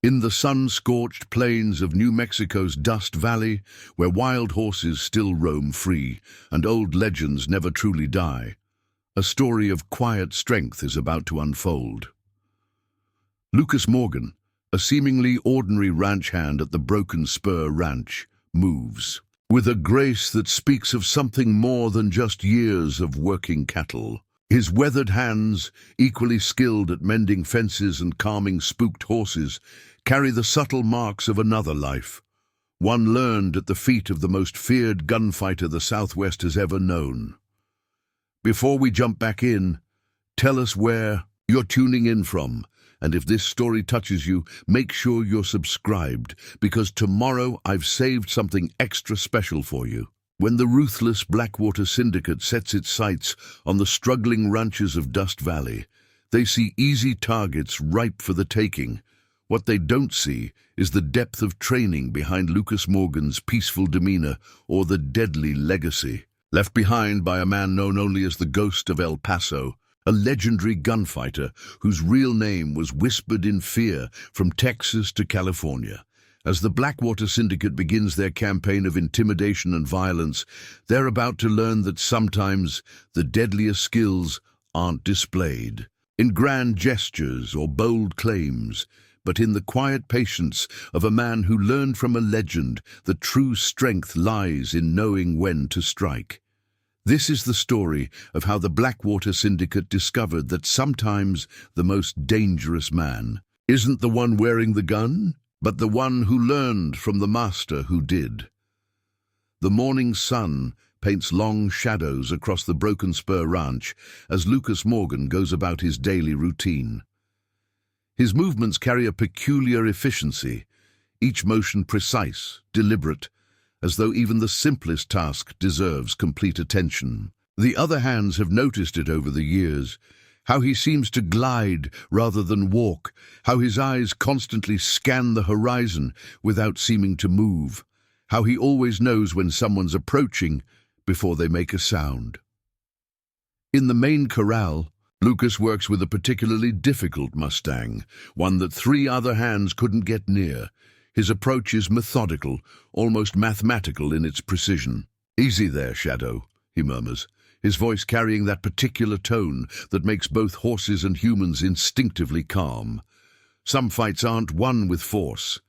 In the sun-scorched plains of New Mexico's Dust Valley, where wild horses still roam free and old legends never truly die, a story of quiet strength is about to unfold. Lucas Morgan, a seemingly ordinary ranch hand at the Broken Spur Ranch, moves with a grace that speaks of something more than just years of working cattle. His weathered hands, equally skilled at mending fences and calming spooked horses, carry the subtle marks of another life, one learned at the feet of the most feared gunfighter the Southwest has ever known. Before we jump back in, tell us where you're tuning in from, and if this story touches you, make sure you're subscribed, because tomorrow I've saved something extra special for you. When the ruthless Blackwater Syndicate sets its sights on the struggling ranches of Dust Valley, they see easy targets ripe for the taking. What they don't see is the depth of training behind Lucas Morgan's peaceful demeanor or the deadly legacy left behind by a man known only as the Ghost of El Paso, a legendary gunfighter whose real name was whispered in fear from Texas to California. As the Blackwater Syndicate begins their campaign of intimidation and violence, they're about to learn that sometimes the deadliest skills aren't displayed in grand gestures or bold claims, but in the quiet patience of a man who learned from a legend that true strength lies in knowing when to strike. This is the story of how the Blackwater Syndicate discovered that sometimes the most dangerous man isn't the one wearing the gun, but the one who learned from the master who did. The morning sun paints long shadows across the Broken Spur Ranch as Lucas Morgan goes about his daily routine. His movements carry a peculiar efficiency, each motion precise, deliberate, as though even the simplest task deserves complete attention. The other hands have noticed it over the years, how he seems to glide rather than walk, how his eyes constantly scan the horizon without seeming to move, how he always knows when someone's approaching before they make a sound. In the main corral, Lucas works with a particularly difficult Mustang, one that 3 other hands couldn't get near. His approach is methodical, almost mathematical in its precision. "Easy there, Shadow," he murmurs, his voice carrying that particular tone that makes both horses and humans instinctively calm. Some fights aren't won with force.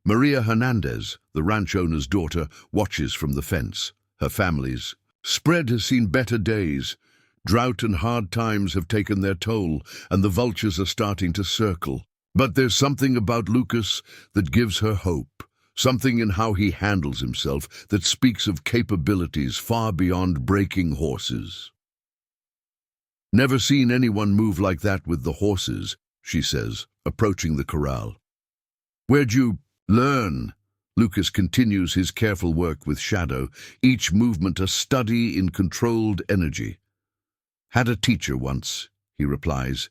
Maria Hernandez, the ranch owner's daughter, watches from the fence. Her family's spread has seen better days. Drought and hard times have taken their toll, and the vultures are starting to circle. But there's something about Lucas that gives her hope, something in how he handles himself that speaks of capabilities far beyond breaking horses. "Never seen anyone move like that with the horses," she says, approaching the corral. "Where'd you learn?" Lucas continues his careful work with Shadow, each movement a study in controlled energy. "Had a teacher once," he replies,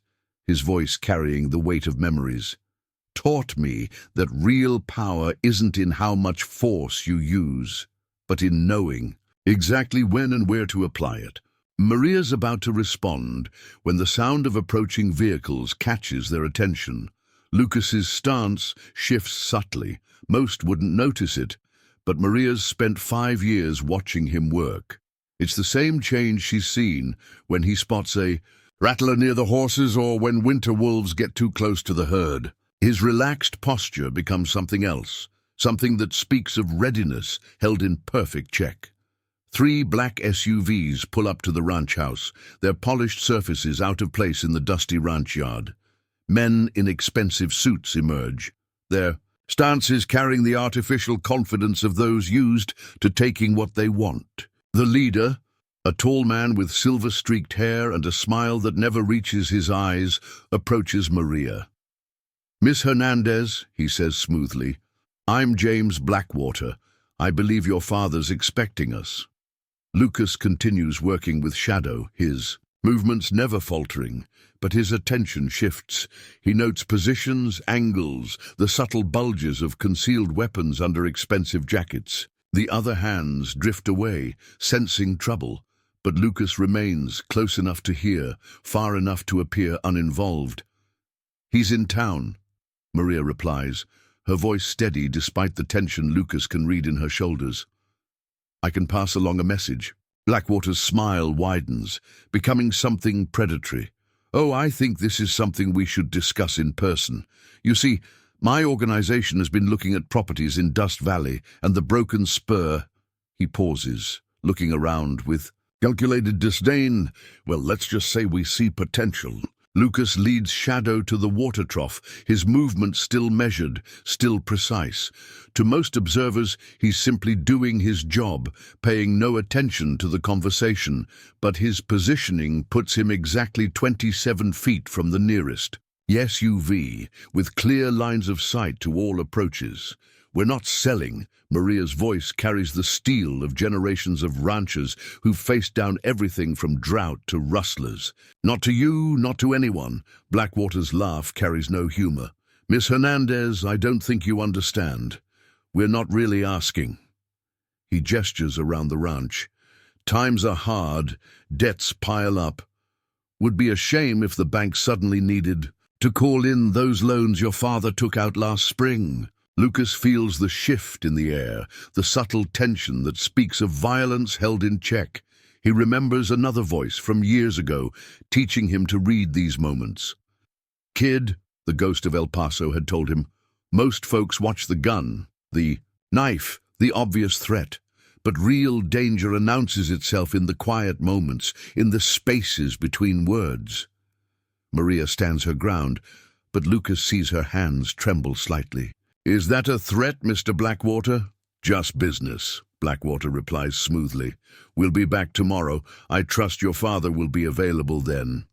his voice carrying the weight of memories. "Taught me that real power isn't in how much force you use, but in knowing exactly when and where to apply it." Maria's about to respond when the sound of approaching vehicles catches their attention. Lucas's stance shifts subtly. Most wouldn't notice it, but Maria's spent 5 years watching him work. It's the same change she's seen when he spots a rattler near the horses or when winter wolves get too close to the herd. His relaxed posture becomes something else, something that speaks of readiness held in perfect check. 3 black SUVs pull up to the ranch house, their polished surfaces out of place in the dusty ranch yard. Men in expensive suits emerge, their stances carrying the artificial confidence of those used to taking what they want. The leader, a tall man with silver-streaked hair and a smile that never reaches his eyes, approaches Maria. "Miss Hernandez," he says smoothly, "I'm James Blackwater. I believe your father's expecting us." Lucas continues working with Shadow, his movements never faltering, but his attention shifts. He notes positions, angles, the subtle bulges of concealed weapons under expensive jackets. The other hands drift away, sensing trouble, but Lucas remains close enough to hear, far enough to appear uninvolved. He's in town, Maria replies, her voice steady despite the tension Lucas can read in her shoulders. I can pass along a message. Blackwater's smile widens, becoming something predatory. Oh, I think this is something we should discuss in person. You see, my organization has been looking at properties in Dust Valley and the Broken Spur. He pauses, looking around with calculated disdain. Well, let's just say we see potential. Lucas leads Shadow to the water trough, his movement still measured, still precise. To most observers, he's simply doing his job, paying no attention to the conversation, but his positioning puts him exactly 27 feet from the nearest SUV, with clear lines of sight to all approaches. We're not selling. Maria's voice carries the steel of generations of ranchers who've faced down everything from drought to rustlers. Not to you, not to anyone. Blackwater's laugh carries no humor. Miss Hernandez, I don't think you understand. We're not really asking. He gestures around the ranch. Times are hard, debts pile up. Would be a shame if the bank suddenly needed to call in those loans your father took out last spring. Lucas feels the shift in the air, the subtle tension that speaks of violence held in check. He remembers another voice from years ago, teaching him to read these moments. Kid, the ghost of El Paso had told him, most folks watch the gun, the knife, the obvious threat. But real danger announces itself in the quiet moments, in the spaces between words. Maria stands her ground, but Lucas sees her hands tremble slightly. Is that a threat, Mr. Blackwater? Just business, Blackwater replies smoothly. We'll be back tomorrow. I trust your father will be available then.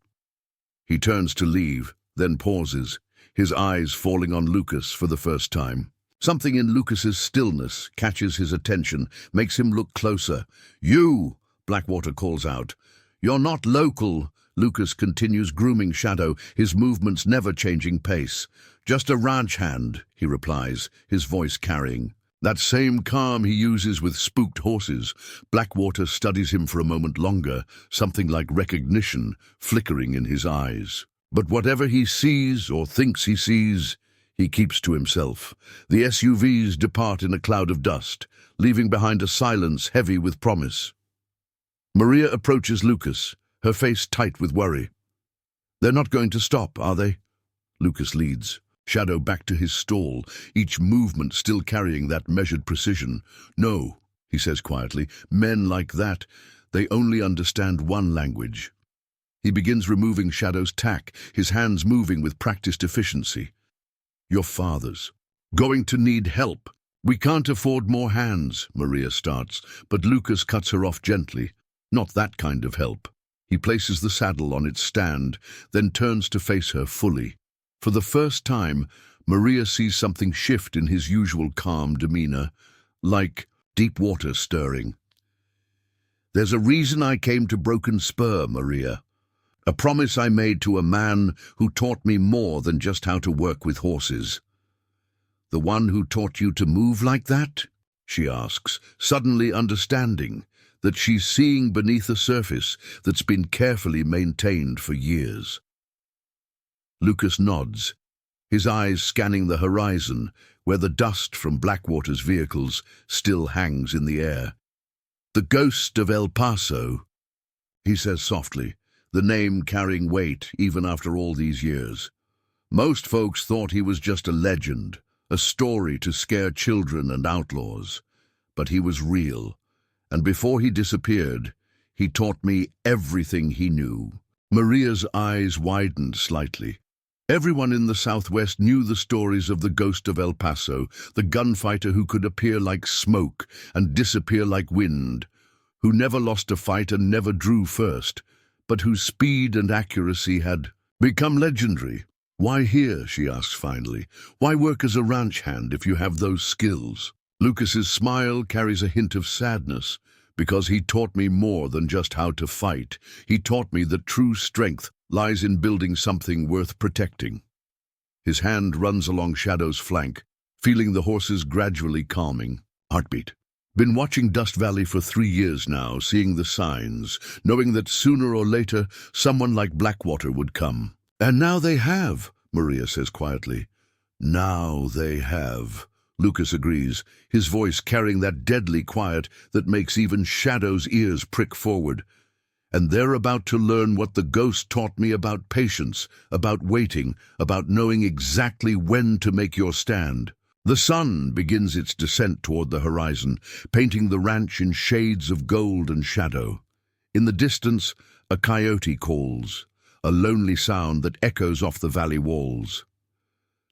He turns to leave, then pauses, his eyes falling on Lucas for the first time. Something in Lucas's stillness catches his attention, makes him look closer. You, Blackwater calls out. You're not local. Lucas continues grooming Shadow, his movements never changing pace. Just a ranch hand, he replies, his voice carrying. That same calm he uses with spooked horses. Blackwater studies him for a moment longer, something like recognition flickering in his eyes. But whatever he sees or thinks he sees, he keeps to himself. The SUVs depart in a cloud of dust, leaving behind a silence heavy with promise. Maria approaches Lucas, her face tight with worry. They're not going to stop, are they? Lucas leads, Shadow back to his stall, each movement still carrying that measured precision. No, he says quietly, men like that, they only understand one language. He begins removing Shadow's tack, his hands moving with practiced efficiency. Your father's going to need help. We can't afford more hands, Maria starts, but Lucas cuts her off gently. Not that kind of help. He places the saddle on its stand, then turns to face her fully. For the first time, Maria sees something shift in his usual calm demeanor, like deep water stirring. There's a reason I came to Broken Spur, Maria. A promise I made to a man who taught me more than just how to work with horses. The one who taught you to move like that? She asks, suddenly understanding that she's seeing beneath a surface that's been carefully maintained for years. Lucas nods, his eyes scanning the horizon, where the dust from Blackwater's vehicles still hangs in the air. The ghost of El Paso, he says softly, the name carrying weight even after all these years. Most folks thought he was just a legend, a story to scare children and outlaws. But he was real, and before he disappeared, he taught me everything he knew. Maria's eyes widened slightly. Everyone in the Southwest knew the stories of the ghost of El Paso, the gunfighter who could appear like smoke and disappear like wind, who never lost a fight and never drew first, but whose speed and accuracy had become legendary. Why here, she asks finally. Why work as a ranch hand if you have those skills? Lucas's smile carries a hint of sadness, because he taught me more than just how to fight. He taught me that true strength lies in building something worth protecting. His hand runs along Shadow's flank, feeling the horses gradually calming. Heartbeat. Been watching Dust Valley for 3 years now, seeing the signs, knowing that sooner or later someone like Blackwater would come. And now they have, Maria says quietly. Now they have, Lucas agrees, his voice carrying that deadly quiet that makes even Shadow's ears prick forward. And they're about to learn what the ghost taught me about patience, about waiting, about knowing exactly when to make your stand. The sun begins its descent toward the horizon, painting the ranch in shades of gold and shadow. In the distance, a coyote calls, a lonely sound that echoes off the valley walls.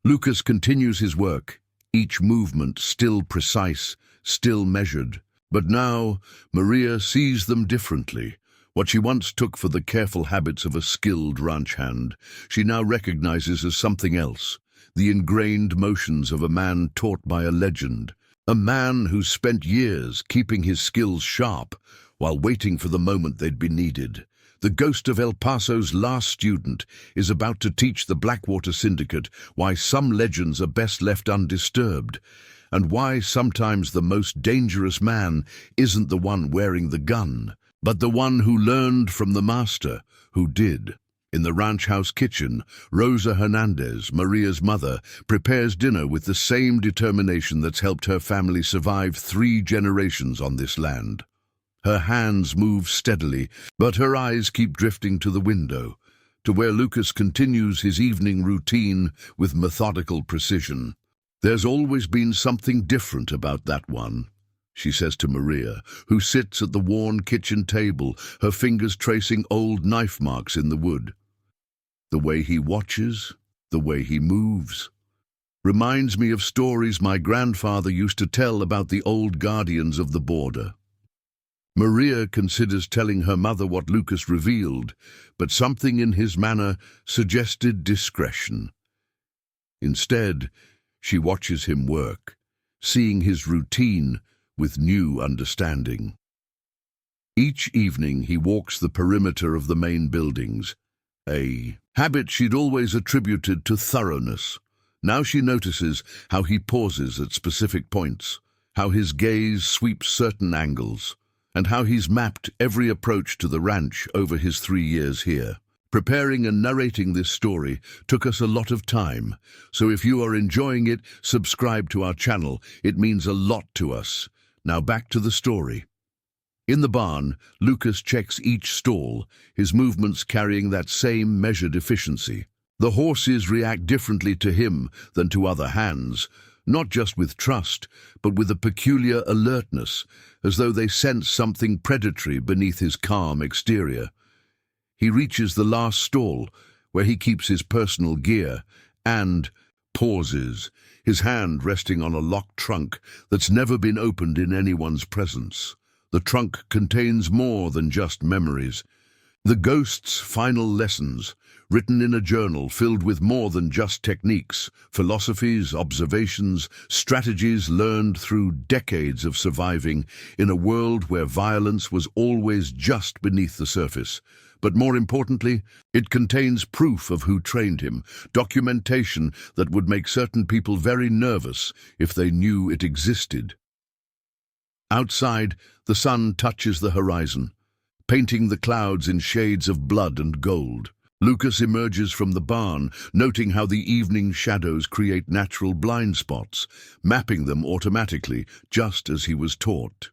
Lucas continues his work, each movement still precise, still measured. But now, Maria sees them differently. What she once took for the careful habits of a skilled ranch hand, she now recognizes as something else, the ingrained motions of a man taught by a legend, a man who spent years keeping his skills sharp while waiting for the moment they'd be needed. The ghost of El Paso's last student is about to teach the Blackwater Syndicate why some legends are best left undisturbed, and why sometimes the most dangerous man isn't the one wearing the gun, but the one who learned from the master, who did. In the ranch house kitchen, Rosa Hernandez, Maria's mother, prepares dinner with the same determination that's helped her family survive 3 generations on this land. Her hands move steadily, but her eyes keep drifting to the window, to where Lucas continues his evening routine with methodical precision. "There's always been something different about that one," she says to Maria, who sits at the worn kitchen table, her fingers tracing old knife marks in the wood. "The way he watches, the way he moves, reminds me of stories my grandfather used to tell about the old guardians of the border." Maria considers telling her mother what Lucas revealed, but something in his manner suggested discretion. Instead, she watches him work, seeing his routine with new understanding. Each evening he walks the perimeter of the main buildings, a habit she'd always attributed to thoroughness. Now she notices how he pauses at specific points, how his gaze sweeps certain angles, and how he's mapped every approach to the ranch over his 3 years here. Preparing and narrating this story took us a lot of time, so if you are enjoying it, subscribe to our channel. It means a lot to us. Now back to the story. In the barn, Lucas checks each stall, his movements carrying that same measured efficiency. The horses react differently to him than to other hands, not just with trust, but with a peculiar alertness, as though they sense something predatory beneath his calm exterior. He reaches the last stall, where he keeps his personal gear, and pauses, his hand resting on a locked trunk that's never been opened in anyone's presence. The trunk contains more than just memories. The ghost's final lessons, written in a journal filled with more than just techniques, philosophies, observations, strategies learned through decades of surviving in a world where violence was always just beneath the surface. But more importantly, it contains proof of who trained him, documentation that would make certain people very nervous if they knew it existed. Outside, the sun touches the horizon, painting the clouds in shades of blood and gold. Lucas emerges from the barn, noting how the evening shadows create natural blind spots, mapping them automatically, just as he was taught.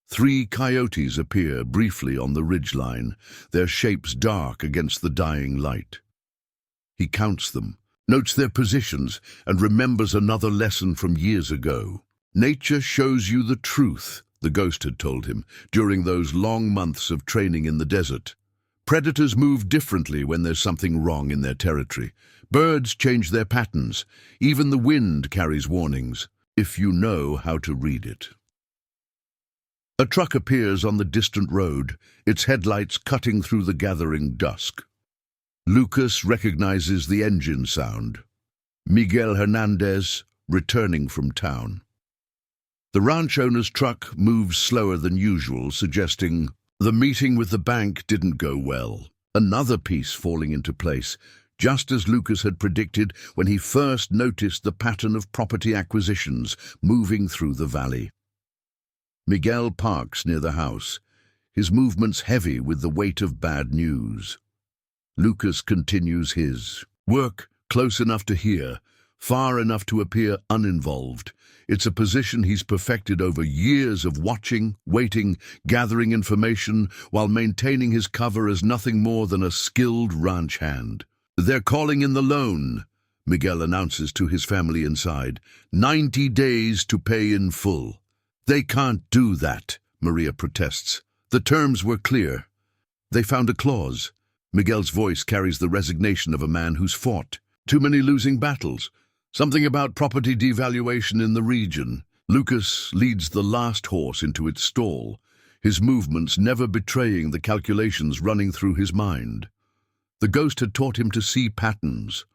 3 coyotes appear briefly on the ridgeline, their shapes dark against the dying light. He counts them, notes their positions, and remembers another lesson from years ago. "Nature shows you the truth," the ghost had told him, during those long months of training in the desert. Predators move differently when there's something wrong in their territory. Birds change their patterns. Even the wind carries warnings, if you know how to read it. A truck appears on the distant road, its headlights cutting through the gathering dusk. Lucas recognizes the engine sound. Miguel Hernandez, returning from town. The ranch owner's truck moves slower than usual, suggesting the meeting with the bank didn't go well. Another piece falling into place, just as Lucas had predicted when he first noticed the pattern of property acquisitions moving through the valley. Miguel parks near the house, his movements heavy with the weight of bad news. Lucas continues his work close enough to hear, far enough to appear uninvolved. It's a position he's perfected over years of watching, waiting, gathering information, while maintaining his cover as nothing more than a skilled ranch hand. "They're calling in the loan," Miguel announces to his family inside. 90 days to pay in full." "They can't do that," Maria protests. "The terms were clear." "They found a clause." Miguel's voice carries the resignation of a man who's fought too many losing battles. Something about property devaluation in the region. Lucas leads the last horse into its stall, his movements never betraying the calculations running through his mind. The ghost had taught him to see patterns,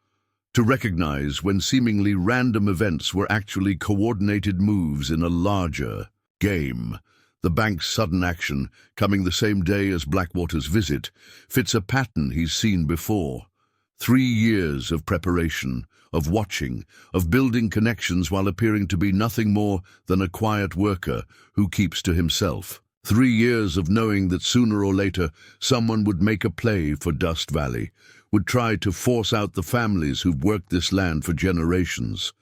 to recognize when seemingly random events were actually coordinated moves in a larger game. The bank's sudden action, coming the same day as Blackwater's visit, fits a pattern he's seen before. 3 years of preparation, of watching, of building connections while appearing to be nothing more than a quiet worker who keeps to himself. 3 years of knowing that sooner or later someone would make a play for Dust Valley, would try to force out the families who've worked this land for generations.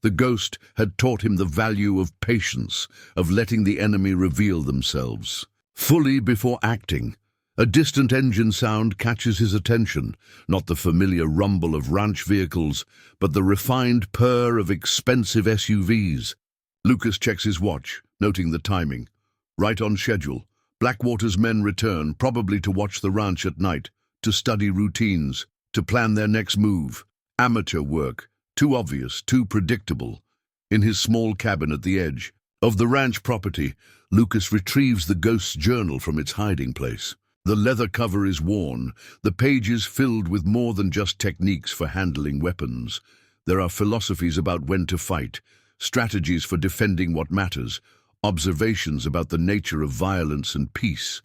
The ghost had taught him the value of patience, of letting the enemy reveal themselves fully before acting. A distant engine sound catches his attention, not the familiar rumble of ranch vehicles, but the refined purr of expensive SUVs. Lucas checks his watch, noting the timing. Right on schedule. Blackwater's men return, probably to watch the ranch at night, to study routines, to plan their next move. Amateur work, too obvious, too predictable. In his small cabin at the edge of the ranch property, Lucas retrieves the ghost's journal from its hiding place. The leather cover is worn, the pages filled with more than just techniques for handling weapons. There are philosophies about when to fight, strategies for defending what matters, observations about the nature of violence and peace.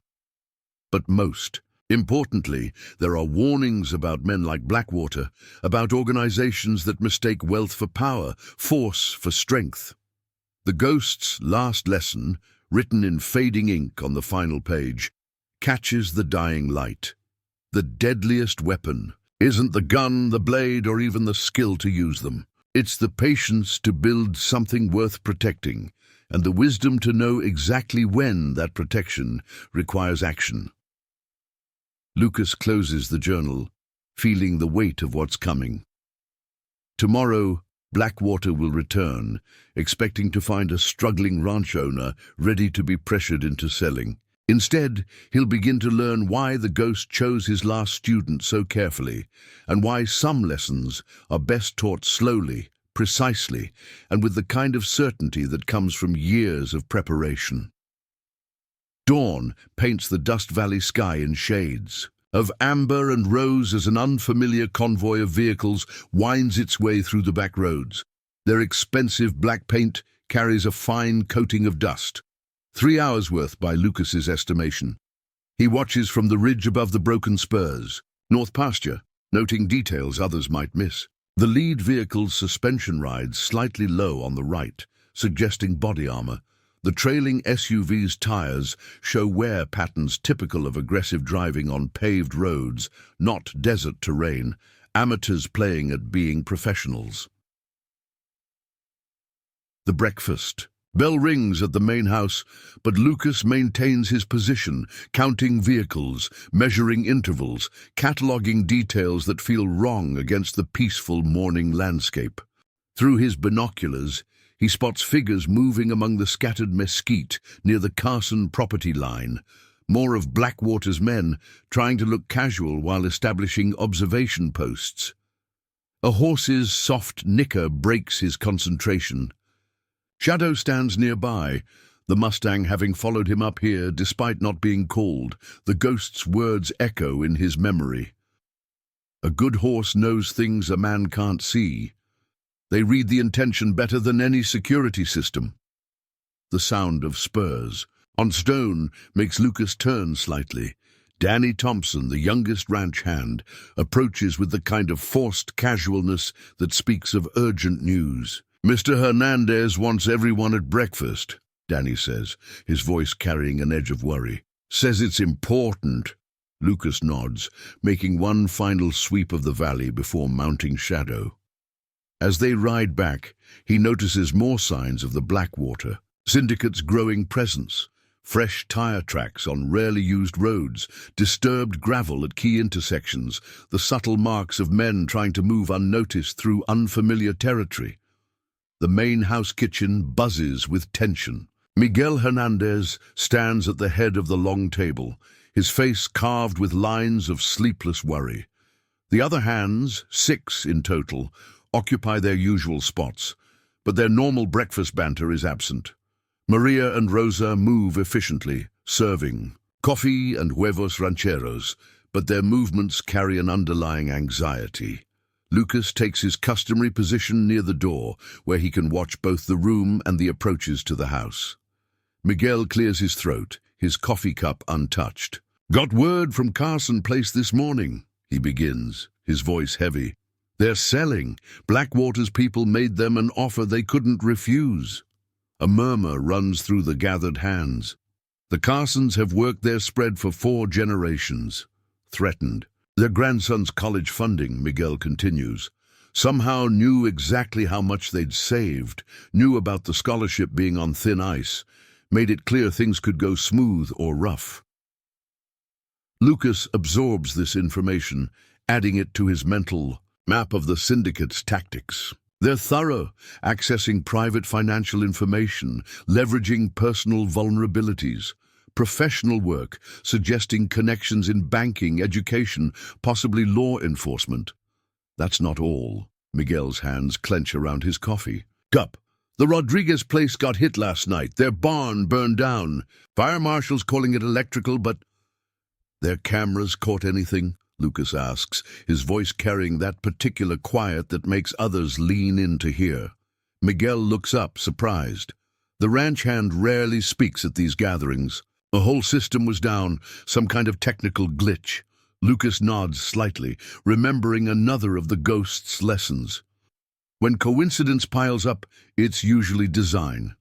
But most importantly, there are warnings about men like Blackwater, about organizations that mistake wealth for power, force for strength. The ghost's last lesson, written in fading ink on the final page, catches the dying light. The deadliest weapon isn't the gun, the blade, or even the skill to use them. It's the patience to build something worth protecting, and the wisdom to know exactly when that protection requires action. Lucas closes the journal, feeling the weight of what's coming. Tomorrow, Blackwater will return, expecting to find a struggling ranch owner ready to be pressured into selling. Instead, he'll begin to learn why the ghost chose his last student so carefully, and why some lessons are best taught slowly, precisely, and with the kind of certainty that comes from years of preparation. Dawn paints the Dust Valley sky in shades of amber and rose as an unfamiliar convoy of vehicles winds its way through the back roads. Their expensive black paint carries a fine coating of dust. 3 hours' worth by Lucas's estimation. He watches from the ridge above the broken spurs, north pasture, noting details others might miss. The lead vehicle's suspension rides slightly low on the right, suggesting body armor. The trailing SUV's tires show wear patterns typical of aggressive driving on paved roads, not desert terrain, amateurs playing at being professionals. The breakfast. Bell rings at the main house, but Lucas maintains his position, counting vehicles, measuring intervals, cataloging details that feel wrong against the peaceful morning landscape. Through his binoculars, he spots figures moving among the scattered mesquite near the Carson property line, more of Blackwater's men trying to look casual while establishing observation posts. A horse's soft nicker breaks his concentration. Shadow stands nearby, the Mustang having followed him up here despite not being called. The ghost's words echo in his memory. A good horse knows things a man can't see. They read the intention better than any security system. The sound of spurs on stone makes Lucas turn slightly. Danny Thompson, the youngest ranch hand, approaches with the kind of forced casualness that speaks of urgent news. "Mr. Hernandez wants everyone at breakfast," Danny says, his voice carrying an edge of worry. "Says it's important." Lucas nods, making one final sweep of the valley before mounting Shadow. As they ride back, he notices more signs of the Blackwater Syndicate's growing presence. Fresh tire tracks on rarely used roads, disturbed gravel at key intersections, the subtle marks of men trying to move unnoticed through unfamiliar territory. The main house kitchen buzzes with tension. Miguel Hernandez stands at the head of the long table, his face carved with lines of sleepless worry. The other hands, 6 in total, occupy their usual spots, but their normal breakfast banter is absent. Maria and Rosa move efficiently, serving coffee and huevos rancheros, but their movements carry an underlying anxiety. Lucas takes his customary position near the door, where he can watch both the room and the approaches to the house. Miguel clears his throat, his coffee cup untouched. "Got word from Carson Place this morning," he begins, his voice heavy. "They're selling. Blackwater's people made them an offer they couldn't refuse." A murmur runs through the gathered hands. The Carsons have worked their spread for 4 generations. Threatened. Their grandson's college funding, Miguel continues. Somehow knew exactly how much they'd saved, knew about the scholarship being on thin ice, made it clear things could go smooth or rough. Lucas absorbs this information, adding it to his mental map of the syndicate's tactics. They're thorough, accessing private financial information, leveraging personal vulnerabilities. Professional work, suggesting connections in banking, education, possibly law enforcement. That's not all. Miguel's hands clench around his coffee. "Cup. The Rodriguez place got hit last night. Their barn burned down. Fire marshal's calling it electrical, but..." "Their cameras caught anything?" Lucas asks, his voice carrying that particular quiet that makes others lean in to hear. Miguel looks up, surprised. The ranch hand rarely speaks at these gatherings. The whole system was down, some kind of technical glitch. Lucas nods slightly, remembering another of the ghost's lessons. When coincidence piles up, it's usually design.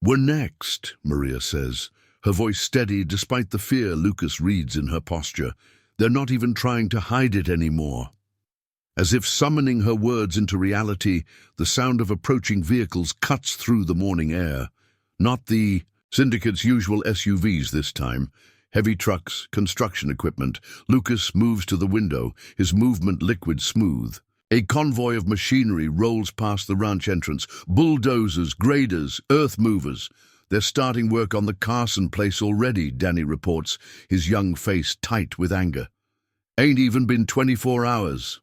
"We're next," Maria says, her voice steady despite the fear Lucas reads in her posture. They're not even trying to hide it anymore. As if summoning her words into reality, the sound of approaching vehicles cuts through the morning air. Not the syndicate's usual SUVs this time. Heavy trucks, construction equipment. Lucas moves to the window, his movement liquid smooth. A convoy of machinery rolls past the ranch entrance. Bulldozers, graders, earth movers. They're starting work on the Carson place already, Danny reports, his young face tight with anger. Ain't even been 24 hours.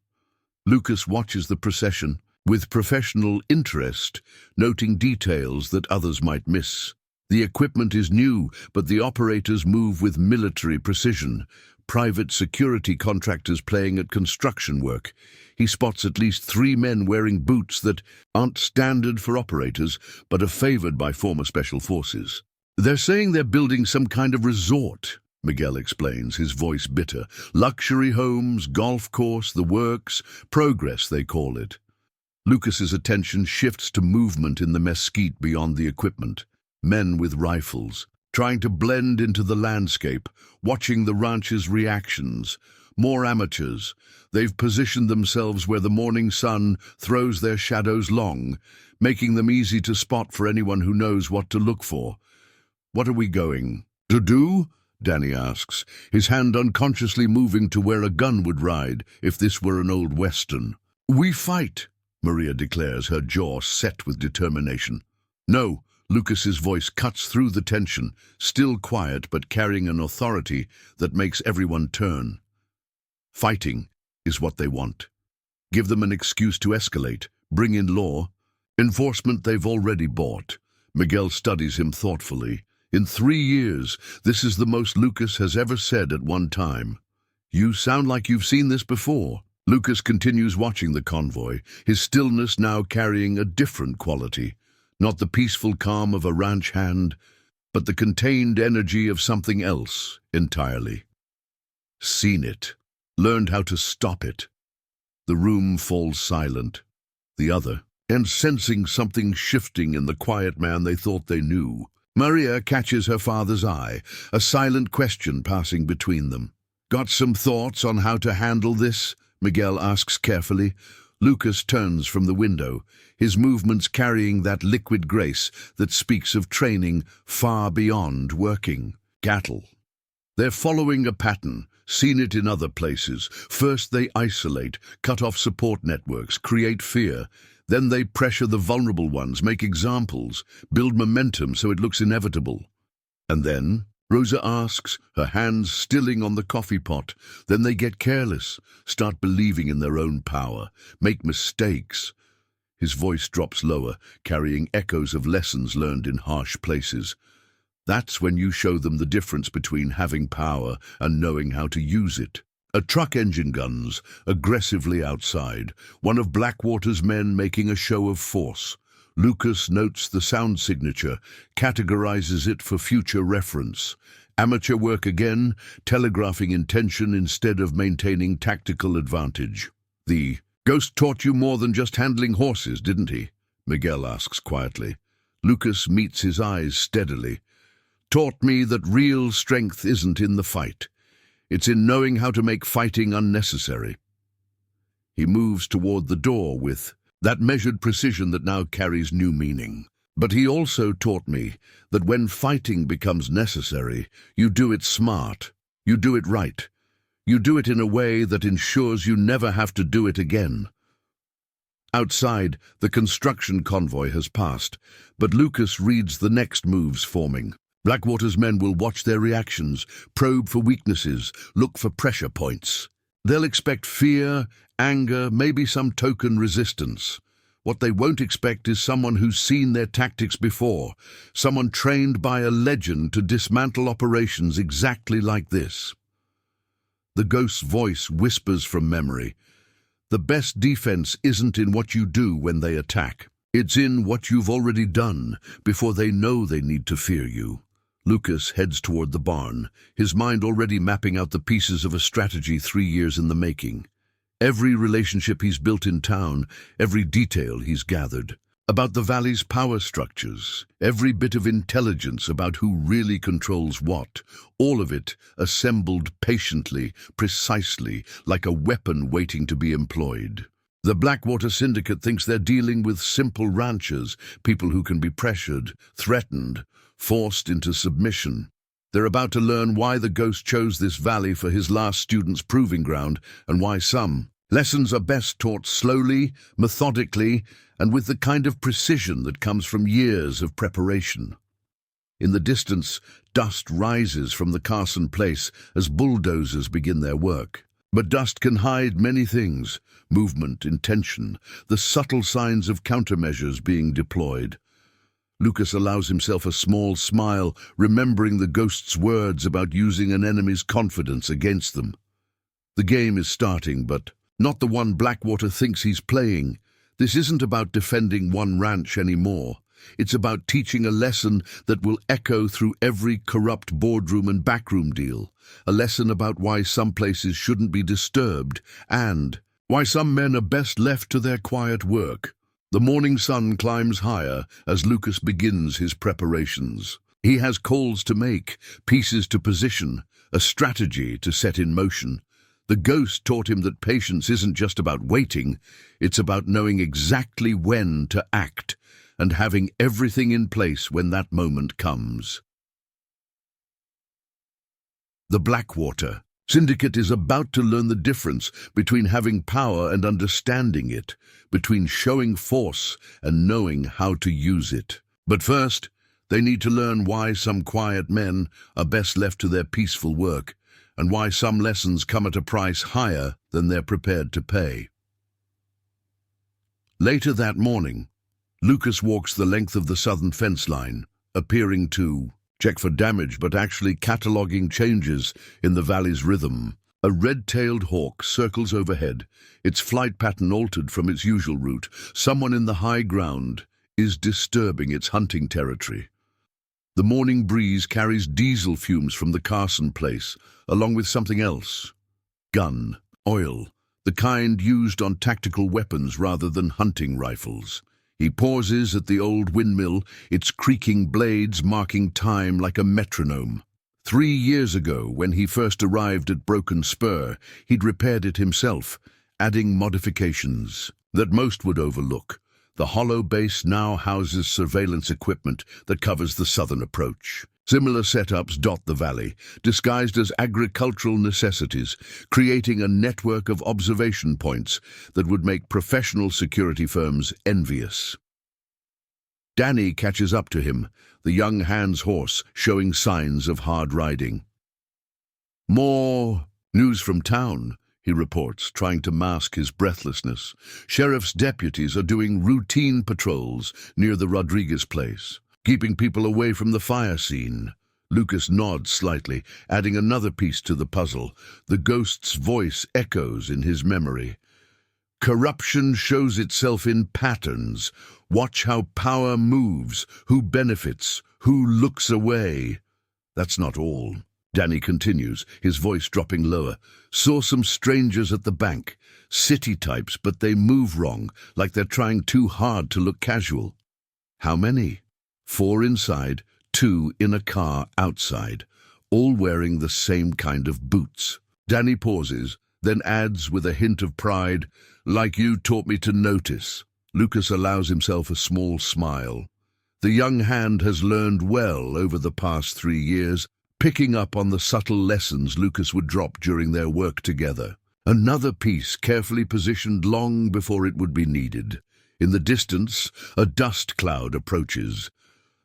Lucas watches the procession with professional interest, noting details that others might miss. The equipment is new, but the operators move with military precision. Private security contractors playing at construction work. He spots at least 3 men wearing boots that aren't standard for operators, but are favored by former special forces. "They're saying they're building some kind of resort," Miguel explains, his voice bitter. "Luxury homes, golf course, the works, progress they call it." Lucas's attention shifts to movement in the mesquite beyond the equipment. Men with rifles, trying to blend into the landscape, watching the ranch's reactions. More amateurs. They've positioned themselves where the morning sun throws their shadows long, making them easy to spot for anyone who knows what to look for. "What are we going to do?" Danny asks, his hand unconsciously moving to where a gun would ride if this were an old western. "We fight," Maria declares, her jaw set with determination. "No." Lucas's voice cuts through the tension, still quiet but carrying an authority that makes everyone turn. Fighting is what they want. Give them an excuse to escalate, bring in law. Enforcement they've already bought. Miguel studies him thoughtfully. In 3 years, this is the most Lucas has ever said at one time. "You sound like you've seen this before." Lucas continues watching the convoy, his stillness now carrying a different quality. Not the peaceful calm of a ranch hand, but the contained energy of something else entirely. Seen it. Learned how to stop it. The room falls silent. The other, and sensing something shifting in the quiet man they thought they knew. Maria catches her father's eye, a silent question passing between them. "Got some thoughts on how to handle this?" Miguel asks carefully. Lucas turns from the window, his movements carrying that liquid grace that speaks of training far beyond working cattle. They're following a pattern, seen it in other places. First they isolate, cut off support networks, create fear. Then they pressure the vulnerable ones, make examples, build momentum so it looks inevitable. And then, Rosa asks, her hands stilling on the coffee pot, then they get careless, start believing in their own power, make mistakes. His voice drops lower, carrying echoes of lessons learned in harsh places. That's when you show them the difference between having power and knowing how to use it. A truck engine guns, aggressively outside, one of Blackwater's men making a show of force. Lucas notes the sound signature, categorizes it for future reference. Amateur work again, telegraphing intention instead of maintaining tactical advantage. The ghost taught you more than just handling horses, didn't he? Miguel asks quietly. Lucas meets his eyes steadily. Taught me that real strength isn't in the fight. It's in knowing how to make fighting unnecessary. He moves toward the door with that measured precision that now carries new meaning. But he also taught me that when fighting becomes necessary, you do it smart, you do it right, you do it in a way that ensures you never have to do it again. Outside, the construction convoy has passed, but Lucas reads the next moves forming. Blackwater's men will watch their reactions, probe for weaknesses, look for pressure points. They'll expect fear, anger, maybe some token resistance. What they won't expect is someone who's seen their tactics before, someone trained by a legend to dismantle operations exactly like this. The ghost's voice whispers from memory. The best defense isn't in what you do when they attack. It's in what you've already done before they know they need to fear you. Lucas heads toward the barn, his mind already mapping out the pieces of a strategy 3 years in the making. Every relationship he's built in town, every detail he's gathered. About the valley's power structures, every bit of intelligence about who really controls what, all of it assembled patiently, precisely, like a weapon waiting to be employed. The Blackwater Syndicate thinks they're dealing with simple ranchers, people who can be pressured, threatened, forced into submission. They're about to learn why the ghost chose this valley for his last student's proving ground, and why some lessons are best taught slowly, methodically, and with the kind of precision that comes from years of preparation. In the distance, dust rises from the Carson place as bulldozers begin their work. But dust can hide many things: movement, intention, the subtle signs of countermeasures being deployed. Lucas allows himself a small smile, remembering the ghost's words about using an enemy's confidence against them. The game is starting, but not the one Blackwater thinks he's playing. This isn't about defending one ranch anymore. It's about teaching a lesson that will echo through every corrupt boardroom and backroom deal. A lesson about why some places shouldn't be disturbed, and why some men are best left to their quiet work. The morning sun climbs higher as Lucas begins his preparations. He has calls to make, pieces to position, a strategy to set in motion. The ghost taught him that patience isn't just about waiting, it's about knowing exactly when to act and having everything in place when that moment comes. The Blackwater Syndicate is about to learn the difference between having power and understanding it, between showing force and knowing how to use it. But first, they need to learn why some quiet men are best left to their peaceful work, and why some lessons come at a price higher than they're prepared to pay. Later that morning, Lucas walks the length of the southern fence line, appearing to check for damage but actually cataloging changes in the valley's rhythm. A red-tailed hawk circles overhead, its flight pattern altered from its usual route. Someone in the high ground is disturbing its hunting territory. The morning breeze carries diesel fumes from the Carson place, along with something else. Gun, oil, the kind used on tactical weapons rather than hunting rifles. He pauses at the old windmill, its creaking blades marking time like a metronome. 3 years ago, when he first arrived at Broken Spur, he'd repaired it himself, adding modifications. that most would overlook. The hollow base now houses surveillance equipment that covers the southern approach. Similar setups dot the valley, disguised as agricultural necessities, creating a network of observation points that would make professional security firms envious. Danny catches up to him, the young hand's horse showing signs of hard riding. "More news from town," he reports, trying to mask his breathlessness. "Sheriff's deputies are doing routine patrols near the Rodriguez place, keeping people away from the fire scene." Lucas nods slightly, adding another piece to the puzzle. The ghost's voice echoes in his memory. "Corruption shows itself in patterns. Watch how power moves, who benefits, who looks away." "That's not all," Danny continues, his voice dropping lower. "Saw some strangers at the bank. City types, but they move wrong, like they're trying too hard to look casual." "How many?" "4 inside, 2 in a car outside, all wearing the same kind of boots." Danny pauses, then adds with a hint of pride, "Like you taught me to notice." Lucas allows himself a small smile. The young hand has learned well over the past 3 years, picking up on the subtle lessons Lucas would drop during their work together. Another piece carefully positioned long before it would be needed. In the distance, a dust cloud approaches.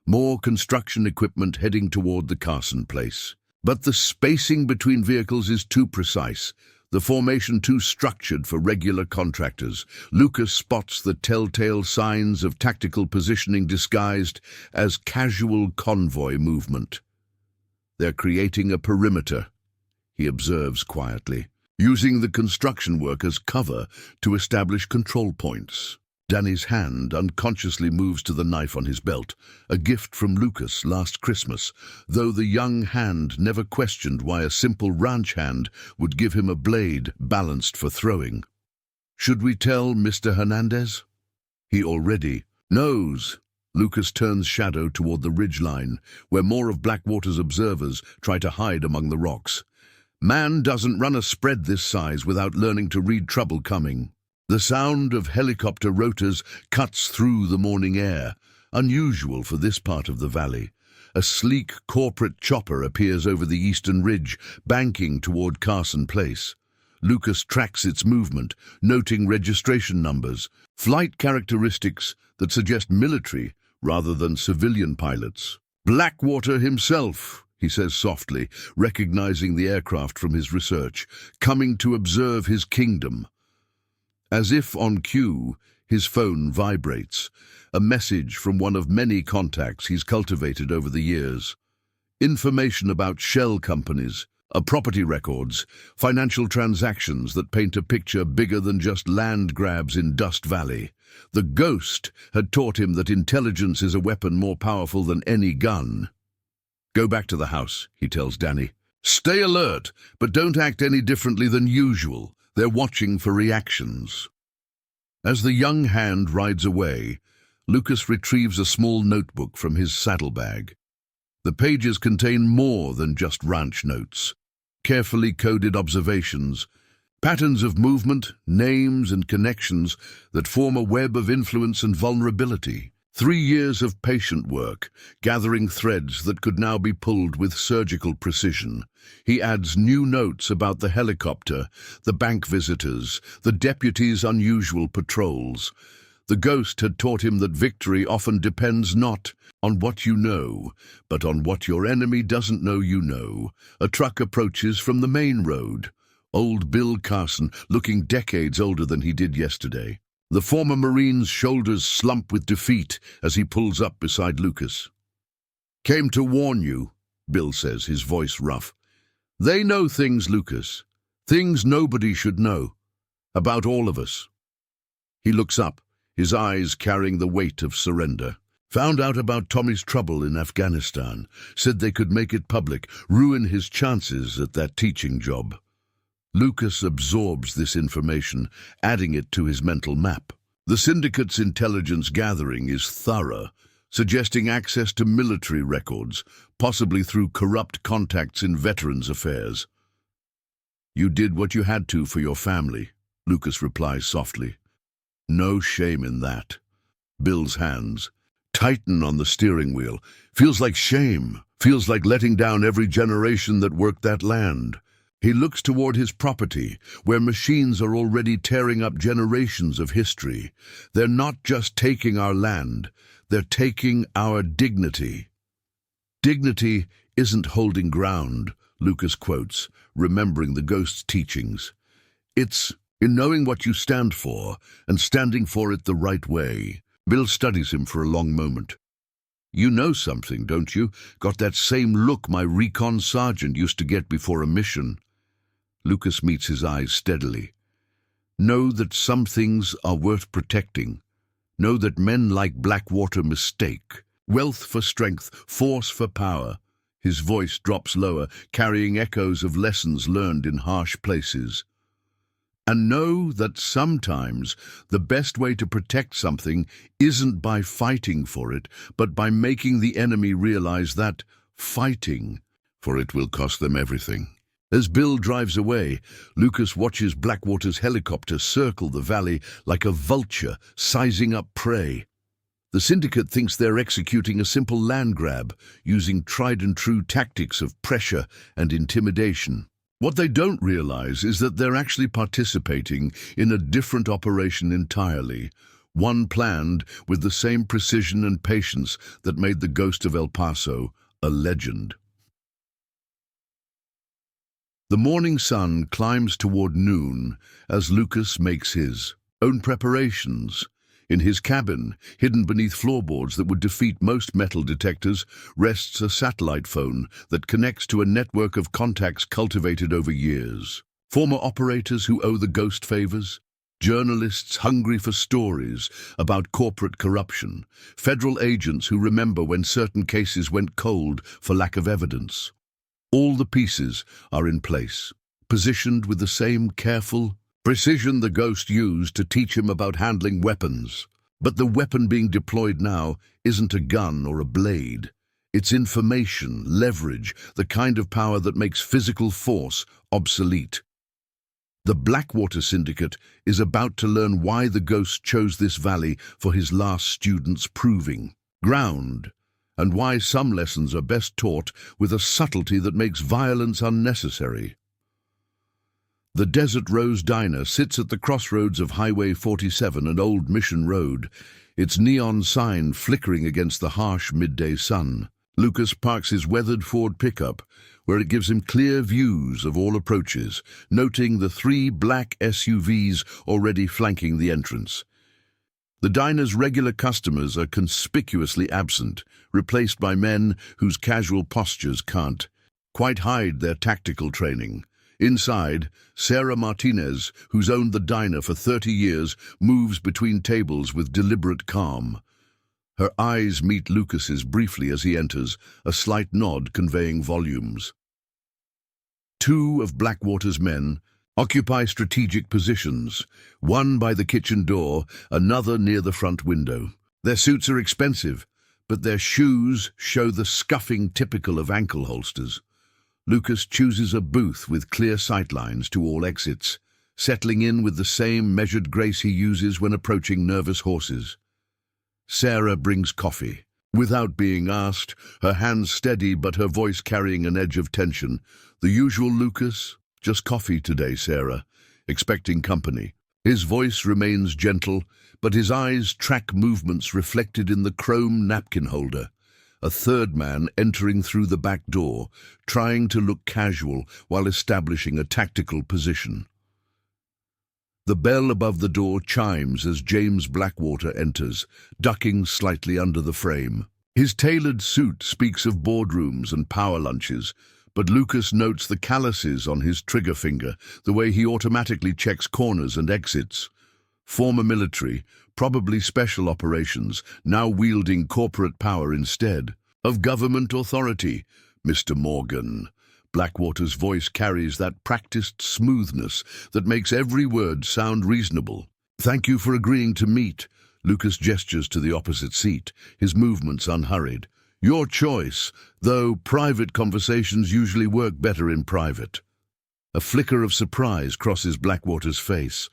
More construction equipment heading toward the Carson place. But the spacing between vehicles is too precise, the formation too structured for regular contractors. Lucas spots the telltale signs of tactical positioning disguised as casual convoy movement. "They're creating a perimeter," he observes quietly, using the construction work as cover to establish control points. Danny's hand unconsciously moves to the knife on his belt, a gift from Lucas last Christmas, though the young hand never questioned why a simple ranch hand would give him a blade balanced for throwing. "Should we tell Mr. Hernandez?" "He already knows." Lucas turns shadow toward the ridgeline, where more of Blackwater's observers try to hide among the rocks. "Man doesn't run a spread this size without learning to read trouble coming." The sound of helicopter rotors cuts through the morning air, unusual for this part of the valley. A sleek corporate chopper appears over the eastern ridge, banking toward Carson Place. Lucas tracks its movement, noting registration numbers, flight characteristics that suggest military rather than civilian pilots. "Blackwater himself," he says softly, recognizing the aircraft from his research, "coming to observe his kingdom." As if on cue, his phone vibrates, a message from one of many contacts he's cultivated over the years. Information about shell companies, property records, financial transactions that paint a picture bigger than just land grabs in Dust Valley. The ghost had taught him that intelligence is a weapon more powerful than any gun. "Go back to the house," he tells Danny. "Stay alert, but don't act any differently than usual. They're watching for reactions." As the young hand rides away, Lucas retrieves a small notebook from his saddlebag. The pages contain more than just ranch notes. Carefully coded observations, patterns of movement, names and connections that form a web of influence and vulnerability. 3 years of patient work, gathering threads that could now be pulled with surgical precision. He adds new notes about the helicopter, the bank visitors, the deputies' unusual patrols. The ghost had taught him that victory often depends not on what you know, but on what your enemy doesn't know you know. A truck approaches from the main road. Old Bill Carson, looking decades older than he did yesterday. The former Marine's shoulders slump with defeat as he pulls up beside Lucas. "Came to warn you," Bill says, his voice rough. "They know things, Lucas. Things nobody should know. About all of us." He looks up, his eyes carrying the weight of surrender. "Found out about Tommy's trouble in Afghanistan. Said they could make it public, ruin his chances at that teaching job." Lucas absorbs this information, adding it to his mental map. The syndicate's intelligence gathering is thorough, suggesting access to military records, possibly through corrupt contacts in veterans' affairs. "You did what you had to for your family," Lucas replies softly. No shame in that. Bill's hands tighten on the steering wheel. Feels like shame. Feels like letting down every generation that worked that land. He looks toward his property, where machines are already tearing up generations of history. They're not just taking our land, they're taking our dignity. Dignity isn't holding ground, Lucas quotes, remembering the ghost's teachings. It's in knowing what you stand for and standing for it the right way. Bill studies him for a long moment. You know something, don't you? Got that same look my recon sergeant used to get before a mission. Lucas meets his eyes steadily. Know that some things are worth protecting. Know that men like Blackwater mistake. Wealth for strength, force for power. His voice drops lower, carrying echoes of lessons learned in harsh places. And know that sometimes the best way to protect something isn't by fighting for it, but by making the enemy realize that fighting for it will cost them everything. As Bill drives away, Lucas watches Blackwater's helicopter circle the valley like a vulture sizing up prey. The syndicate thinks they're executing a simple land grab, using tried-and-true tactics of pressure and intimidation. What they don't realize is that they're actually participating in a different operation entirely, one planned with the same precision and patience that made the Ghost of El Paso a legend. The morning sun climbs toward noon as Lucas makes his own preparations. In his cabin, hidden beneath floorboards that would defeat most metal detectors, rests a satellite phone that connects to a network of contacts cultivated over years. Former operators who owe the ghost favors, journalists hungry for stories about corporate corruption, federal agents who remember when certain cases went cold for lack of evidence. All the pieces are in place, positioned with the same careful precision the ghost used to teach him about handling weapons. But the weapon being deployed now isn't a gun or a blade. It's information, leverage, the kind of power that makes physical force obsolete. The Blackwater Syndicate is about to learn why the ghost chose this valley for his last student's proving ground, and why some lessons are best taught with a subtlety that makes violence unnecessary. The Desert Rose Diner sits at the crossroads of Highway 47 and Old Mission Road, its neon sign flickering against the harsh midday sun. Lucas parks his weathered Ford pickup, where it gives him clear views of all approaches, noting the 3 black SUVs already flanking the entrance. The diner's regular customers are conspicuously absent, replaced by men whose casual postures can't quite hide their tactical training. Inside, Sarah Martinez, who's owned the diner for 30 years, moves between tables with deliberate calm. Her eyes meet Lucas's briefly as he enters, a slight nod conveying volumes. 2 of Blackwater's men occupy strategic positions, one by the kitchen door, another near the front window. Their suits are expensive, but their shoes show the scuffing typical of ankle holsters. Lucas chooses a booth with clear sightlines to all exits, settling in with the same measured grace he uses when approaching nervous horses. Sarah brings coffee. Without being asked, her hands steady but her voice carrying an edge of tension. The usual Lucas, just coffee today, Sarah, expecting company. His voice remains gentle, but his eyes track movements reflected in the chrome napkin holder. A third man entering through the back door, trying to look casual while establishing a tactical position. The bell above the door chimes as James Blackwater enters, ducking slightly under the frame. His tailored suit speaks of boardrooms and power lunches, but Lucas notes the calluses on his trigger finger, the way he automatically checks corners and exits. Former military, probably special operations, now wielding corporate power instead of government authority. Mr. Morgan. Blackwater's voice carries that practiced smoothness that makes every word sound reasonable. Thank you for agreeing to meet. Lucas gestures to the opposite seat, his movements unhurried. Your choice, though private conversations usually work better in private. A flicker of surprise crosses Blackwater's face,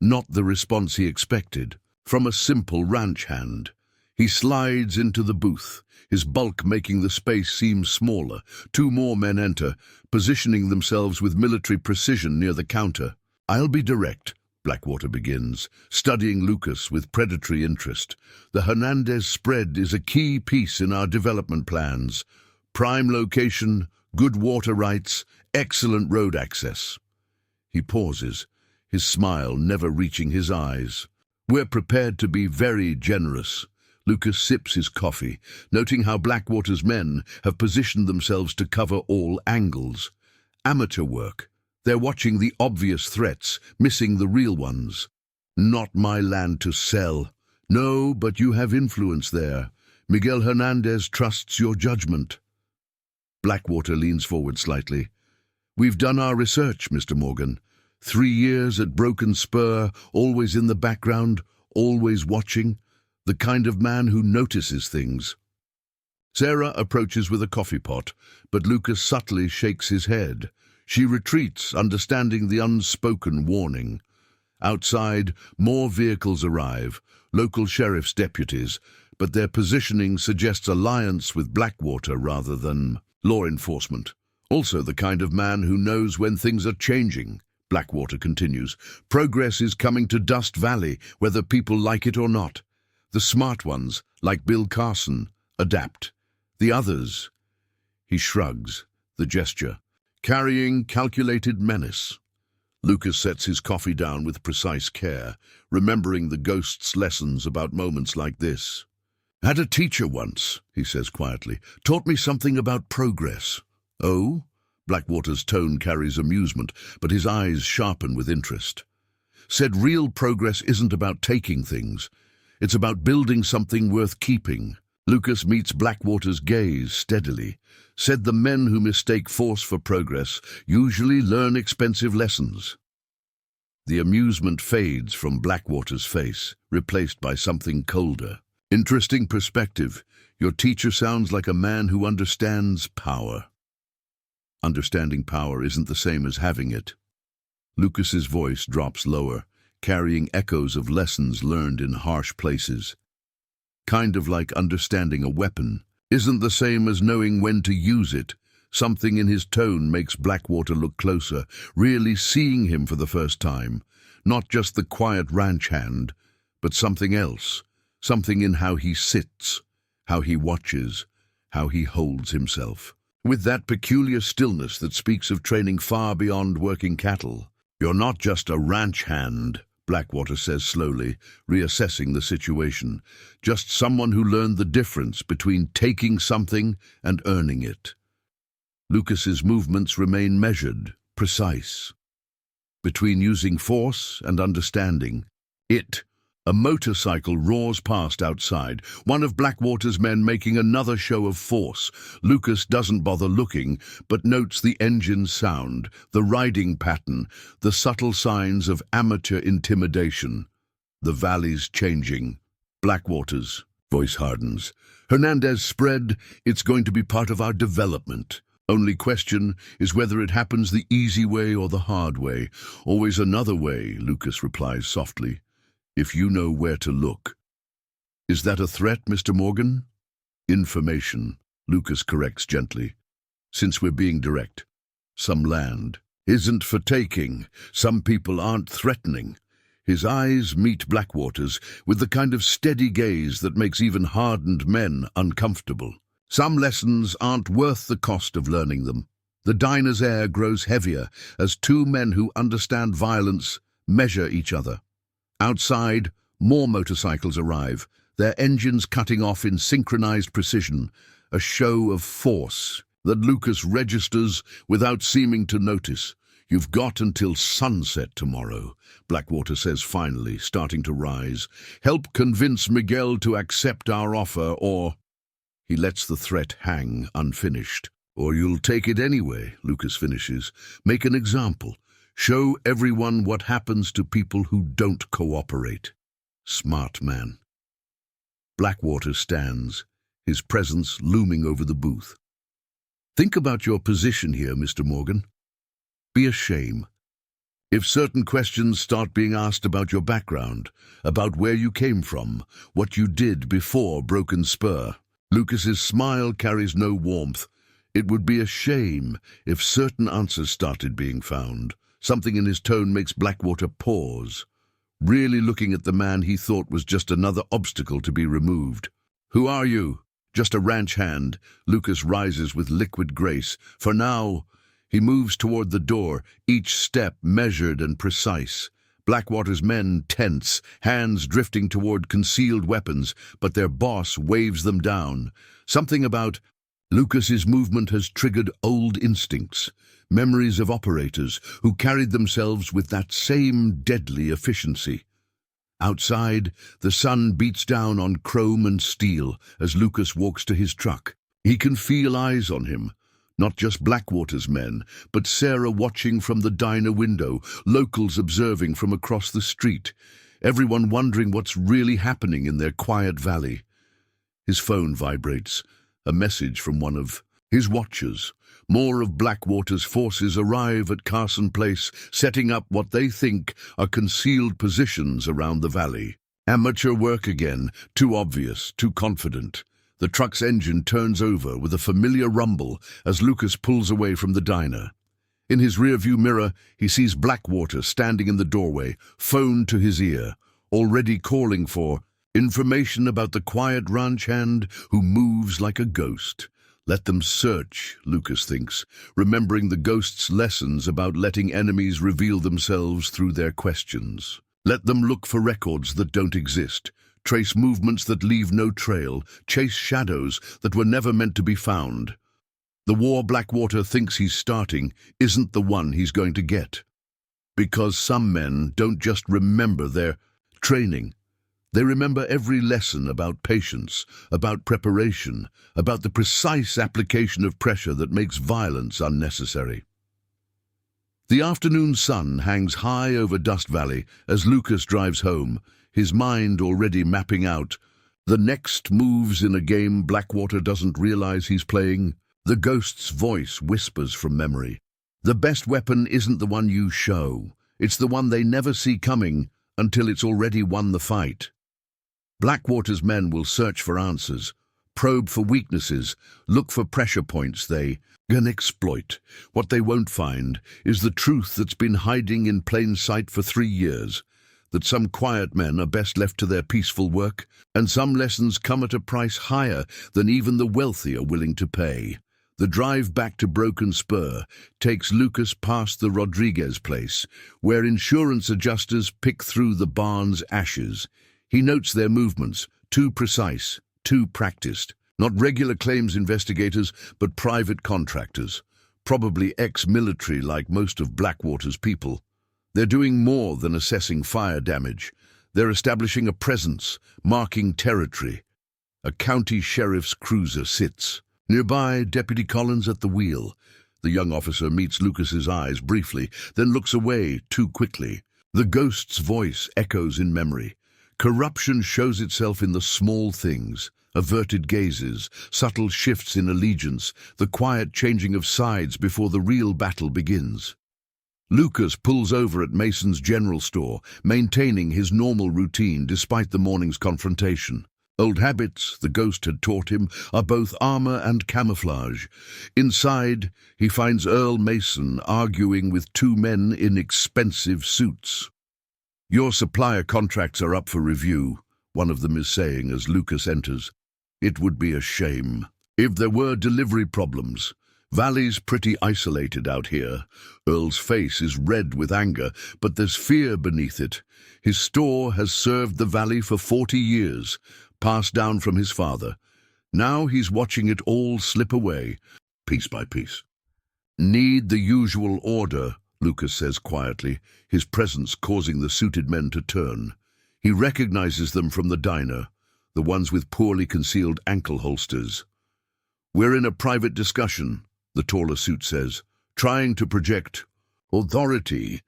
not the response he expected. from a simple ranch hand. He slides into the booth, his bulk making the space seem smaller. Two more men enter, positioning themselves with military precision near the counter. "I'll be direct," Blackwater begins, studying Lucas with predatory interest. "The Hernandez spread is a key piece in our development plans. Prime location, good water rights, excellent road access." He pauses, his smile never reaching his eyes. "We're prepared to be very generous." Lucas sips his coffee, noting how Blackwater's men have positioned themselves to cover all angles. Amateur work. They're watching the obvious threats, missing the real ones. "Not my land to sell." "No, but you have influence there. Miguel Hernandez trusts your judgment." Blackwater leans forward slightly. "We've done our research, Mr. Morgan. 3 years at Broken Spur, always in the background, always watching. The kind of man who notices things." Sarah approaches with a coffee pot, but Lucas subtly shakes his head. She retreats, understanding the unspoken warning. Outside, more vehicles arrive, local sheriff's deputies, but their positioning suggests alliance with Blackwater rather than law enforcement. "Also the kind of man who knows when things are changing," Blackwater continues. "Progress is coming to Dust Valley, whether people like it or not. The smart ones, like Bill Carson, adapt. The others—" He shrugs, the gesture, carrying calculated menace. Lucas sets his coffee down with precise care, remembering the ghost's lessons about moments like this. "Had a teacher once," he says quietly, "taught me something about progress." "Oh?" Blackwater's tone carries amusement, but his eyes sharpen with interest. "Said real progress isn't about taking things. It's about building something worth keeping." Lucas meets Blackwater's gaze steadily. "Said the men who mistake force for progress usually learn expensive lessons." The amusement fades from Blackwater's face, replaced by something colder. "Interesting perspective. Your teacher sounds like a man who understands power." Understanding power isn't the same as having it. Lucas's voice drops lower, carrying echoes of lessons learned in harsh places. "Kind of like understanding a weapon. Isn't the same as knowing when to use it." Something in his tone makes Blackwater look closer, really seeing him for the first time. Not just the quiet ranch hand, but something else. Something in how he sits, how he watches, how he holds himself. With that peculiar stillness that speaks of training far beyond working cattle. "You're not just a ranch hand," Blackwater says slowly, reassessing the situation. "Just someone who learned the difference between taking something and earning it." Lucas's movements remain measured, precise. Between using force and understanding, a motorcycle roars past outside, one of Blackwater's men making another show of force. Lucas doesn't bother looking, but notes the engine's sound, the riding pattern, the subtle signs of amateur intimidation. The valley's changing. Blackwater's voice hardens. "Hernandez spread, it's going to be part of our development. Only question is whether it happens the easy way or the hard way." "Always another way," Lucas replies softly. "If you know where to look." "Is that a threat, Mr. Morgan?" "Information," Lucas corrects gently. "Since we're being direct, some land isn't for taking. Some people aren't threatening." His eyes meet Blackwater's with the kind of steady gaze that makes even hardened men uncomfortable. "Some lessons aren't worth the cost of learning them." The diner's air grows heavier as two men who understand violence measure each other. Outside, more motorcycles arrive, their engines cutting off in synchronized precision, a show of force that Lucas registers without seeming to notice. "You've got until sunset tomorrow," Blackwater says finally, starting to rise. "Help convince Miguel to accept our offer, or—" He lets the threat hang unfinished. "Or you'll take it anyway," Lucas finishes. "Make an example. Show everyone what happens to people who don't cooperate." Smart man. Blackwater stands, his presence looming over the booth. "Think about your position here, Mr. Morgan. Be a shame. If certain questions start being asked about your background, about where you came from, what you did before Broken Spur, Lucas's smile carries no warmth. It would be a shame if certain answers started being found. Something in his tone makes Blackwater pause, really looking at the man he thought was just another obstacle to be removed. "Who are you?" "Just a ranch hand." Lucas rises with liquid grace. For now, he moves toward the door, each step measured and precise. Blackwater's men tense, hands drifting toward concealed weapons, but their boss waves them down. Something about Lucas's movement has triggered old instincts, memories of operators who carried themselves with that same deadly efficiency. Outside, the sun beats down on chrome and steel as Lucas walks to his truck. He can feel eyes on him, not just Blackwater's men, but Sarah watching from the diner window, locals observing from across the street, everyone wondering what's really happening in their quiet valley. His phone vibrates, a message from one of his watchers. More of Blackwater's forces arrive at Carson Place, setting up what they think are concealed positions around the valley. Amateur work again, too obvious, too confident. The truck's engine turns over with a familiar rumble as Lucas pulls away from the diner. In his rearview mirror, he sees Blackwater standing in the doorway, phone to his ear, already calling for information about the quiet ranch hand who moves like a ghost. Let them search, Lucas thinks, remembering the ghost's lessons about letting enemies reveal themselves through their questions. Let them look for records that don't exist, trace movements that leave no trail, chase shadows that were never meant to be found. The war Blackwater thinks he's starting isn't the one he's going to get. Because some men don't just remember their training. They remember every lesson about patience, about preparation, about the precise application of pressure that makes violence unnecessary. The afternoon sun hangs high over Dust Valley as Lucas drives home, his mind already mapping out the next moves in a game Blackwater doesn't realize he's playing. The ghost's voice whispers from memory. The best weapon isn't the one you show. It's the one they never see coming until it's already won the fight. Blackwater's men will search for answers, probe for weaknesses, look for pressure points they can exploit. What they won't find is the truth that's been hiding in plain sight for 3 years, that some quiet men are best left to their peaceful work, and some lessons come at a price higher than even the wealthy are willing to pay. The drive back to Broken Spur takes Lucas past the Rodriguez place, where insurance adjusters pick through the barn's ashes. He notes their movements, too precise, too practiced. Not regular claims investigators, but private contractors, probably ex-military like most of Blackwater's people. They're doing more than assessing fire damage. They're establishing a presence, marking territory. A county sheriff's cruiser sits. Nearby, Deputy Collins at the wheel. The young officer meets Lucas's eyes briefly, then looks away too quickly. The ghost's voice echoes in memory. Corruption shows itself in the small things, averted gazes, subtle shifts in allegiance, the quiet changing of sides before the real battle begins. Lucas pulls over at Mason's general store, maintaining his normal routine despite the morning's confrontation. Old habits, the ghost had taught him, are both armor and camouflage. Inside, he finds Earl Mason arguing with 2 men in expensive suits. "Your supplier contracts are up for review," one of them is saying as Lucas enters. "It would be a shame if there were delivery problems. Valley's pretty isolated out here." Earl's face is red with anger, but there's fear beneath it. His store has served the valley for 40 years, passed down from his father. Now he's watching it all slip away, piece by piece. "Need the usual order," Lucas says quietly, his presence causing the suited men to turn. He recognizes them from the diner, the ones with poorly concealed ankle holsters. "We're in a private discussion," the taller suit says, trying to project authority.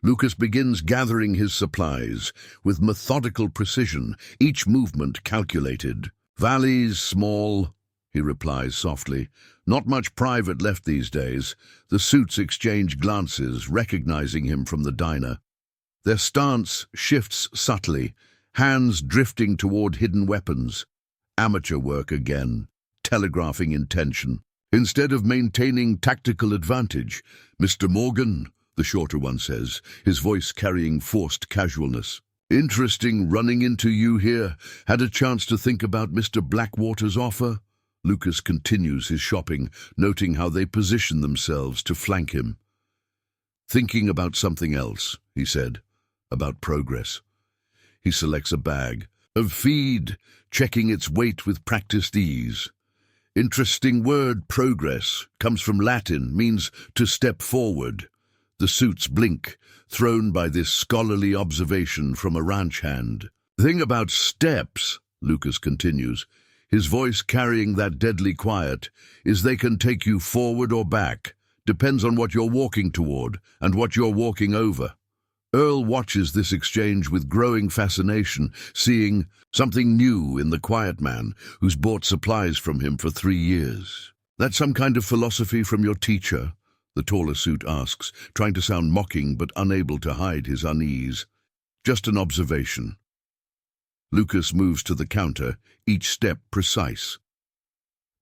Lucas begins gathering his supplies with methodical precision, each movement calculated. Valley's small, he replies softly. Not much private left these days. The suits exchange glances, recognizing him from the diner. Their stance shifts subtly, hands drifting toward hidden weapons. Amateur work again, telegraphing intention. Instead of maintaining tactical advantage, "Mr. Morgan," the shorter one says, his voice carrying forced casualness. "Interesting running into you here. Had a chance to think about Mr. Blackwater's offer?" Lucas continues his shopping, noting how they position themselves to flank him. "Thinking about something else," he said, "about progress." He selects a bag of feed, checking its weight with practiced ease. Interesting word, progress, comes from Latin, means to step forward. The suits blink, thrown by this scholarly observation from a ranch hand. "Thing about steps," Lucas continues, his voice carrying that deadly quiet, "is they can take you forward or back. Depends on what you're walking toward and what you're walking over." Earl watches this exchange with growing fascination, seeing something new in the quiet man who's bought supplies from him for 3 years. "That some kind of philosophy from your teacher?" the taller suit asks, trying to sound mocking but unable to hide his unease. "Just an observation." Lucas moves to the counter, each step precise.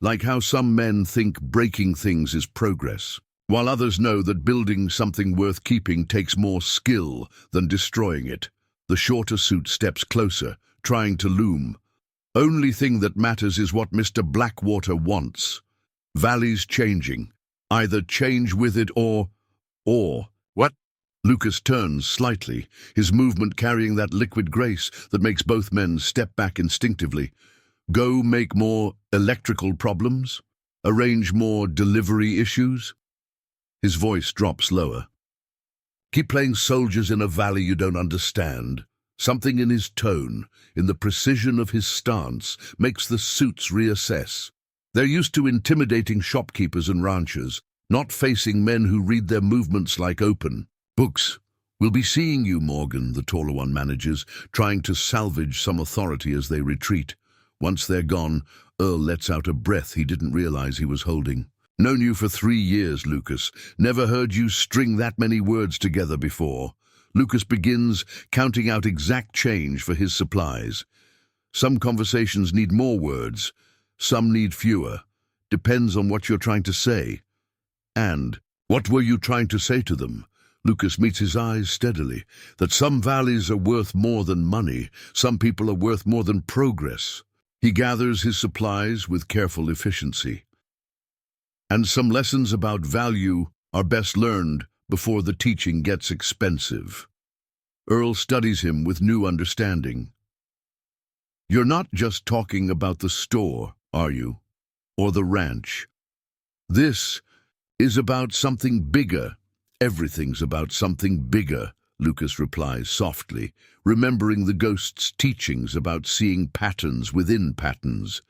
Like how some men think breaking things is progress, while others know that building something worth keeping takes more skill than destroying it. The shorter suit steps closer, trying to loom. "Only thing that matters is what Mr. Blackwater wants. Valley's changing. Either change with it or... What? Lucas turns slightly, his movement carrying that liquid grace that makes both men step back instinctively. Go make more electrical problems? Arrange more delivery issues? His voice drops lower. Keep playing soldiers in a valley you don't understand. Something in his tone, in the precision of his stance, makes the suits reassess. They're used to intimidating shopkeepers and ranchers, not facing men who read their movements like open books. "We'll be seeing you, Morgan," the taller one manages, trying to salvage some authority as they retreat. Once they're gone, Earl lets out a breath he didn't realize he was holding. "Known you for 3 years, Lucas. Never heard you string that many words together before." Lucas begins counting out exact change for his supplies. Some conversations need more words, some need fewer. Depends on what you're trying to say. And what were you trying to say to them? Lucas meets his eyes steadily. That some valleys are worth more than money, some people are worth more than progress. He gathers his supplies with careful efficiency. And some lessons about value are best learned before the teaching gets expensive. Earl studies him with new understanding. "You're not just talking about the store, are you? Or the ranch? This is about something bigger." "Everything's about something bigger," Lucas replies softly, remembering the ghost's teachings about seeing patterns within patterns.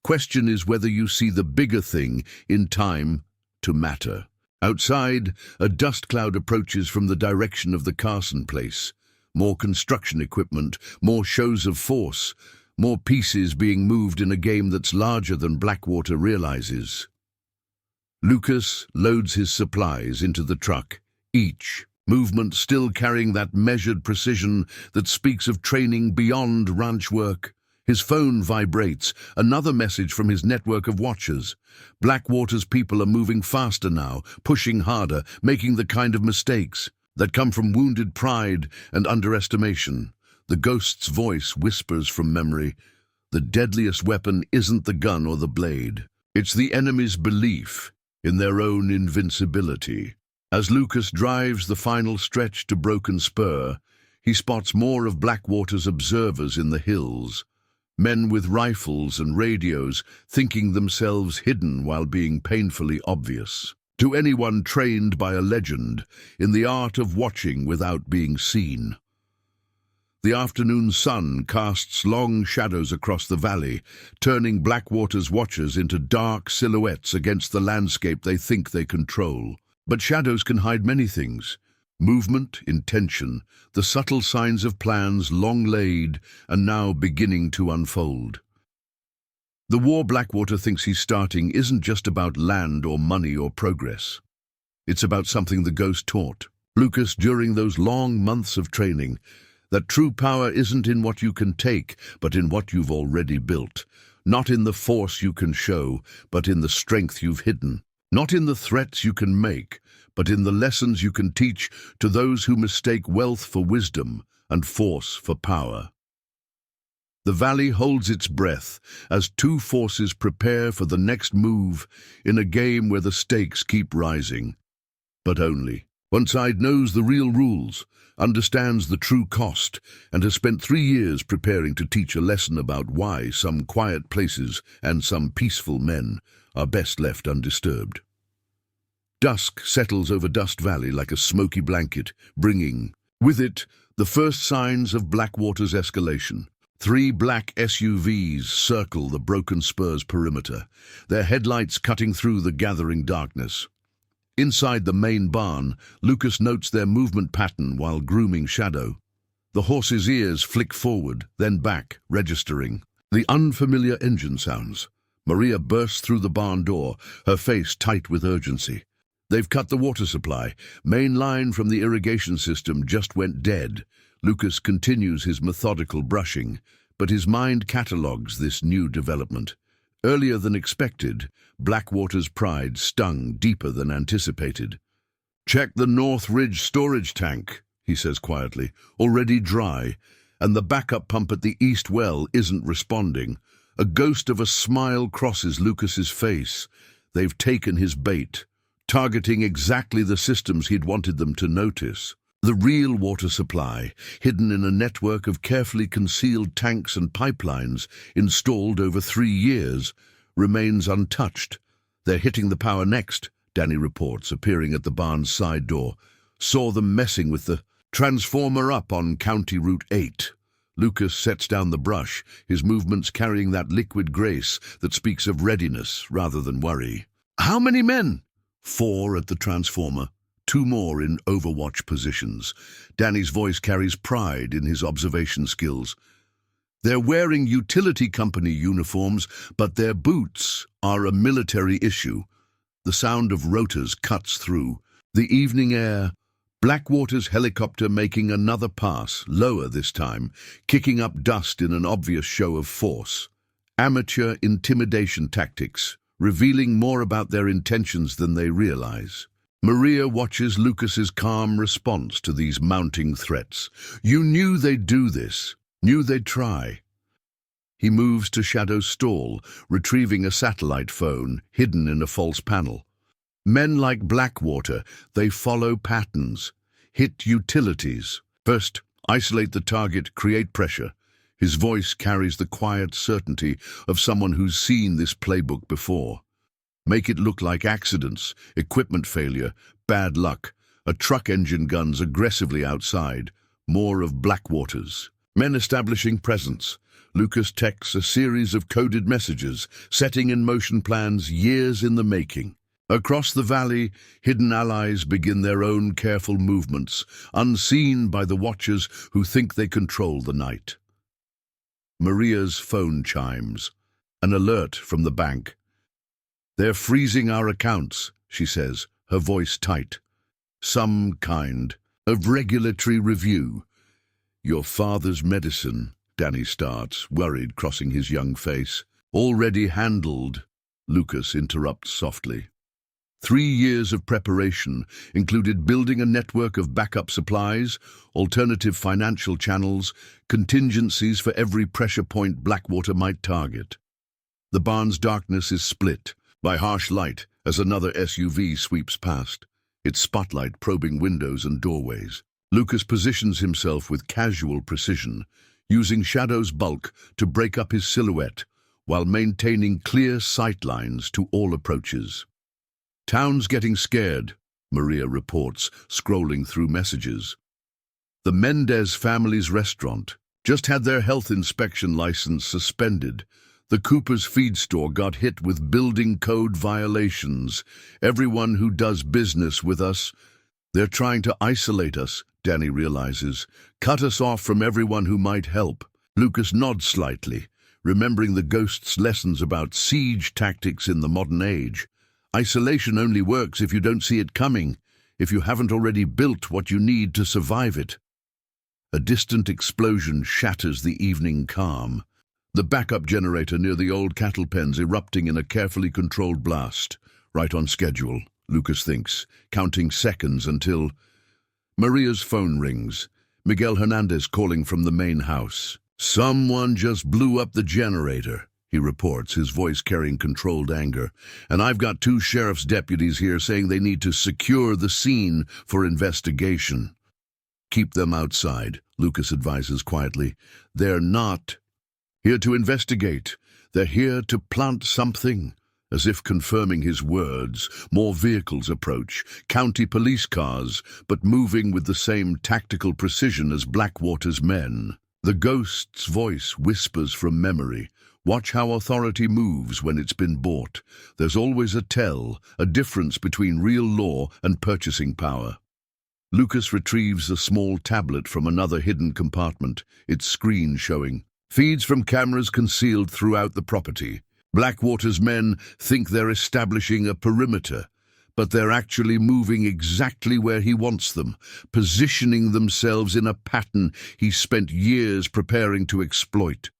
"Question is whether you see the bigger thing in time to matter." Outside, a dust cloud approaches from the direction of the Carson place. More construction equipment, more shows of force, more pieces being moved in a game that's larger than Blackwater realizes. Lucas loads his supplies into the truck, each movement still carrying that measured precision that speaks of training beyond ranch work. His phone vibrates, another message from his network of watchers. Blackwater's people are moving faster now, pushing harder, making the kind of mistakes that come from wounded pride and underestimation. The ghost's voice whispers from memory, "The deadliest weapon isn't the gun or the blade. It's the enemy's belief in their own invincibility." As Lucas drives the final stretch to Broken Spur, he spots more of Blackwater's observers in the hills. Men with rifles and radios, thinking themselves hidden while being painfully obvious. To anyone trained by a legend in the art of watching without being seen. The afternoon sun casts long shadows across the valley, turning Blackwater's watchers into dark silhouettes against the landscape they think they control. But shadows can hide many things. Movement, intention, the subtle signs of plans long laid and now beginning to unfold. The war Blackwater thinks he's starting isn't just about land or money or progress. It's about something the ghost taught Lucas during those long months of training, that true power isn't in what you can take, but in what you've already built. Not in the force you can show, but in the strength you've hidden. Not in the threats you can make, but in the lessons you can teach to those who mistake wealth for wisdom and force for power. The valley holds its breath as two forces prepare for the next move in a game where the stakes keep rising. But only. One side knows the real rules, understands the true cost, and has spent 3 years preparing to teach a lesson about why some quiet places and some peaceful men are best left undisturbed. Dusk settles over Dust Valley like a smoky blanket, bringing, with it, the first signs of Blackwater's escalation. 3 black SUVs circle the Broken Spur's perimeter, their headlights cutting through the gathering darkness. Inside the main barn, Lucas notes their movement pattern while grooming Shadow. The horse's ears flick forward, then back, registering. The unfamiliar engine sounds. Maria bursts through the barn door, her face tight with urgency. They've cut the water supply. Main line from the irrigation system just went dead. Lucas continues his methodical brushing, but his mind catalogues this new development. Earlier than expected, Blackwater's pride stung deeper than anticipated. "Check the North Ridge storage tank," he says quietly, "already dry, and the backup pump at the east well isn't responding." A ghost of a smile crosses Lucas's face. They've taken his bait, targeting exactly the systems he'd wanted them to notice. The real water supply, hidden in a network of carefully concealed tanks and pipelines installed over 3 years, remains untouched. "They're hitting the power next," Danny reports, appearing at the barn's side door. "Saw them messing with the transformer up on County Route 8. Lucas sets down the brush, his movements carrying that liquid grace that speaks of readiness rather than worry. "How many men?" 4 at the transformer. 2 more in overwatch positions. Danny's voice carries pride in his observation skills. "They're wearing utility company uniforms, but their boots are a military issue." The sound of rotors cuts through. The evening air, Blackwater's helicopter making another pass, lower this time, kicking up dust in an obvious show of force. Amateur intimidation tactics, revealing more about their intentions than they realize. Maria watches Lucas's calm response to these mounting threats. "You knew they'd do this, knew they'd try." He moves to Shadow's stall, retrieving a satellite phone hidden in a false panel. Men like Blackwater, they follow patterns. Hit utilities. First, isolate the target, create pressure. His voice carries the quiet certainty of someone who's seen this playbook before. Make it look like accidents, equipment failure, bad luck, a truck engine guns aggressively outside, more of Blackwater's. Men establishing presence. Lucas texts a series of coded messages, setting in motion plans years in the making. Across the valley, hidden allies begin their own careful movements, unseen by the watchers who think they control the night. Maria's phone chimes. An alert from the bank. "They're freezing our accounts," she says, her voice tight. "Some kind of regulatory review." "Your father's medicine," Danny starts, worried, crossing his young face. "Already handled," Lucas interrupts softly. 3 years of preparation included building a network of backup supplies, alternative financial channels, contingencies for every pressure point Blackwater might target. The barn's darkness is split by harsh light as another SUV sweeps past, its spotlight probing windows and doorways. Lucas positions himself with casual precision, using Shadow's bulk to break up his silhouette while maintaining clear sight lines to all approaches. "Town's getting scared," Maria reports, scrolling through messages. "The Mendez family's restaurant just had their health inspection license suspended. The Cooper's feed store got hit with building code violations. Everyone who does business with us, they're trying to isolate us," Danny realizes. "Cut us off from everyone who might help." Lucas nods slightly, remembering the ghost's lessons about siege tactics in the modern age. Isolation only works if you don't see it coming, if you haven't already built what you need to survive it. A distant explosion shatters the evening calm. The backup generator near the old cattle pens erupting in a carefully controlled blast. Right on schedule, Lucas thinks, counting seconds until... Maria's phone rings. Miguel Hernandez calling from the main house. "Someone just blew up the generator," he reports, his voice carrying controlled anger. "And I've got 2 sheriff's deputies here saying they need to secure the scene for investigation." "Keep them outside," Lucas advises quietly. "They're not here to investigate. They're here to plant something." As if confirming his words, more vehicles approach, county police cars, but moving with the same tactical precision as Blackwater's men. The ghost's voice whispers from memory. "Watch how authority moves when it's been bought. There's always a tell, a difference between real law and purchasing power." Lucas retrieves a small tablet from another hidden compartment, its screen showing feeds from cameras concealed throughout the property. Blackwater's men think they're establishing a perimeter, but they're actually moving exactly where he wants them, positioning themselves in a pattern he's spent years preparing to exploit.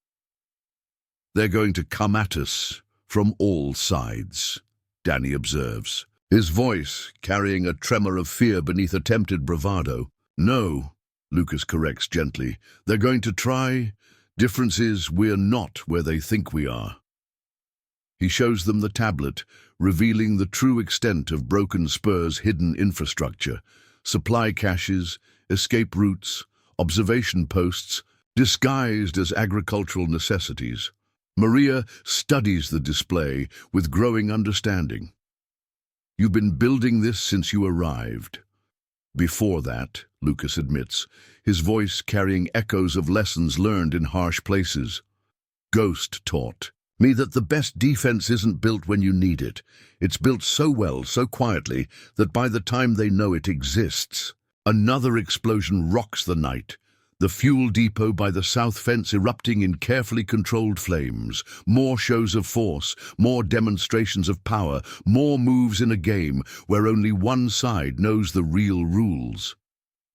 "They're going to come at us from all sides," Danny observes, his voice carrying a tremor of fear beneath attempted bravado. "No," Lucas corrects gently, "they're going to try. Difference is we're not where they think we are." He shows them the tablet, revealing the true extent of Broken Spur's hidden infrastructure: supply caches, escape routes, observation posts, disguised as agricultural necessities. Maria studies the display with growing understanding. "You've been building this since you arrived." "Before that," Lucas admits, his voice carrying echoes of lessons learned in harsh places. "Ghost taught me that the best defense isn't built when you need it. It's built so well, so quietly, that by the time they know it exists." Another explosion rocks the night. The fuel depot by the south fence erupting in carefully controlled flames. More shows of force, more demonstrations of power, more moves in a game where only one side knows the real rules.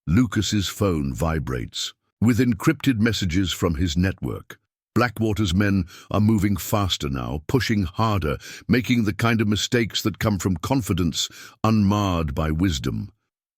Lucas's phone vibrates, with encrypted messages from his network. Blackwater's men are moving faster now, pushing harder, making the kind of mistakes that come from confidence unmarred by wisdom.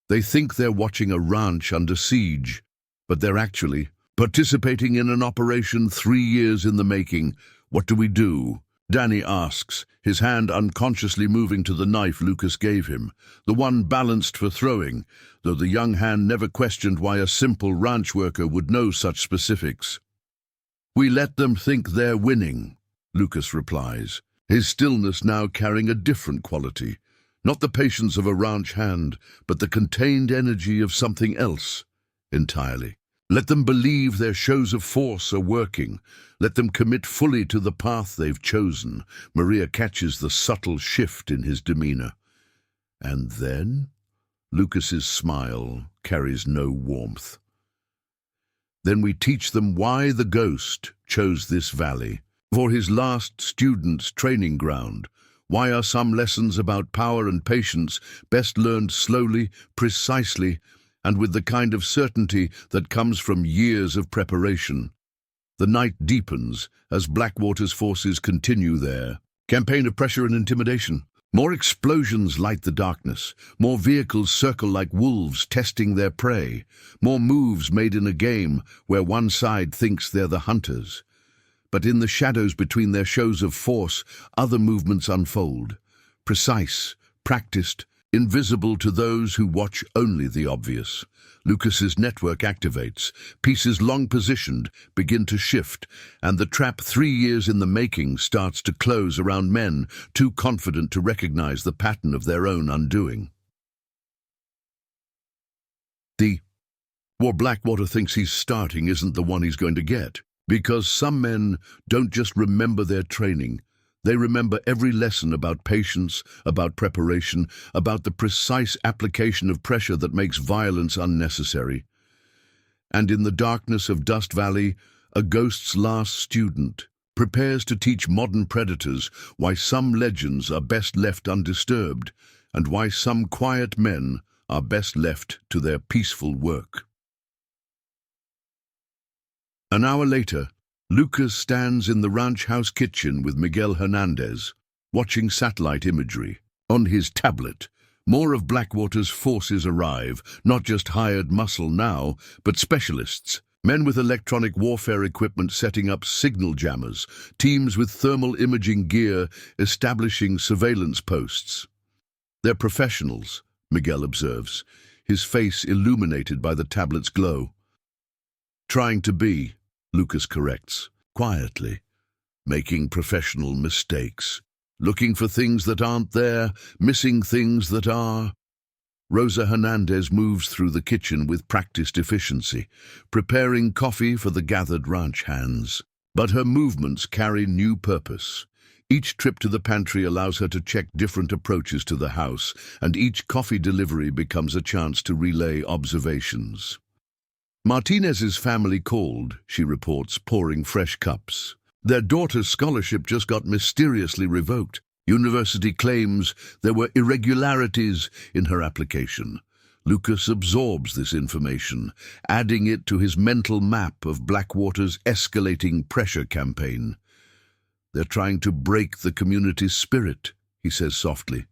They think they're watching a ranch under siege, but they're actually participating in an operation 3 years in the making. "What do we do?" Danny asks, his hand unconsciously moving to the knife Lucas gave him, the one balanced for throwing, though the young hand never questioned why a simple ranch worker would know such specifics. "We let them think they're winning," Lucas replies, his stillness now carrying a different quality. Not the patience of a ranch hand, but the contained energy of something else entirely. "Let them believe their shows of force are working. Let them commit fully to the path they've chosen." Maria catches the subtle shift in his demeanor. "And then?" Lucas's smile carries no warmth. "Then we teach them why the ghost chose this valley, for his last student's training ground. Why are some lessons about power and patience best learned slowly, precisely, and with the kind of certainty that comes from years of preparation?" The night deepens as Blackwater's forces continue their campaign of pressure and intimidation. More explosions light the darkness, more vehicles circle like wolves testing their prey, more moves made in a game where one side thinks they're the hunters. But in the shadows between their shows of force, other movements unfold, precise, practiced, invisible to those who watch only the obvious. Lucas's network activates, pieces long positioned begin to shift, and the trap 3 years in the making starts to close around men too confident to recognize the pattern of their own undoing. The war Blackwater thinks he's starting isn't the one he's going to get, because some men don't just remember their training. They remember every lesson about patience, about preparation, about the precise application of pressure that makes violence unnecessary. And in the darkness of Dust Valley, a ghost's last student, prepares to teach modern predators why some legends are best left undisturbed and why some quiet men are best left to their peaceful work. An hour later, Lucas stands in the ranch house kitchen with Miguel Hernandez, watching satellite imagery. On his tablet, more of Blackwater's forces arrive, not just hired muscle now, but specialists. Men with electronic warfare equipment setting up signal jammers, teams with thermal imaging gear establishing surveillance posts. They're professionals, Miguel observes, his face illuminated by the tablet's glow. Trying to be, Lucas corrects, quietly, making professional mistakes, looking for things that aren't there, missing things that are. Rosa Hernandez moves through the kitchen with practiced efficiency, preparing coffee for the gathered ranch hands. But her movements carry new purpose. Each trip to the pantry allows her to check different approaches to the house, and each coffee delivery becomes a chance to relay observations. Martinez's family called, she reports, pouring fresh cups. Their daughter's scholarship just got mysteriously revoked. University claims there were irregularities in her application. Lucas absorbs this information, adding it to his mental map of Blackwater's escalating pressure campaign. They're trying to break the community's spirit, he says softly.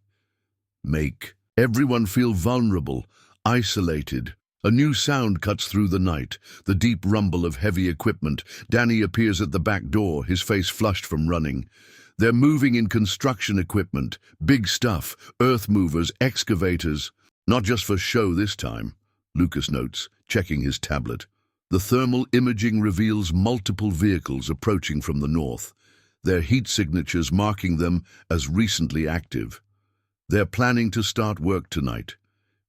Make everyone feel vulnerable, isolated. A new sound cuts through the night, the deep rumble of heavy equipment. Danny appears at the back door, his face flushed from running. They're moving in construction equipment, big stuff, earth movers, excavators. Not just for show this time, Lucas notes, checking his tablet. The thermal imaging reveals multiple vehicles approaching from the north, their heat signatures marking them as recently active. They're planning to start work tonight.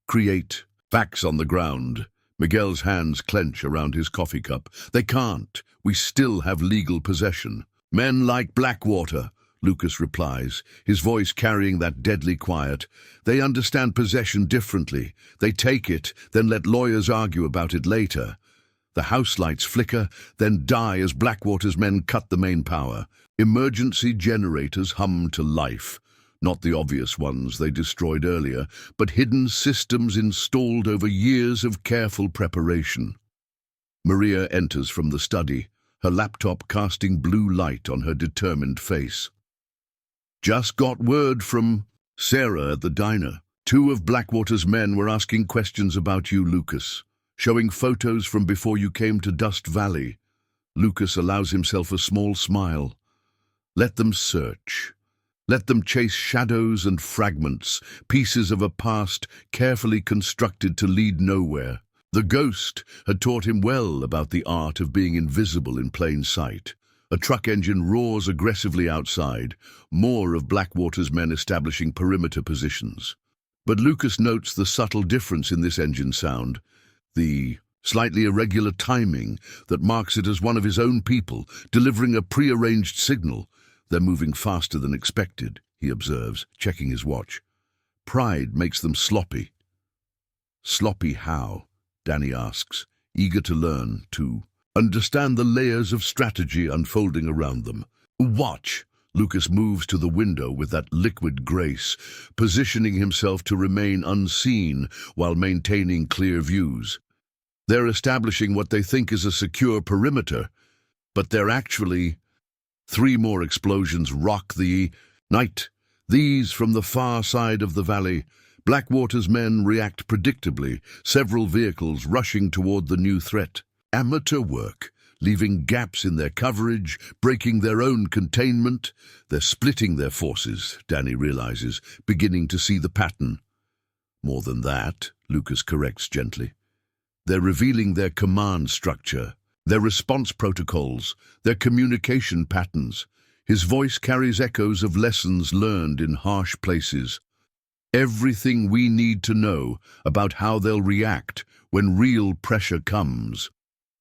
Create facts on the ground. Miguel's hands clench around his coffee cup. They can't. We still have legal possession. Men like Blackwater, Lucas replies, his voice carrying that deadly quiet. They understand possession differently. They take it, then let lawyers argue about it later. The house lights flicker, then die as Blackwater's men cut the main power. Emergency generators hum to life. Not the obvious ones they destroyed earlier, but hidden systems installed over years of careful preparation. Maria enters from the study, her laptop casting blue light on her determined face. Just got word from Sarah at the diner. 2 of Blackwater's men were asking questions about you, Lucas, showing photos from before you came to Dust Valley. Lucas allows himself a small smile. Let them search. Let them chase shadows and fragments, pieces of a past carefully constructed to lead nowhere. The ghost had taught him well about the art of being invisible in plain sight. A truck engine roars aggressively outside, more of Blackwater's men establishing perimeter positions. But Lucas notes the subtle difference in this engine sound, the slightly irregular timing that marks it as one of his own people, delivering a prearranged signal. They're moving faster than expected, he observes, checking his watch. Pride makes them sloppy. Sloppy how? Danny asks, eager to learn, to understand the layers of strategy unfolding around them. Watch! Lucas moves to the window with that liquid grace, positioning himself to remain unseen while maintaining clear views. They're establishing what they think is a secure perimeter, but they're actually... 3 more explosions rock the night. These from the far side of the valley. Blackwater's men react predictably, several vehicles rushing toward the new threat. Amateur work, leaving gaps in their coverage, breaking their own containment. They're splitting their forces, Danny realizes, beginning to see the pattern. More than that, Lucas corrects gently. They're revealing their command structure, their response protocols, their communication patterns. His voice carries echoes of lessons learned in harsh places. Everything we need to know about how they'll react when real pressure comes.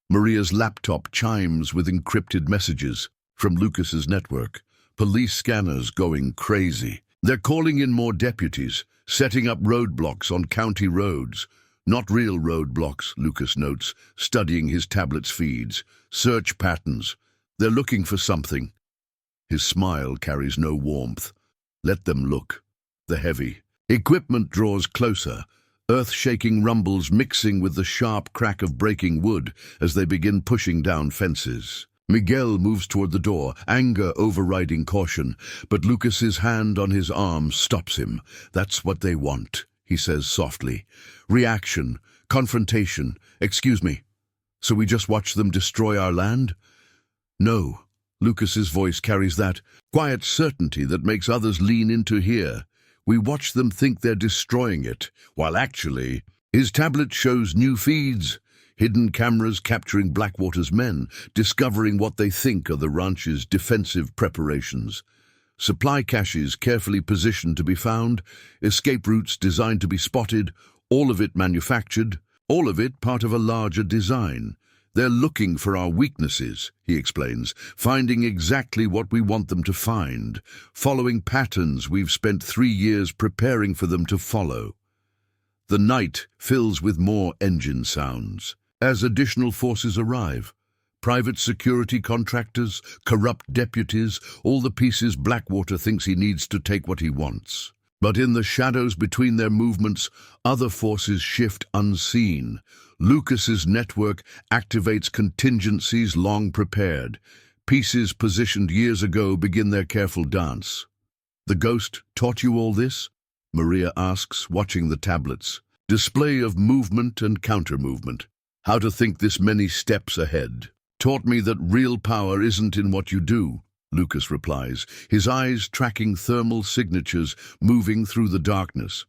Maria's laptop chimes with encrypted messages from Lucas's network. Police scanners going crazy. They're calling in more deputies, setting up roadblocks on county roads. Not real roadblocks, Lucas notes, studying his tablet's feeds. Search patterns. They're looking for something. His smile carries no warmth. Let them look. The heavy equipment draws closer, earth-shaking rumbles mixing with the sharp crack of breaking wood as they begin pushing down fences. Miguel moves toward the door, anger overriding caution, but Lucas's hand on his arm stops him. That's what they want, he says softly. Reaction, confrontation. Excuse me. So we just watch them destroy our land? No. Lucas's voice carries that quiet certainty that makes others lean in to hear. We watch them think they're destroying it, while actually, his tablet shows new feeds, hidden cameras capturing Blackwater's men, discovering what they think are the ranch's defensive preparations. Supply caches carefully positioned to be found, escape routes designed to be spotted, all of it manufactured, all of it part of a larger design. They're looking for our weaknesses, he explains, finding exactly what we want them to find, following patterns we've spent 3 years preparing for them to follow. The night fills with more engine sounds. As additional forces arrive, private security contractors, corrupt deputies, all the pieces Blackwater thinks he needs to take what he wants. But in the shadows between their movements, other forces shift unseen. Lucas's network activates contingencies long prepared. Pieces positioned years ago begin their careful dance. The ghost taught you all this? Maria asks, watching the tablets. Display of movement and counter-movement. How to think this many steps ahead. Taught me that real power isn't in what you do, Lucas replies, his eyes tracking thermal signatures moving through the darkness.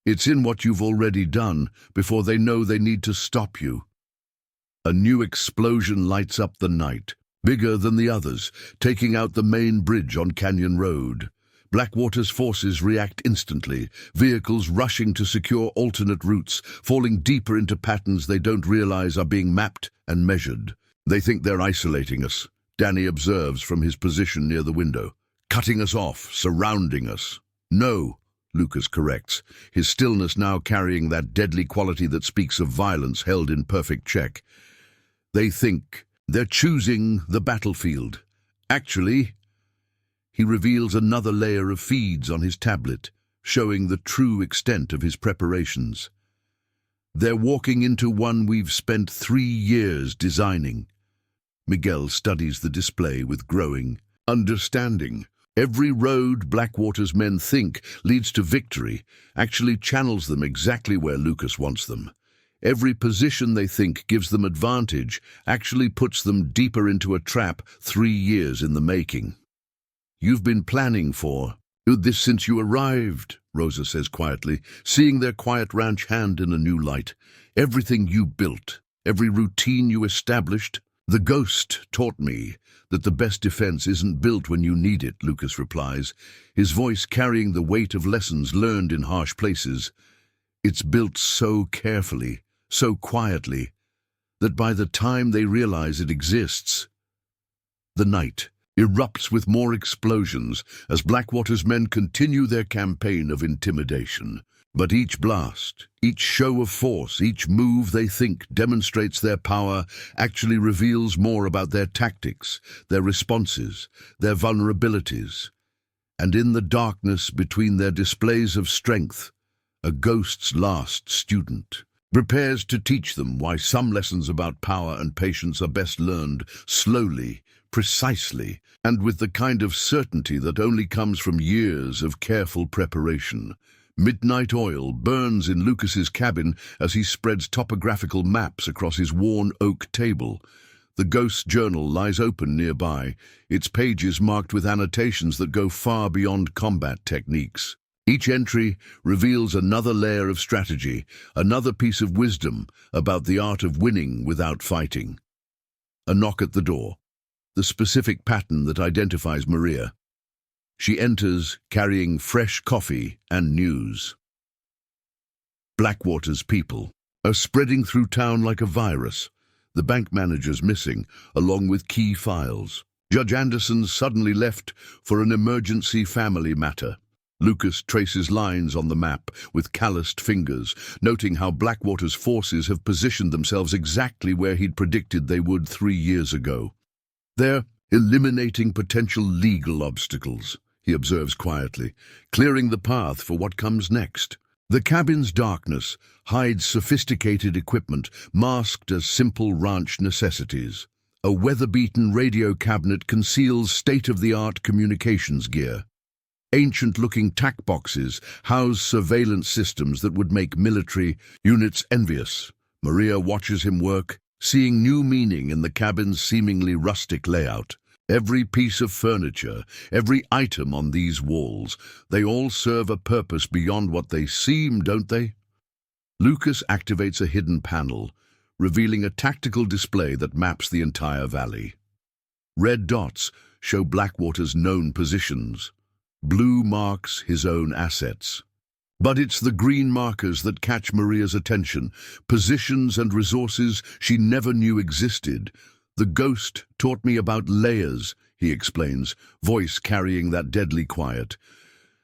It's in what you've already done before they know they need to stop you. A new explosion lights up the night, bigger than the others, taking out the main bridge on Canyon Road. Blackwater's forces react instantly, vehicles rushing to secure alternate routes, falling deeper into patterns they don't realize are being mapped and measured. They think they're isolating us, Danny observes from his position near the window. Cutting us off, surrounding us. No, Lucas corrects, his stillness now carrying that deadly quality that speaks of violence held in perfect check. They think they're choosing the battlefield. Actually, he reveals another layer of feeds on his tablet, showing the true extent of his preparations. They're walking into one we've spent 3 years designing. Miguel studies the display with growing understanding. Every road Blackwater's men think leads to victory actually channels them exactly where Lucas wants them. Every position they think gives them advantage actually puts them deeper into a trap 3 years in the making. You've been planning for this since you arrived, Rosa says quietly, seeing their quiet ranch hand in a new light. Everything you built, every routine you established. The ghost taught me that the best defense isn't built when you need it, Lucas replies, his voice carrying the weight of lessons learned in harsh places. It's built so carefully, so quietly, that by the time they realize it exists, the night erupts with more explosions as Blackwater's men continue their campaign of intimidation. But each blast, each show of force, each move they think demonstrates their power actually reveals more about their tactics, their responses, their vulnerabilities. And in the darkness between their displays of strength, a ghost's last student prepares to teach them why some lessons about power and patience are best learned slowly, precisely, and with the kind of certainty that only comes from years of careful preparation. Midnight oil burns in Lucas's cabin as he spreads topographical maps across his worn oak table. The ghost's journal lies open nearby, its pages marked with annotations that go far beyond combat techniques. Each entry reveals another layer of strategy, another piece of wisdom about the art of winning without fighting. A knock at the door, the specific pattern that identifies Maria. She enters carrying fresh coffee and news. Blackwater's people are spreading through town like a virus. The bank manager's missing, along with key files. Judge Anderson's suddenly left for an emergency family matter. Lucas traces lines on the map with calloused fingers, noting how Blackwater's forces have positioned themselves exactly where he'd predicted they would 3 years ago. They're eliminating potential legal obstacles, he observes quietly, clearing the path for what comes next. The cabin's darkness hides sophisticated equipment masked as simple ranch necessities. A weather-beaten radio cabinet conceals state-of-the-art communications gear. Ancient-looking tack boxes house surveillance systems that would make military units envious. Maria watches him work, seeing new meaning in the cabin's seemingly rustic layout. Every piece of furniture, every item on these walls, they all serve a purpose beyond what they seem, don't they? Lucas activates a hidden panel, revealing a tactical display that maps the entire valley. Red dots show Blackwater's known positions. Blue marks his own assets. But it's the green markers that catch Maria's attention, positions and resources she never knew existed. The ghost taught me about layers, he explains, voice carrying that deadly quiet.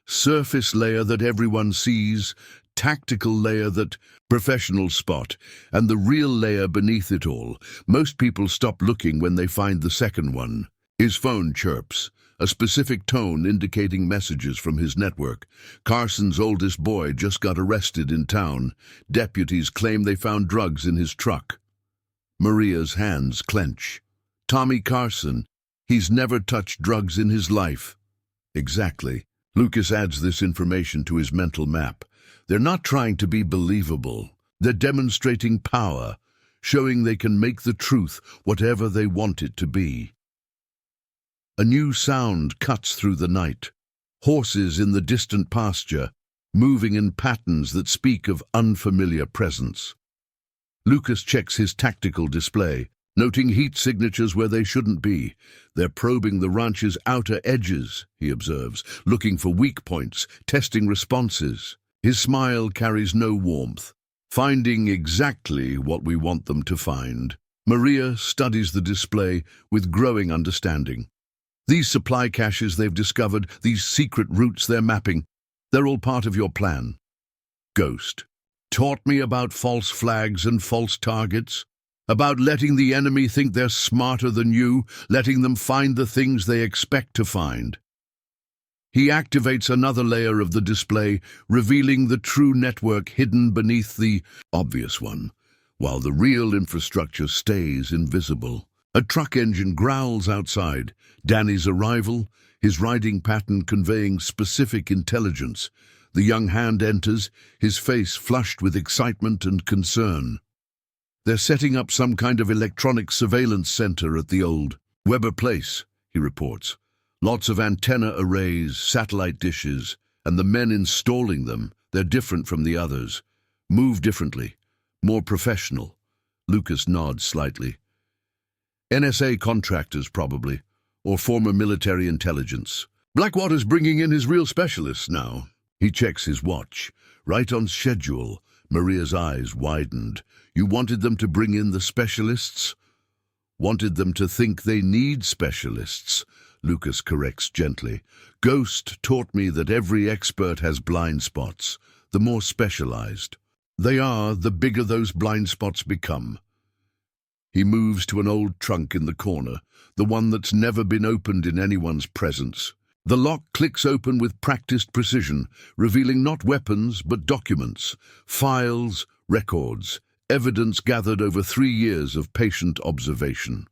Surface layer that everyone sees, tactical layer that professionals spot, and the real layer beneath it all. Most people stop looking when they find the second one. His phone chirps, a specific tone indicating messages from his network. Carson's oldest boy just got arrested in town. Deputies claim they found drugs in his truck. Maria's hands clench. Tommy Carson, he's never touched drugs in his life. Exactly. Lucas adds this information to his mental map. They're not trying to be believable. They're demonstrating power, showing they can make the truth whatever they want it to be. A new sound cuts through the night. Horses in the distant pasture, moving in patterns that speak of unfamiliar presence. Lucas checks his tactical display, noting heat signatures where they shouldn't be. They're probing the ranch's outer edges, he observes, looking for weak points, testing responses. His smile carries no warmth, finding exactly what we want them to find. Maria studies the display with growing understanding. These supply caches they've discovered, these secret routes they're mapping, they're all part of your plan. Ghost taught me about false flags and false targets, about letting the enemy think they're smarter than you, letting them find the things they expect to find. He activates another layer of the display, revealing the true network hidden beneath the obvious one, while the real infrastructure stays invisible. A truck engine growls outside. Danny's arrival, his riding pattern conveying specific intelligence. The young hand enters, his face flushed with excitement and concern. They're setting up some kind of electronic surveillance center at the old Weber Place, he reports. Lots of antenna arrays, satellite dishes, and the men installing them, they're different from the others. Move differently, more professional. Lucas nods slightly. NSA contractors, probably, or former military intelligence. Blackwater's bringing in his real specialists now. He checks his watch. Right on schedule. Maria's eyes widened. You wanted them to bring in the specialists? Wanted them to think they need specialists, Lucas corrects gently. Ghost taught me that every expert has blind spots, the more specialized. They are, the bigger those blind spots become. He moves to an old trunk in the corner, the one that's never been opened in anyone's presence. The lock clicks open with practiced precision, revealing not weapons but documents, files, records, evidence gathered over 3 years of patient observation.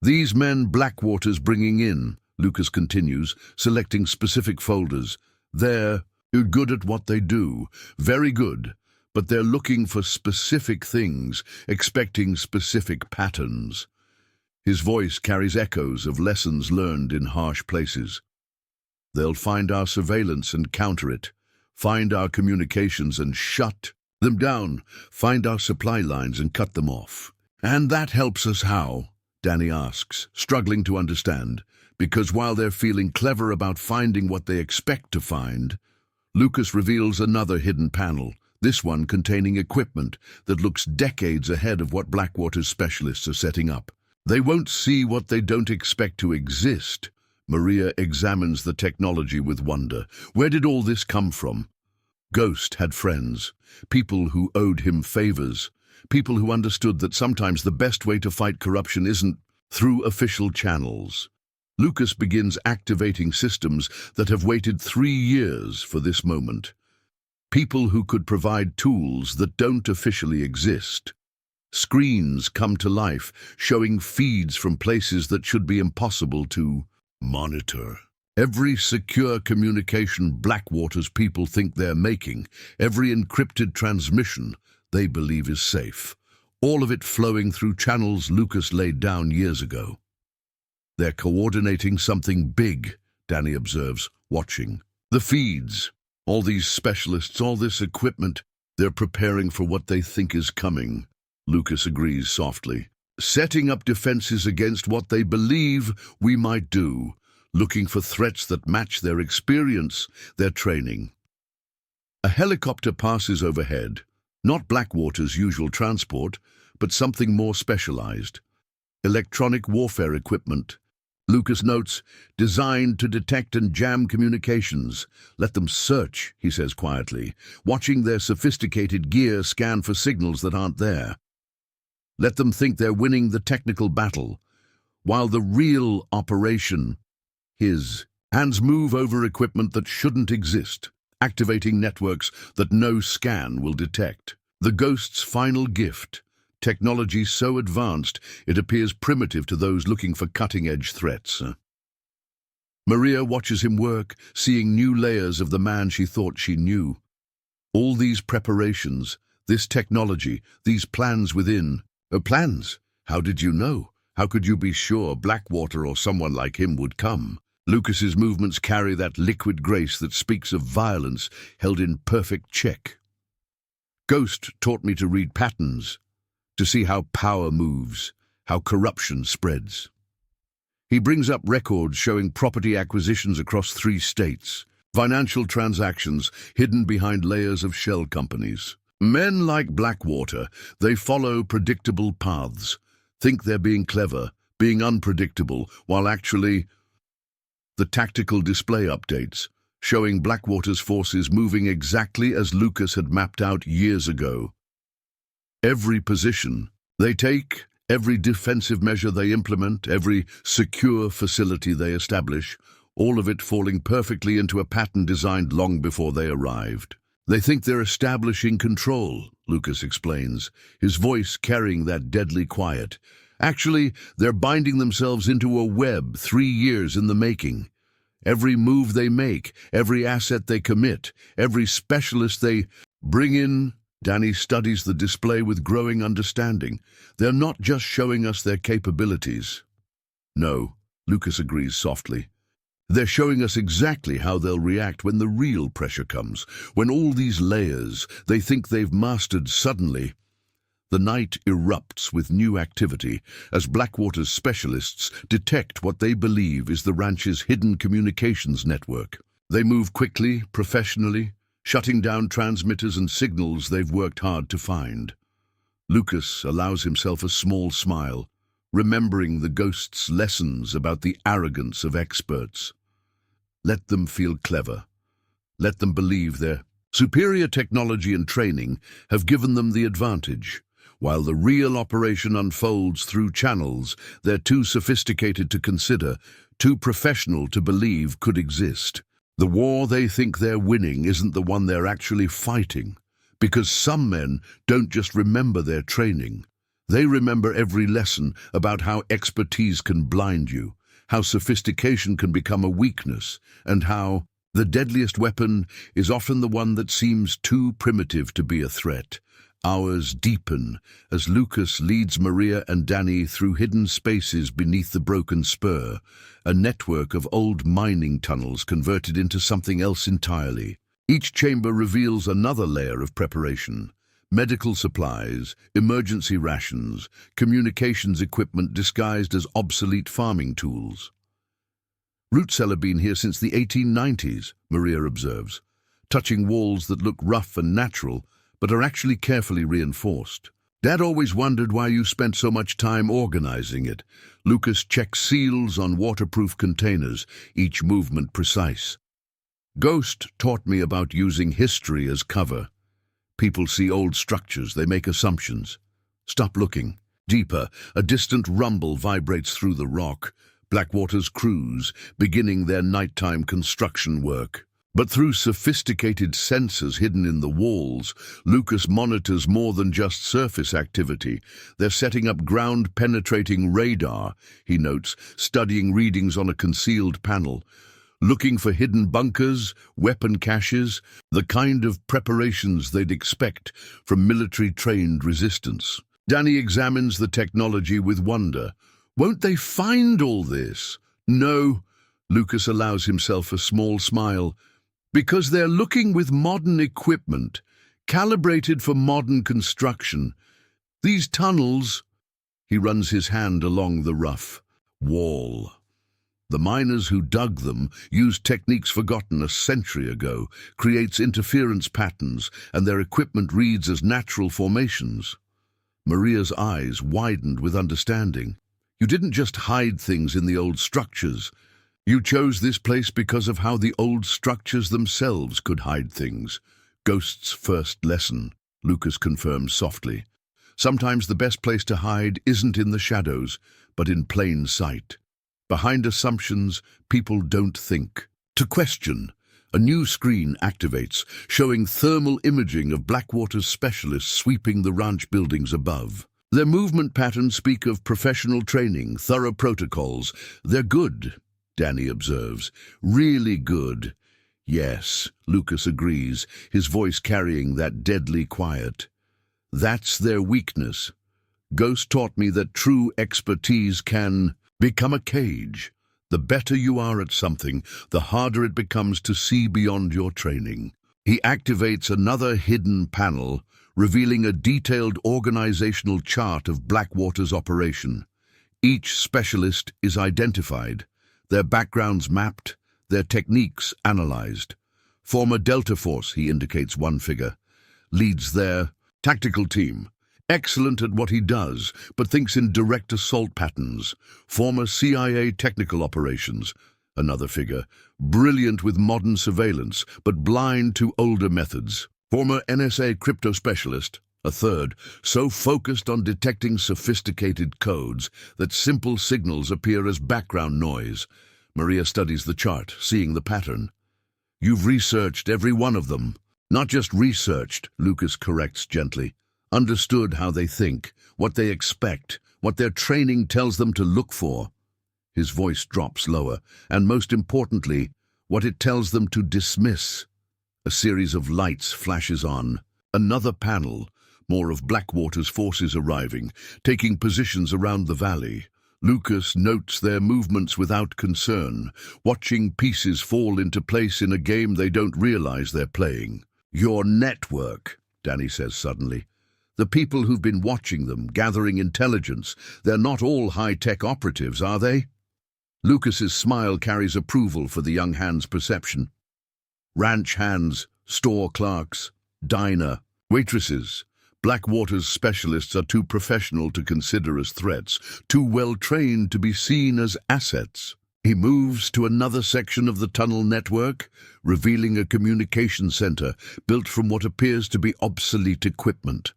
These men Blackwater's bringing in, Lucas continues, selecting specific folders. They're good at what they do, very good, but they're looking for specific things, expecting specific patterns. His voice carries echoes of lessons learned in harsh places. They'll find our surveillance and counter it, find our communications and shut them down, find our supply lines and cut them off. And that helps us how? Danny asks, struggling to understand, because while they're feeling clever about finding what they expect to find, Lucas reveals another hidden panel, this one containing equipment that looks decades ahead of what Blackwater's specialists are setting up. They won't see what they don't expect to exist. Maria examines the technology with wonder. Where did all this come from? Ghost had friends, people who owed him favors, people who understood that sometimes the best way to fight corruption isn't through official channels. Lucas begins activating systems that have waited 3 years for this moment. People who could provide tools that don't officially exist. Screens come to life, showing feeds from places that should be impossible to monitor. Every secure communication Blackwater's people think they're making, every encrypted transmission they believe is safe, all of it flowing through channels Lucas laid down years ago. They're coordinating something big, Danny observes, watching. The feeds, all these specialists, all this equipment, they're preparing for what they think is coming. Lucas agrees softly. Setting up defenses against what they believe we might do, looking for threats that match their experience, their training. A helicopter passes overhead, not Blackwater's usual transport, but something more specialized. Electronic warfare equipment. Lucas notes, designed to detect and jam communications. Let them search, he says quietly, watching their sophisticated gear scan for signals that aren't there. Let them think they're winning the technical battle, while the real operation, his hands move over equipment that shouldn't exist, activating networks that no scan will detect. The Ghost's final gift, technology so advanced it appears primitive to those looking for cutting-edge threats. Maria watches him work, seeing new layers of the man she thought she knew. All these preparations, this technology, these plans within. Plans? How did you know? How could you be sure Blackwater or someone like him would come? Lucas's movements carry that liquid grace that speaks of violence held in perfect check. Ghost taught me to read patterns, to see how power moves, how corruption spreads. He brings up records showing property acquisitions across 3 states, financial transactions hidden behind layers of shell companies. Men like Blackwater, they follow predictable paths, think they're being clever, being unpredictable, while actually the tactical display updates, showing Blackwater's forces moving exactly as Lucas had mapped out years ago. Every position they take, every defensive measure they implement, every secure facility they establish, all of it falling perfectly into a pattern designed long before they arrived. They think they're establishing control, Lucas explains, his voice carrying that deadly quiet. Actually, they're binding themselves into a web 3 years in the making. Every move they make, every asset they commit, every specialist they bring in. Danny studies the display with growing understanding. They're not just showing us their capabilities. No, Lucas agrees softly. They're showing us exactly how they'll react when the real pressure comes, when all these layers they think they've mastered suddenly. The night erupts with new activity as Blackwater's specialists detect what they believe is the ranch's hidden communications network. They move quickly, professionally, shutting down transmitters and signals they've worked hard to find. Lucas allows himself a small smile, remembering the Ghost's lessons about the arrogance of experts. Let them feel clever. Let them believe their superior technology and training have given them the advantage. While the real operation unfolds through channels they're too sophisticated to consider, too professional to believe could exist. The war they think they're winning isn't the one they're actually fighting, because some men don't just remember their training. They remember every lesson about how expertise can blind you, how sophistication can become a weakness, and how the deadliest weapon is often the one that seems too primitive to be a threat. Hours deepen as Lucas leads Maria and Danny through hidden spaces beneath the broken spur, a network of old mining tunnels converted into something else entirely. Each chamber reveals another layer of preparation. Medical supplies, emergency rations, communications equipment disguised as obsolete farming tools. Root cellar been here since the 1890s, Maria observes, touching walls that look rough and natural, but are actually carefully reinforced. Dad always wondered why you spent so much time organizing it. Lucas checks seals on waterproof containers, each movement precise. Ghost taught me about using history as cover. People see old structures, they make assumptions. Stop looking. Deeper, a distant rumble vibrates through the rock. Blackwater's crews beginning their nighttime construction work. But through sophisticated sensors hidden in the walls, Lucas monitors more than just surface activity. They're setting up ground-penetrating radar, he notes, studying readings on a concealed panel, looking for hidden bunkers, weapon caches, the kind of preparations they'd expect from military-trained resistance. Danny examines the technology with wonder. Won't they find all this? No, Lucas allows himself a small smile. Because they're looking with modern equipment, calibrated for modern construction. These tunnels, he runs his hand along the rough wall. The miners who dug them used techniques forgotten a century ago, creates interference patterns, and their equipment reads as natural formations. Maria's eyes widened with understanding. You didn't just hide things in the old structures. You chose this place because of how the old structures themselves could hide things. Ghost's first lesson, Lucas confirms softly. Sometimes the best place to hide isn't in the shadows, but in plain sight. Behind assumptions, people don't think. To question, a new screen activates, showing thermal imaging of Blackwater's specialists sweeping the ranch buildings above. Their movement patterns speak of professional training, thorough protocols. They're good, Danny observes. Really good. Yes, Lucas agrees, his voice carrying that deadly quiet. That's their weakness. Ghost taught me that true expertise can become a cage. The better you are at something, the harder it becomes to see beyond your training. He activates another hidden panel, revealing a detailed organizational chart of Blackwater's operation. Each specialist is identified, their backgrounds mapped, their techniques analyzed. Former Delta Force, he indicates one figure, leads their tactical team. Excellent at what he does, but thinks in direct assault patterns. Former CIA technical operations, another figure. Brilliant with modern surveillance, but blind to older methods. Former NSA crypto specialist, a third, so focused on detecting sophisticated codes that simple signals appear as background noise. Maria studies the chart, seeing the pattern. You've researched every one of them. Not just researched, Lucas corrects gently. Understood how they think, what they expect, what their training tells them to look for. His voice drops lower, and most importantly, what it tells them to dismiss. A series of lights flashes on. Another panel, more of Blackwater's forces arriving, taking positions around the valley. Lucas notes their movements without concern, watching pieces fall into place in a game they don't realize they're playing. Your network, Danny says suddenly. The people who've been watching them, gathering intelligence, they're not all high-tech operatives, are they? Lucas's smile carries approval for the young hand's perception. Ranch hands, store clerks, diner, waitresses. Blackwater's specialists are too professional to consider as threats, too well-trained to be seen as assets. He moves to another section of the tunnel network, revealing a communication center built from what appears to be obsolete equipment.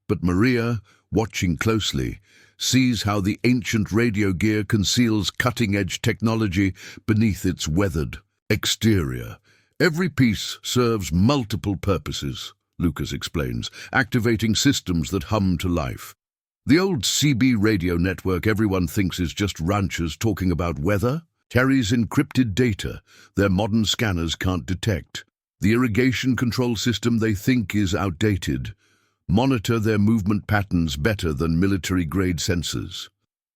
But Maria, watching closely, sees how the ancient radio gear conceals cutting-edge technology beneath its weathered exterior. Every piece serves multiple purposes, Lucas explains, activating systems that hum to life. The old CB radio network everyone thinks is just ranchers talking about weather carries encrypted data their modern scanners can't detect. The irrigation control system they think is outdated monitor their movement patterns better than military-grade sensors.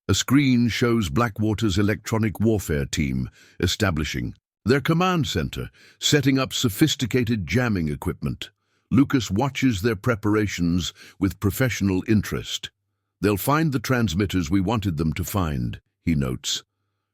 A screen shows Blackwater's electronic warfare team establishing their command center, setting up sophisticated jamming equipment. Lucas watches their preparations with professional interest. They'll find the transmitters we wanted them to find, he notes.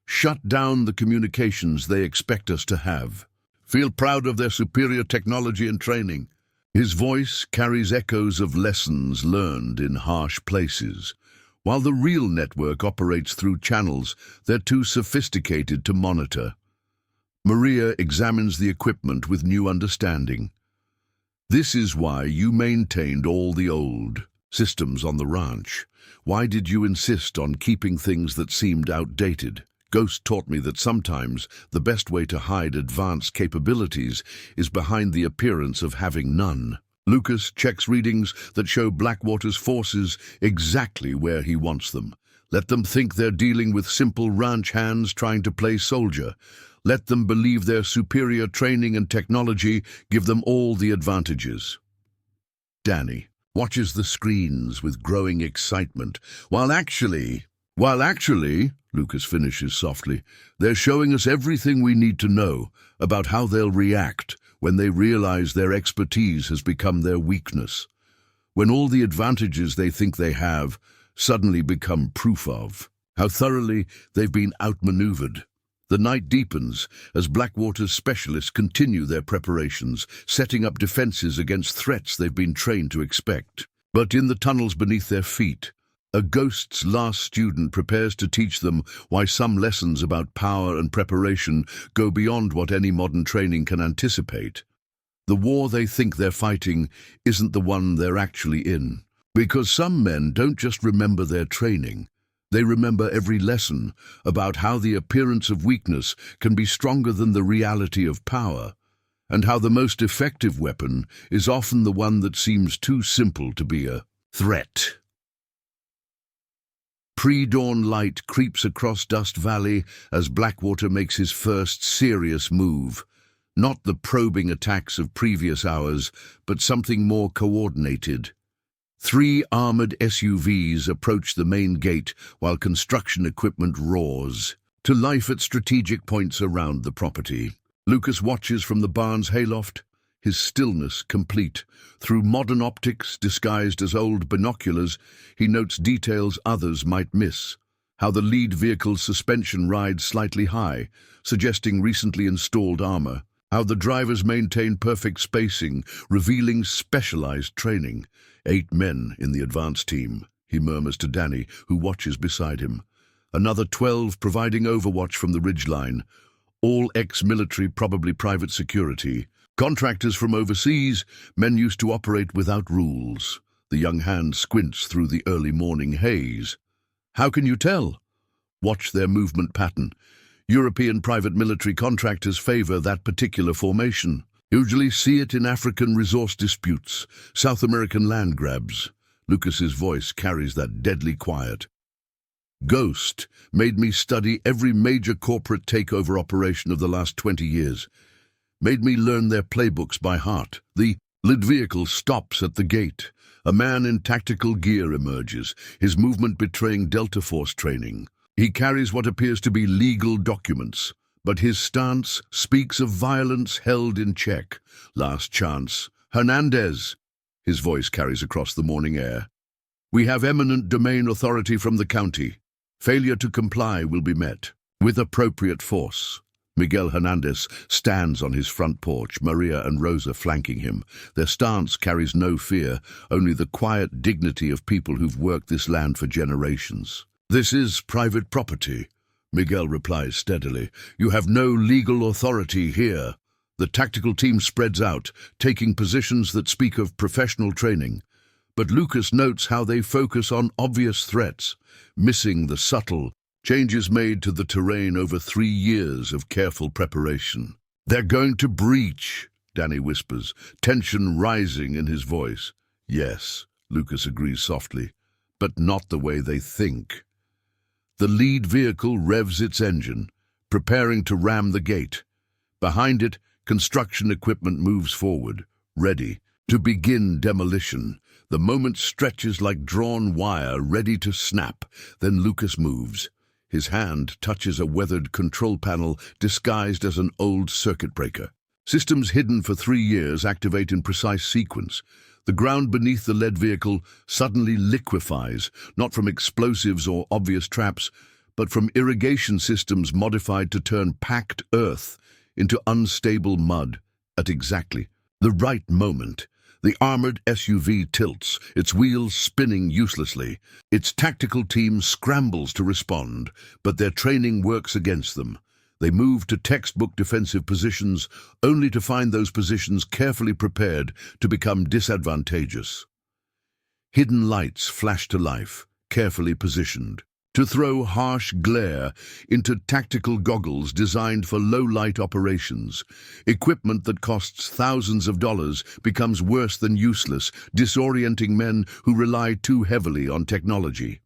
Shut down the communications they expect us to have. Feel proud of their superior technology and training. His voice carries echoes of lessons learned in harsh places. While the real network operates through channels they're too sophisticated to monitor. Maria examines the equipment with new understanding. This is why you maintained all the old Systems on the ranch. Why did you insist on keeping things that seemed outdated? Ghost taught me that sometimes the best way to hide advanced capabilities is behind the appearance of having none. Lucas checks readings that show Blackwater's forces exactly where he wants them. Let them think they're dealing with simple ranch hands trying to play soldier. Let them believe their superior training and technology give them all the advantages. Danny watches the screens with growing excitement, while actually, Lucas finishes softly, they're showing us everything we need to know about how they'll react when they realize their expertise has become their weakness. When all the advantages they think they have suddenly become proof of how thoroughly they've been outmaneuvered. The night deepens as Blackwater's specialists continue their preparations, setting up defenses against threats they've been trained to expect. But in the tunnels beneath their feet, a Ghost's last student prepares to teach them why some lessons about power and preparation go beyond what any modern training can anticipate. The war they think they're fighting isn't the one they're actually in. Because some men don't just remember their training, they remember every lesson about how the appearance of weakness can be stronger than the reality of power, and how the most effective weapon is often the one that seems too simple to be a threat. Pre-dawn light creeps across Dust Valley as Blackwater makes his first serious move. Not the probing attacks of previous hours, but something more coordinated. 3 armored SUVs approach the main gate while construction equipment roars to life at strategic points around the property. Lucas watches from the barn's hayloft, his stillness complete. Through modern optics disguised as old binoculars, he notes details others might miss. How the lead vehicle's suspension rides slightly high, suggesting recently installed armor. How the drivers maintain perfect spacing, revealing specialized training. 8 men in the advance team, he murmurs to Danny, who watches beside him. Another 12 providing overwatch from the ridgeline. All ex-military, probably private security. Contractors from overseas, men used to operate without rules. The young hand squints through the early morning haze. How can you tell? Watch their movement pattern. European private military contractors favor that particular formation. Usually see it in African resource disputes, South American land grabs. Lucas's voice carries that deadly quiet. Ghost made me study every major corporate takeover operation of the last 20 years. Made me learn their playbooks by heart. The lead vehicle stops at the gate. A man in tactical gear emerges, his movement betraying Delta Force training. He carries what appears to be legal documents, but his stance speaks of violence held in check. Last chance. Hernandez. His voice carries across the morning air. We have eminent domain authority from the county. Failure to comply will be met with appropriate force. Miguel Hernandez stands on his front porch, Maria and Rosa flanking him. Their stance carries no fear, only the quiet dignity of people who've worked this land for generations. This is private property, Miguel replies steadily. You have no legal authority here. The tactical team spreads out, taking positions that speak of professional training. But Lucas notes how they focus on obvious threats, missing the subtle changes made to the terrain over 3 years of careful preparation. They're going to breach, Danny whispers, tension rising in his voice. Yes, Lucas agrees softly, but not the way they think. The lead vehicle revs its engine, preparing to ram the gate. Behind it, construction equipment moves forward, ready to begin demolition. The moment stretches like drawn wire, ready to snap. Then Lucas moves. His hand touches a weathered control panel disguised as an old circuit breaker. Systems hidden for 3 years activate in precise sequence. The ground beneath the lead vehicle suddenly liquefies, not from explosives or obvious traps, but from irrigation systems modified to turn packed earth into unstable mud at exactly the right moment. The armored SUV tilts, its wheels spinning uselessly. Its tactical team scrambles to respond, but their training works against them. They move to textbook defensive positions, only to find those positions carefully prepared to become disadvantageous. Hidden lights flash to life, carefully positioned, to throw harsh glare into tactical goggles designed for low-light operations. Equipment that costs thousands of dollars becomes worse than useless, disorienting men who rely too heavily on technology.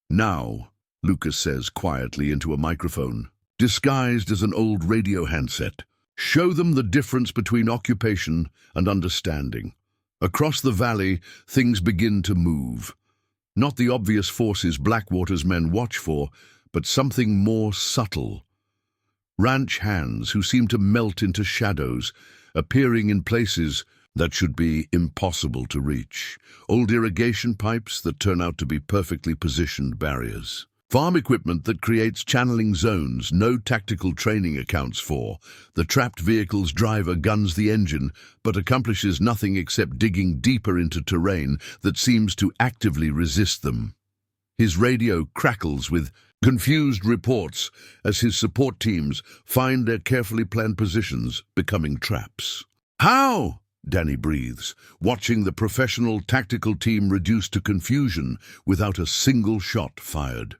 "Now," Lucas says quietly into a microphone, disguised as an old radio handset, "show them the difference between occupation and understanding." Across the valley, things begin to move. Not the obvious forces Blackwater's men watch for, but something more subtle. Ranch hands who seem to melt into shadows, appearing in places that should be impossible to reach. Old irrigation pipes that turn out to be perfectly positioned barriers. Farm equipment that creates channeling zones no tactical training accounts for. The trapped vehicle's driver guns the engine, but accomplishes nothing except digging deeper into terrain that seems to actively resist them. His radio crackles with confused reports as his support teams find their carefully planned positions becoming traps. "How?" Danny breathes, watching the professional tactical team reduced to confusion without a single shot fired.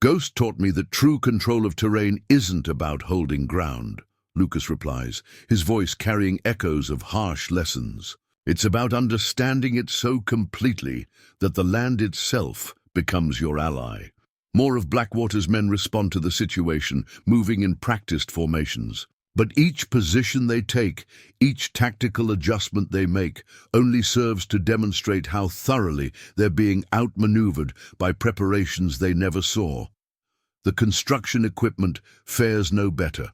"Ghost taught me that true control of terrain isn't about holding ground," Lucas replies, his voice carrying echoes of harsh lessons. "It's about understanding it so completely that the land itself becomes your ally." More of Blackwater's men respond to the situation, moving in practiced formations. But each position they take, each tactical adjustment they make, only serves to demonstrate how thoroughly they're being outmaneuvered by preparations they never saw. The construction equipment fares no better.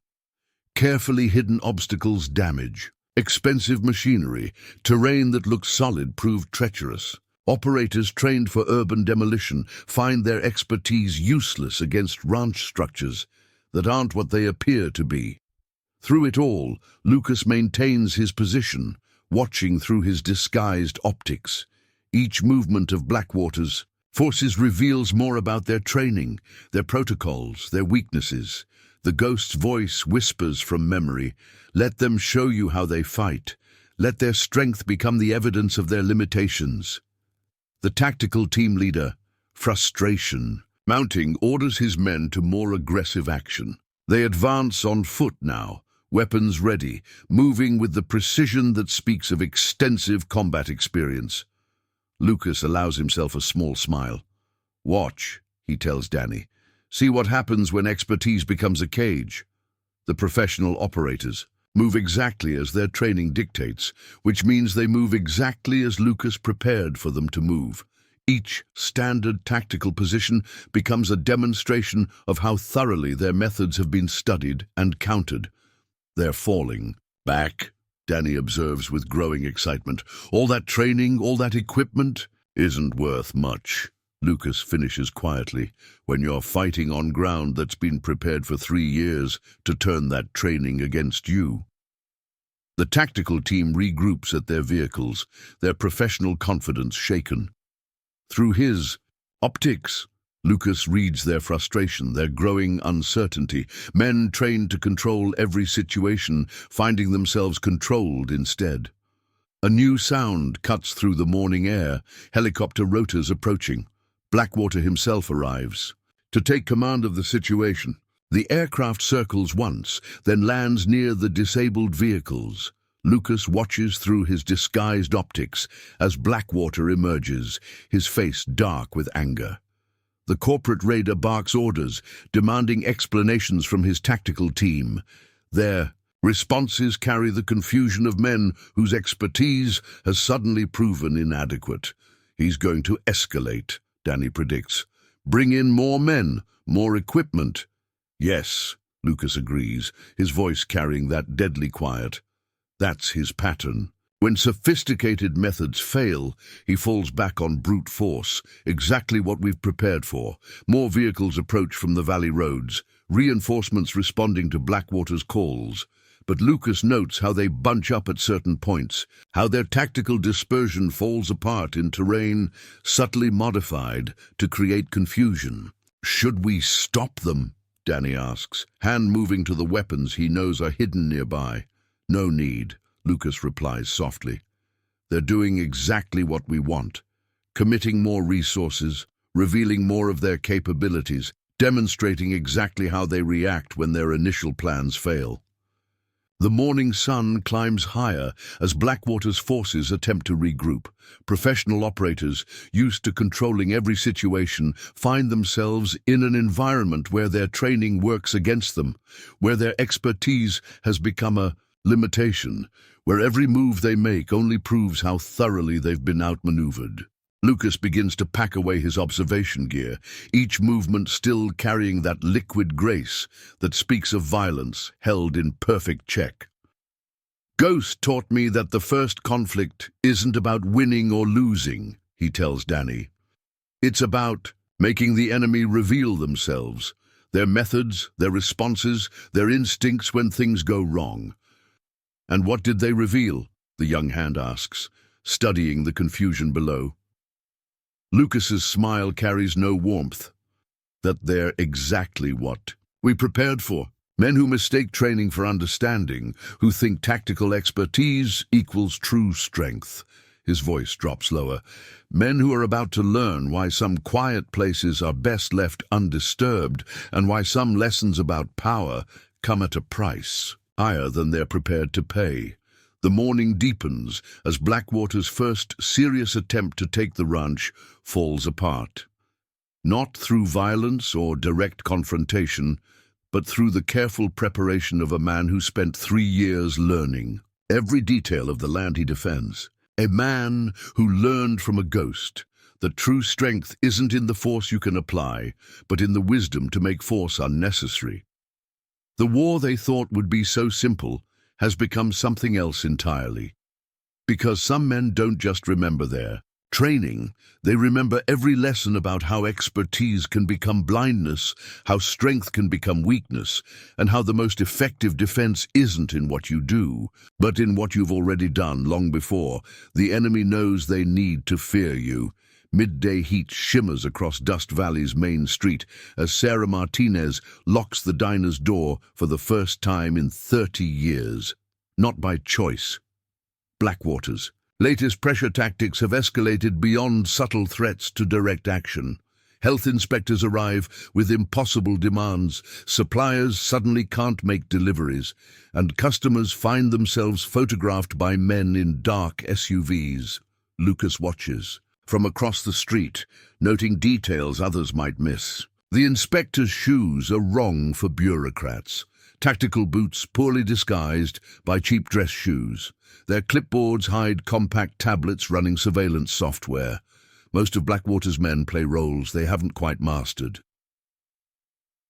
Carefully hidden obstacles damage. Expensive machinery, terrain that looks solid prove treacherous. Operators trained for urban demolition find their expertise useless against ranch structures that aren't what they appear to be. Through it all, Lucas maintains his position, watching through his disguised optics. Each movement of Blackwater's forces reveals more about their training, their protocols, their weaknesses. The ghost's voice whispers from memory, "Let them show you how they fight. Let their strength become the evidence of their limitations." The tactical team leader, frustration, mounting, orders his men to more aggressive action. They advance on foot now, weapons ready, moving with the precision that speaks of extensive combat experience. Lucas allows himself a small smile. "Watch," he tells Danny. "See what happens when expertise becomes a cage." The professional operators move exactly as their training dictates, which means they move exactly as Lucas prepared for them to move. Each standard tactical position becomes a demonstration of how thoroughly their methods have been studied and countered. "They're falling back," Danny observes with growing excitement. "All that training, all that equipment, isn't worth much," Lucas finishes quietly, "when you're fighting on ground that's been prepared for 3 years to turn that training against you." The tactical team regroups at their vehicles, their professional confidence shaken. Through his optics, Lucas reads their frustration, their growing uncertainty. Men trained to control every situation, finding themselves controlled instead. A new sound cuts through the morning air, helicopter rotors approaching. Blackwater himself arrives to take command of the situation. The aircraft circles once, then lands near the disabled vehicles. Lucas watches through his disguised optics as Blackwater emerges, his face dark with anger. The corporate raider barks orders, demanding explanations from his tactical team. Their responses carry the confusion of men whose expertise has suddenly proven inadequate. "He's going to escalate," Danny predicts. "Bring in more men, more equipment." "Yes," Lucas agrees, his voice carrying that deadly quiet. That's his pattern. When sophisticated methods fail, he falls back on brute force, exactly what we've prepared for. More vehicles approach from the valley roads, reinforcements responding to Blackwater's calls. But Lucas notes how they bunch up at certain points, how their tactical dispersion falls apart in terrain subtly modified to create confusion. "Should we stop them?" Danny asks, hand moving to the weapons he knows are hidden nearby. "No need," Lucas replies softly. "They're doing exactly what we want. committing more resources, revealing more of their capabilities, demonstrating exactly how they react when their initial plans fail. The morning sun climbs higher as Blackwater's forces attempt to regroup. Professional operators, used to controlling every situation, find themselves in an environment where their training works against them, where their expertise has become a limitation, where every move they make only proves how thoroughly they've been outmaneuvered. Lucas begins to pack away his observation gear, each movement still carrying that liquid grace that speaks of violence held in perfect check. "Ghost taught me that the first conflict isn't about winning or losing," he tells Danny. "It's about making the enemy reveal themselves, their methods, their responses, their instincts when things go wrong." "And what did they reveal?" the young hand asks, studying the confusion below. Lucas's smile carries no warmth. "That they're exactly what we prepared for. Men who mistake training for understanding, who think tactical expertise equals true strength." His voice drops lower. "Men who are about to learn why some quiet places are best left undisturbed, and why some lessons about power come at a price higher than they're prepared to pay." The morning deepens as Blackwater's first serious attempt to take the ranch falls apart. Not through violence or direct confrontation, but through the careful preparation of a man who spent 3 years learning every detail of the land he defends. A man who learned from a ghost that true strength isn't in the force you can apply, but in the wisdom to make force unnecessary. The war they thought would be so simple has become something else entirely. Because some men don't just remember their training, they remember every lesson about how expertise can become blindness, how strength can become weakness, and how the most effective defense isn't in what you do, but in what you've already done long before. The enemy knows they need to fear you. Midday heat shimmers across Dust Valley's main street as Sarah Martinez locks the diner's door for the first time in 30 years. Not by choice. Blackwater's latest pressure tactics have escalated beyond subtle threats to direct action. Health inspectors arrive with impossible demands, suppliers suddenly can't make deliveries, and customers find themselves photographed by men in dark SUVs. Lucas watches from across the street, noting details others might miss. The inspector's shoes are wrong for bureaucrats. Tactical boots poorly disguised by cheap dress shoes. Their clipboards hide compact tablets running surveillance software. Most of Blackwater's men play roles they haven't quite mastered.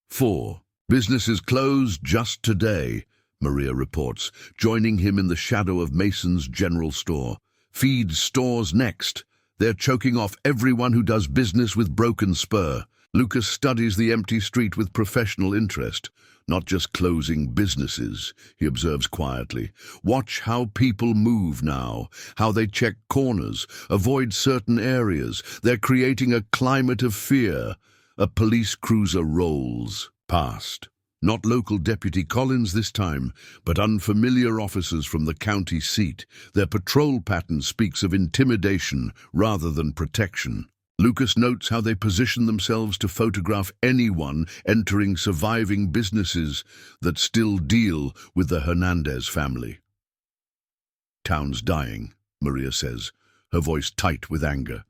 4. "Business is closed just today," Maria reports, joining him in the shadow of Mason's general store. "Feed stores next. They're choking off everyone who does business with Broken Spur." Lucas studies the empty street with professional interest. "Not just closing businesses," he observes quietly. "Watch how people move now, how they check corners, avoid certain areas. They're creating a climate of fear." A police cruiser rolls past. Not local Deputy Collins this time, but unfamiliar officers from the county seat. Their patrol pattern speaks of intimidation rather than protection. Lucas notes how they position themselves to photograph anyone entering surviving businesses that still deal with the Hernandez family. "Town's dying," Maria says, her voice tight with anger.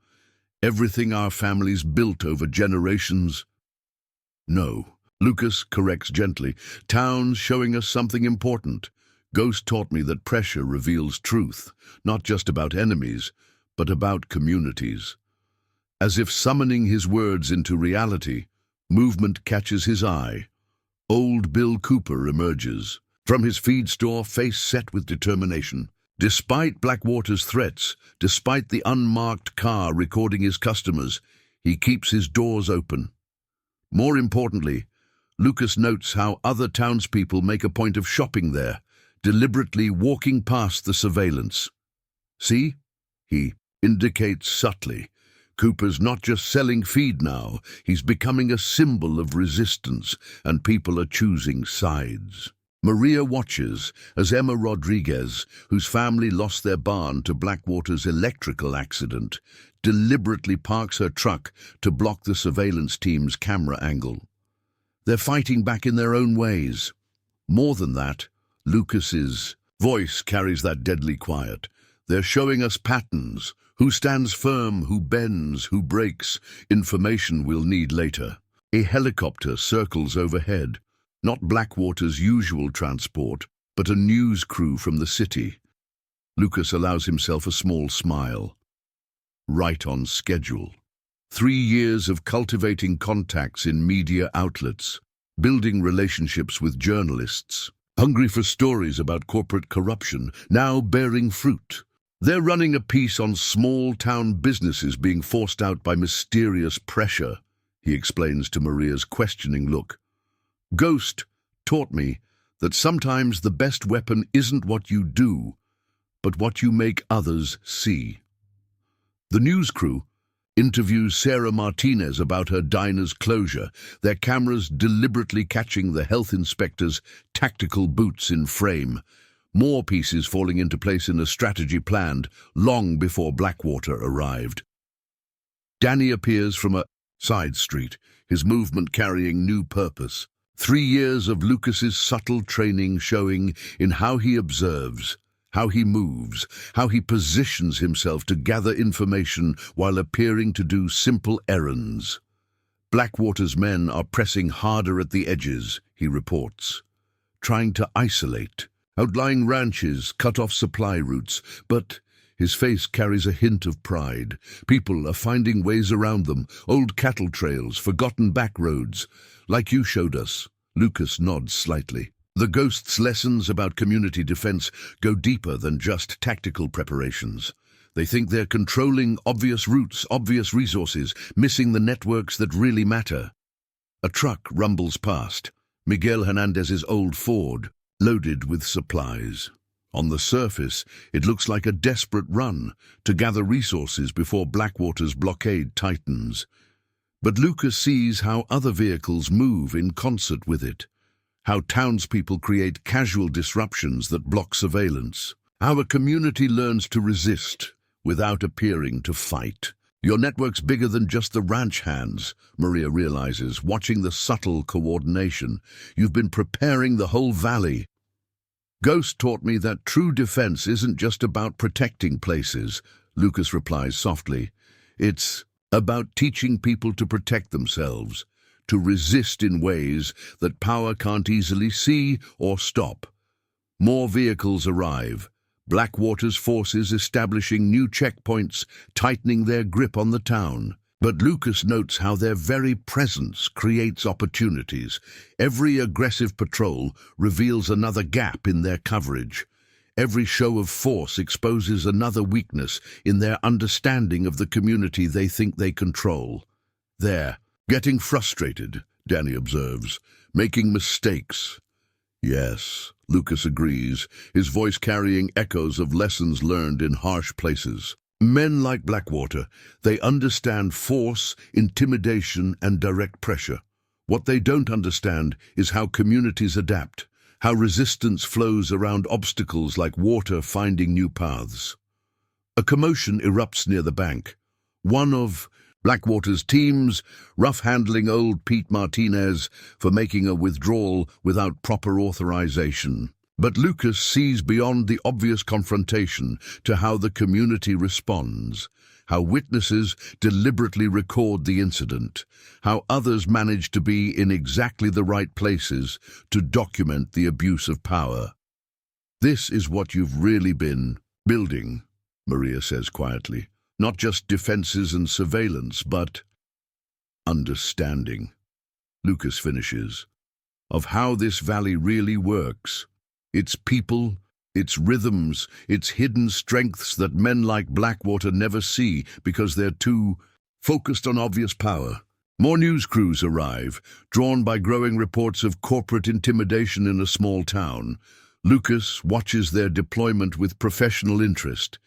"Everything our family's built over generations." "No," Lucas corrects gently. "Town's showing us something important. Ghost taught me that pressure reveals truth, not just about enemies, but about communities." As if summoning his words into reality, movement catches his eye. Old Bill Cooper emerges from his feed store, face set with determination. Despite Blackwater's threats, despite the unmarked car recording his customers, he keeps his doors open. More importantly, Lucas notes how other townspeople make a point of shopping there, deliberately walking past the surveillance. "See?" he indicates subtly. "Cooper's not just selling feed now, he's becoming a symbol of resistance, and people are choosing sides." Maria watches as Emma Rodriguez, whose family lost their barn to Blackwater's electrical accident, deliberately parks her truck to block the surveillance team's camera angle. They're fighting back in their own ways. More than that, Lucas's voice carries that deadly quiet. They're showing us patterns. Who stands firm, who bends, who breaks, information we'll need later. A helicopter circles overhead. Not Blackwater's usual transport, but a news crew from the city. Lucas allows himself a small smile. Right on schedule. 3 years of cultivating contacts in media outlets, building relationships with journalists, hungry for stories about corporate corruption, now bearing fruit. They're running a piece on small-town businesses being forced out by mysterious pressure, he explains to Maria's questioning look. Ghost taught me that sometimes the best weapon isn't what you do, but what you make others see. The news crew interviews Sarah Martinez about her diner's closure, their cameras deliberately catching the health inspector's tactical boots in frame, more pieces falling into place in a strategy planned long before Blackwater arrived. Danny appears from a side street, his movement carrying new purpose. 3 years of Lucas's subtle training showing in how he observes, how he moves, how he positions himself to gather information while appearing to do simple errands. Blackwater's men are pressing harder at the edges, he reports, trying to isolate outlying ranches, cut off supply routes, but his face carries a hint of pride. People are finding ways around them, old cattle trails, forgotten back roads, like you showed us. Lucas nods slightly. The Ghost's lessons about community defense go deeper than just tactical preparations. They think they're controlling obvious routes, obvious resources, missing the networks that really matter. A truck rumbles past, Miguel Hernandez's old Ford, loaded with supplies. On the surface, it looks like a desperate run to gather resources before Blackwater's blockade tightens. But Lucas sees how other vehicles move in concert with it, how townspeople create casual disruptions that block surveillance, how a community learns to resist without appearing to fight. Your network's bigger than just the ranch hands, Maria realizes, watching the subtle coordination. You've been preparing the whole valley. Ghost taught me that true defense isn't just about protecting places, Lucas replies softly. It's about teaching people to protect themselves, to resist in ways that power can't easily see or stop. More vehicles arrive. Blackwater's forces establishing new checkpoints, tightening their grip on the town. But Lucas notes how their very presence creates opportunities. Every aggressive patrol reveals another gap in their coverage. Every show of force exposes another weakness in their understanding of the community they think they control. They're getting frustrated, Danny observes, making mistakes. Yes, Lucas agrees, his voice carrying echoes of lessons learned in harsh places. Men like Blackwater, they understand force, intimidation, and direct pressure. What they don't understand is how communities adapt, how resistance flows around obstacles like water finding new paths. A commotion erupts near the bank. One of Blackwater's teams rough-handling old Pete Martinez for making a withdrawal without proper authorization. But Lucas sees beyond the obvious confrontation to how the community responds, how witnesses deliberately record the incident, how others manage to be in exactly the right places to document the abuse of power. This is what you've really been building, Maria says quietly. Not just defenses and surveillance, but understanding. Lucas finishes, of how this valley really works. Its people, its rhythms, its hidden strengths that men like Blackwater never see because they're too focused on obvious power. More news crews arrive, drawn by growing reports of corporate intimidation in a small town. Lucas watches their deployment with professional interest.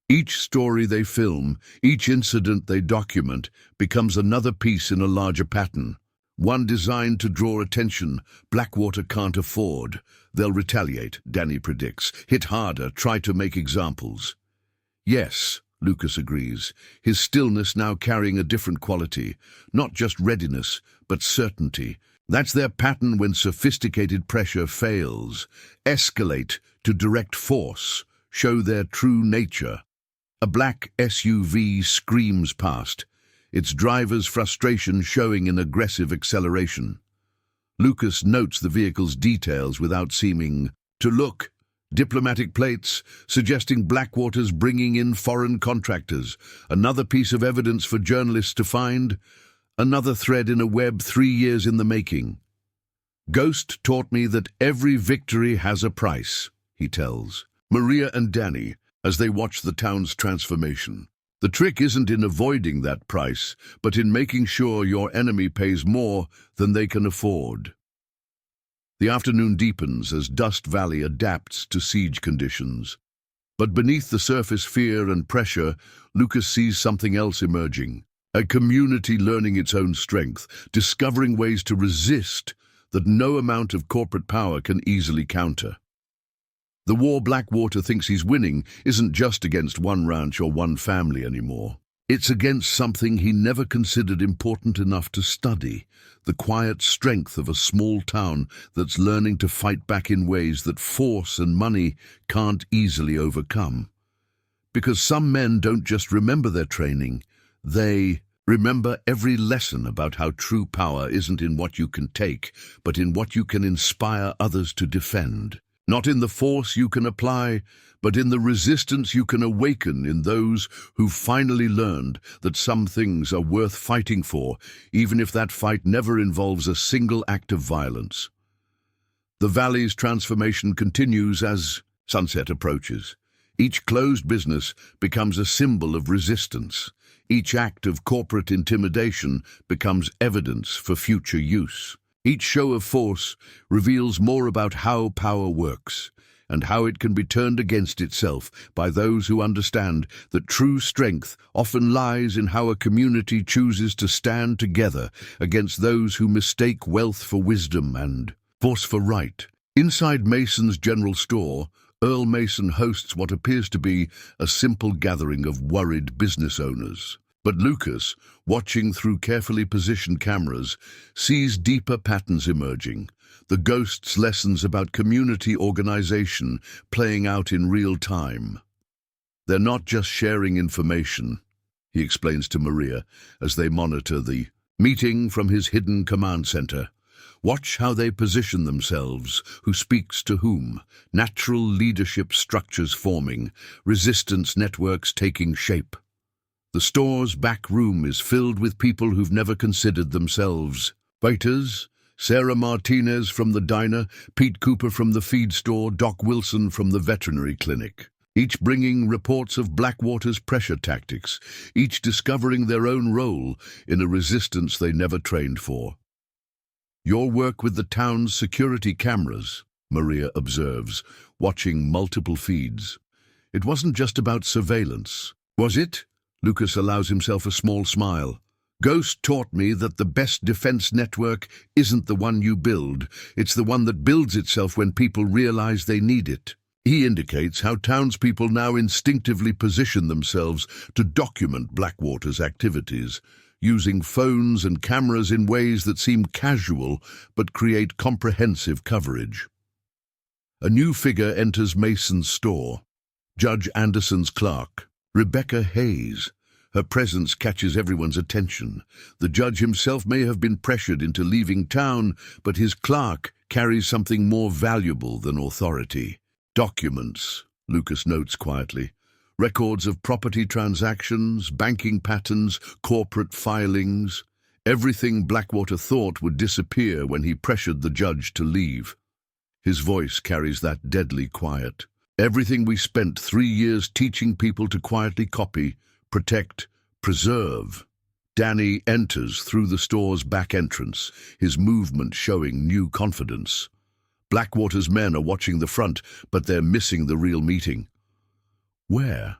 Each story they film, each incident they document, becomes another piece in a larger pattern. One designed to draw attention Blackwater can't afford. They'll retaliate, Danny predicts. Hit harder, try to make examples. Yes, Lucas agrees, his stillness now carrying a different quality. Not just readiness, but certainty. That's their pattern when sophisticated pressure fails. Escalate to direct force, show their true nature. A black SUV screams past, its driver's frustration showing in aggressive acceleration. Lucas notes the vehicle's details without seeming to look. Diplomatic plates, suggesting Blackwater's bringing in foreign contractors. Another piece of evidence for journalists to find. Another thread in a web 3 years in the making. Ghost taught me that every victory has a price, he tells Maria and Danny as they watch the town's transformation. The trick isn't in avoiding that price, but in making sure your enemy pays more than they can afford. The afternoon deepens as Dust Valley adapts to siege conditions. But beneath the surface fear and pressure, Lucas sees something else emerging. A community learning its own strength, discovering ways to resist that no amount of corporate power can easily counter. The war Blackwater thinks he's winning isn't just against one ranch or one family anymore. It's against something he never considered important enough to study, the quiet strength of a small town that's learning to fight back in ways that force and money can't easily overcome. Because some men don't just remember their training, they remember every lesson about how true power isn't in what you can take, but in what you can inspire others to defend. Not in the force you can apply, but in the resistance you can awaken in those who finally learned that some things are worth fighting for, even if that fight never involves a single act of violence. The valley's transformation continues as sunset approaches. Each closed business becomes a symbol of resistance. Each act of corporate intimidation becomes evidence for future use. Each show of force reveals more about how power works and how it can be turned against itself by those who understand that true strength often lies in how a community chooses to stand together against those who mistake wealth for wisdom and force for right. Inside Mason's general store, Earl Mason hosts what appears to be a simple gathering of worried business owners. But Lucas, watching through carefully positioned cameras, sees deeper patterns emerging, the Ghost's lessons about community organization playing out in real time. They're not just sharing information, he explains to Maria as they monitor the meeting from his hidden command center. Watch how they position themselves, who speaks to whom, natural leadership structures forming, resistance networks taking shape. The store's back room is filled with people who've never considered themselves. Waiters, Sarah Martinez from the diner, Pete Cooper from the feed store, Doc Wilson from the veterinary clinic. Each bringing reports of Blackwater's pressure tactics, each discovering their own role in a resistance they never trained for. Your work with the town's security cameras, Maria observes, watching multiple feeds. It wasn't just about surveillance, was it? Lucas allows himself a small smile. Ghost taught me that the best defense network isn't the one you build, it's the one that builds itself when people realize they need it. He indicates how townspeople now instinctively position themselves to document Blackwater's activities, using phones and cameras in ways that seem casual but create comprehensive coverage. A new figure enters Mason's store, Judge Anderson's clerk, Rebecca Hayes. Her presence catches everyone's attention. The judge himself may have been pressured into leaving town, but his clerk carries something more valuable than authority. Documents, Lucas notes quietly. Records of property transactions, banking patterns, corporate filings. Everything Blackwater thought would disappear when he pressured the judge to leave. His voice carries that deadly quiet. Everything we spent 3 years teaching people to quietly copy, protect, preserve. Danny enters through the store's back entrance, his movement showing new confidence. Blackwater's men are watching the front, but they're missing the real meeting. Where?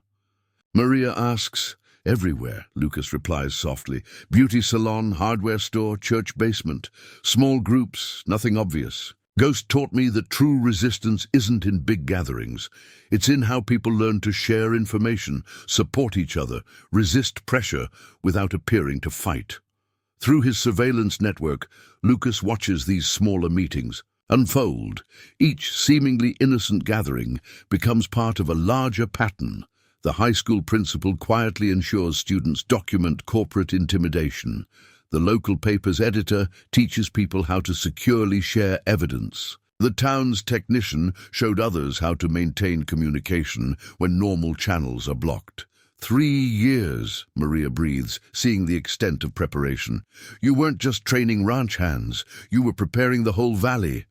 Maria asks, Everywhere, Lucas replies softly. Beauty salon, hardware store, church basement. Small groups, nothing obvious. Ghost taught me that true resistance isn't in big gatherings. It's in how people learn to share information, support each other, resist pressure without appearing to fight. Through his surveillance network, Lucas watches these smaller meetings unfold. Each seemingly innocent gathering becomes part of a larger pattern. The high school principal quietly ensures students document corporate intimidation. The local paper's editor teaches people how to securely share evidence. The town's technician showed others how to maintain communication when normal channels are blocked. 3 years, Maria breathes, seeing the extent of preparation. You weren't just training ranch hands, you were preparing the whole valley.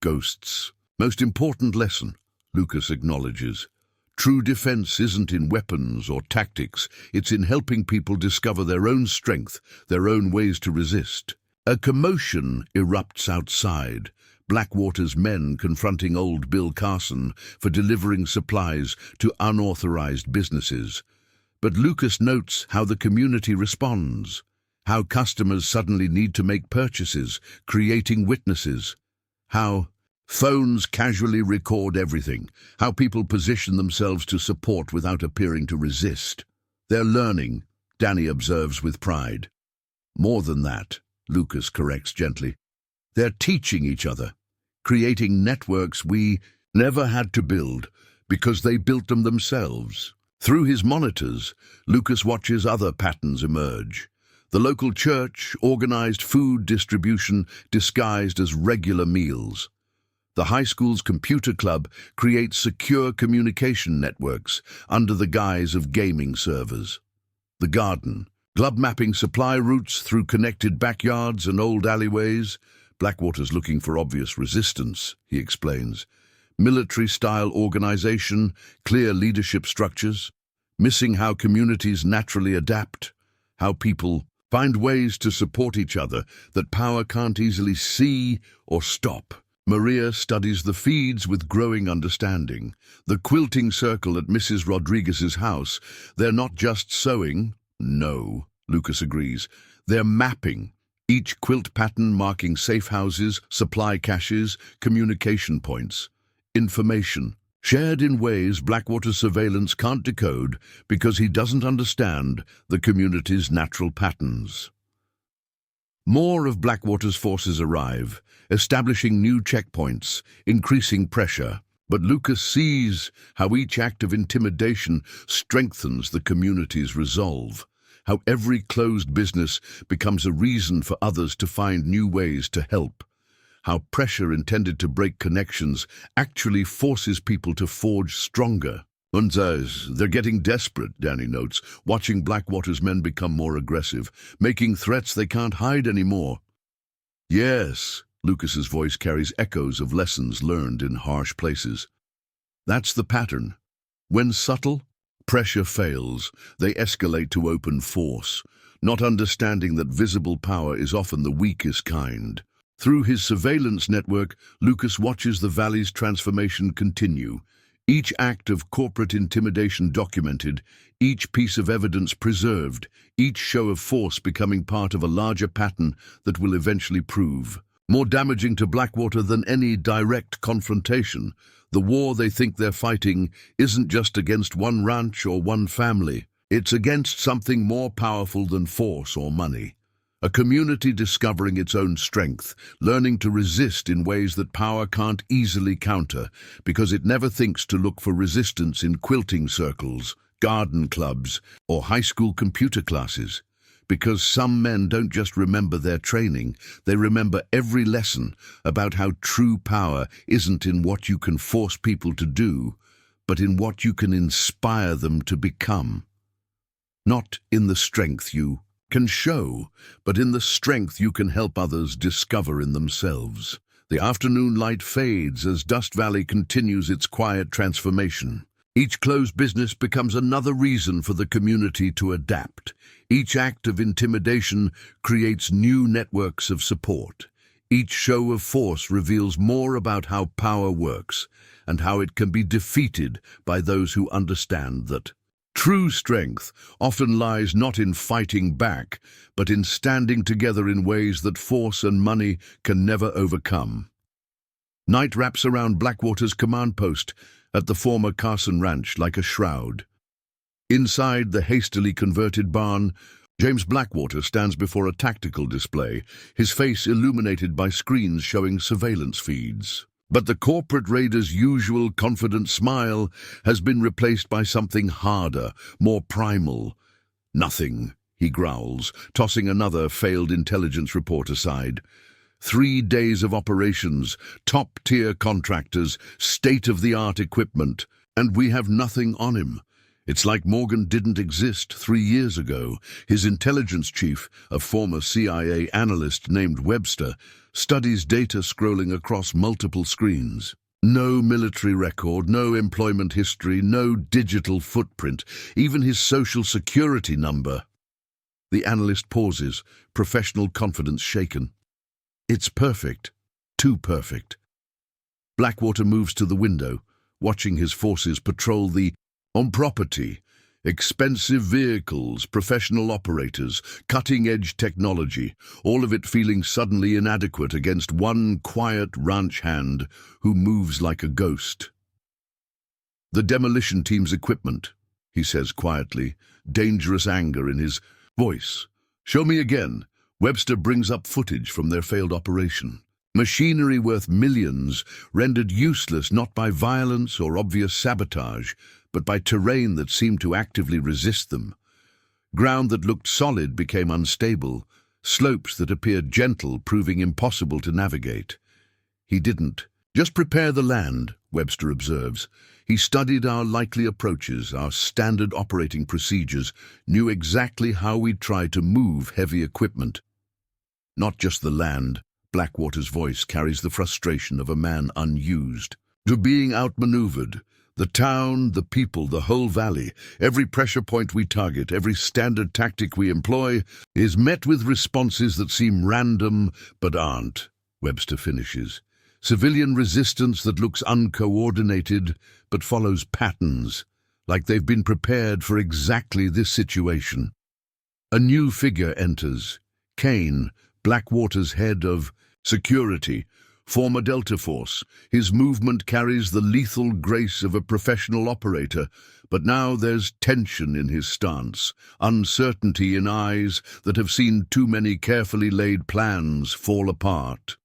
Ghosts. Most important lesson, Lucas acknowledges. True defense isn't in weapons or tactics, it's in helping people discover their own strength, their own ways to resist. A commotion erupts outside. Blackwater's men confronting old Bill Carson for delivering supplies to unauthorized businesses. But Lucas notes how the community responds, how customers suddenly need to make purchases, creating witnesses, how phones casually record everything, how people position themselves to support without appearing to resist. They're learning, Danny observes with pride. More than that, Lucas corrects gently. They're teaching each other, creating networks we never had to build because they built them themselves. Through his monitors, Lucas watches other patterns emerge. The local church organized food distribution disguised as regular meals. The high school's computer club creates secure communication networks under the guise of gaming servers. The garden, club mapping supply routes through connected backyards and old alleyways. Blackwater's looking for obvious resistance, he explains. Military-style organization, clear leadership structures, missing how communities naturally adapt, how people find ways to support each other that power can't easily see or stop. Maria studies the feeds with growing understanding. The quilting circle at Mrs. Rodriguez's house, they're not just sewing. No, Lucas agrees. They're mapping. Each quilt pattern marking safe houses, supply caches, communication points. Information, shared in ways Blackwater's surveillance can't decode because he doesn't understand the community's natural patterns. More of Blackwater's forces arrive, establishing new checkpoints, increasing pressure. But Lucas sees how each act of intimidation strengthens the community's resolve, how every closed business becomes a reason for others to find new ways to help, how pressure intended to break connections actually forces people to forge stronger. They're getting desperate, Danny notes, watching Blackwater's men become more aggressive, making threats they can't hide anymore. Yes, Lucas's voice carries echoes of lessons learned in harsh places. That's the pattern. When subtle, pressure fails, they escalate to open force, not understanding that visible power is often the weakest kind. Through his surveillance network, Lucas watches the valley's transformation continue. Each act of corporate intimidation documented, each piece of evidence preserved, each show of force becoming part of a larger pattern that will eventually prove more damaging to Blackwater than any direct confrontation. The war they think they're fighting isn't just against one ranch or one family. It's against something more powerful than force or money. A community discovering its own strength, learning to resist in ways that power can't easily counter, because it never thinks to look for resistance in quilting circles, garden clubs, or high school computer classes. Because some men don't just remember their training, they remember every lesson about how true power isn't in what you can force people to do, but in what you can inspire them to become. Not in the strength you can show, but in the strength you can help others discover in themselves. The afternoon light fades as Dust Valley continues its quiet transformation. Each closed business becomes another reason for the community to adapt. Each act of intimidation creates new networks of support. Each show of force reveals more about how power works and how it can be defeated by those who understand that True strength often lies not in fighting back, but in standing together in ways that force and money can never overcome. Night wraps around Blackwater's command post at the former Carson Ranch like a shroud. Inside the hastily converted barn, James Blackwater stands before a tactical display, his face illuminated by screens showing surveillance feeds. But the corporate raider's usual confident smile has been replaced by something harder, more primal. "Nothing," he growls, tossing another failed intelligence report aside. 3 days of operations, top-tier contractors, state-of-the-art equipment, and we have nothing on him. It's like Morgan didn't exist 3 years ago. His intelligence chief, a former CIA analyst named Webster, studies data scrolling across multiple screens. No military record, no employment history, no digital footprint, even his social security number. The analyst pauses, professional confidence shaken. It's perfect. Too perfect. Blackwater moves to the window, watching his forces patrol the property, expensive vehicles, professional operators, cutting-edge technology, all of it feeling suddenly inadequate against one quiet ranch hand who moves like a ghost. "The demolition team's equipment," he says quietly, dangerous anger in his voice. "Show me again." Webster brings up footage from their failed operation. Machinery worth millions, rendered useless not by violence or obvious sabotage, but by terrain that seemed to actively resist them. Ground that looked solid became unstable, slopes that appeared gentle proving impossible to navigate. "He didn't just prepare the land," Webster observes. "He studied our likely approaches, our standard operating procedures, knew exactly how we'd try to move heavy equipment." Not just the land. Blackwater's voice carries the frustration of a man unused. To being outmaneuvered. The town, the people, the whole valley, every pressure point we target, every standard tactic we employ, is met with responses that seem random but aren't, Webster finishes. Civilian resistance that looks uncoordinated but follows patterns, like they've been prepared for exactly this situation. A new figure enters. Kane, Blackwater's head of security, former Delta Force. His movement carries the lethal grace of a professional operator, but now there's tension in his stance, uncertainty in eyes that have seen too many carefully laid plans fall apart.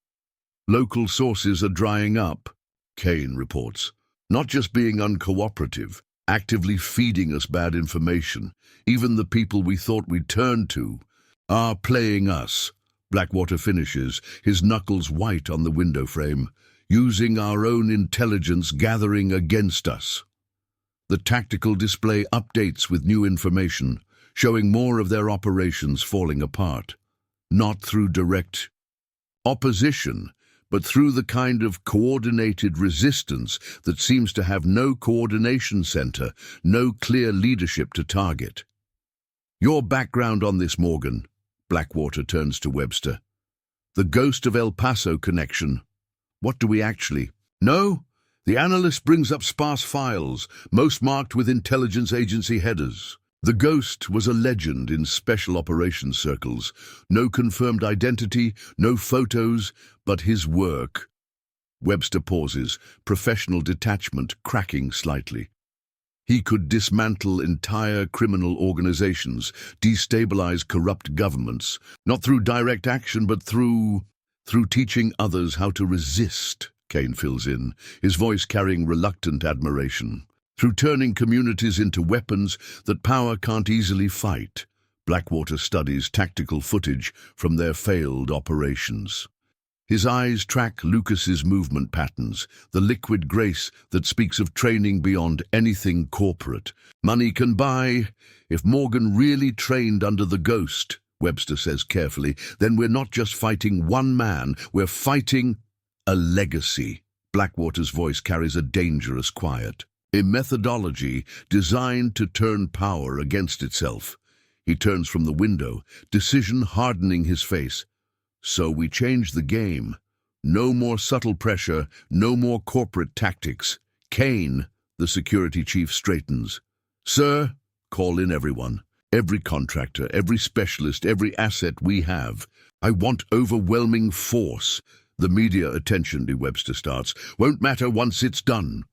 "Local sources are drying up," Kane reports. "Not just being uncooperative, actively feeding us bad information. Even the people we thought we'd turn to are playing us." Blackwater finishes, his knuckles white on the window frame, "using our own intelligence gathering against us." The tactical display updates with new information, showing more of their operations falling apart. Not through direct opposition, but through the kind of coordinated resistance that seems to have no coordination center, no clear leadership to target. "Your background on this, Morgan." Blackwater turns to Webster. "The Ghost of El Paso connection. What do we actually know?" The analyst brings up sparse files, most marked with intelligence agency headers. The Ghost was a legend in special operations circles. No confirmed identity, no photos, but his work. Webster pauses, professional detachment cracking slightly. He could dismantle entire criminal organizations, destabilize corrupt governments, not through direct action, but through teaching others how to resist, Kane fills in, his voice carrying reluctant admiration. Through turning communities into weapons that power can't easily fight. Blackwater studies tactical footage from their failed operations. His eyes track Lucas's movement patterns, the liquid grace that speaks of training beyond anything corporate. Money can buy. If Morgan really trained under the Ghost, Webster says carefully, then we're not just fighting one man, we're fighting a legacy. Blackwater's voice carries a dangerous quiet. A methodology designed to turn power against itself. He turns from the window, decision hardening his face. "So we changed the game. No more subtle pressure, no more corporate tactics." Kane, the security chief, straightens. "Sir," Call in everyone. Every contractor, every specialist, every asset we have. I want overwhelming force. The media attention, Webster starts, won't matter once it's done.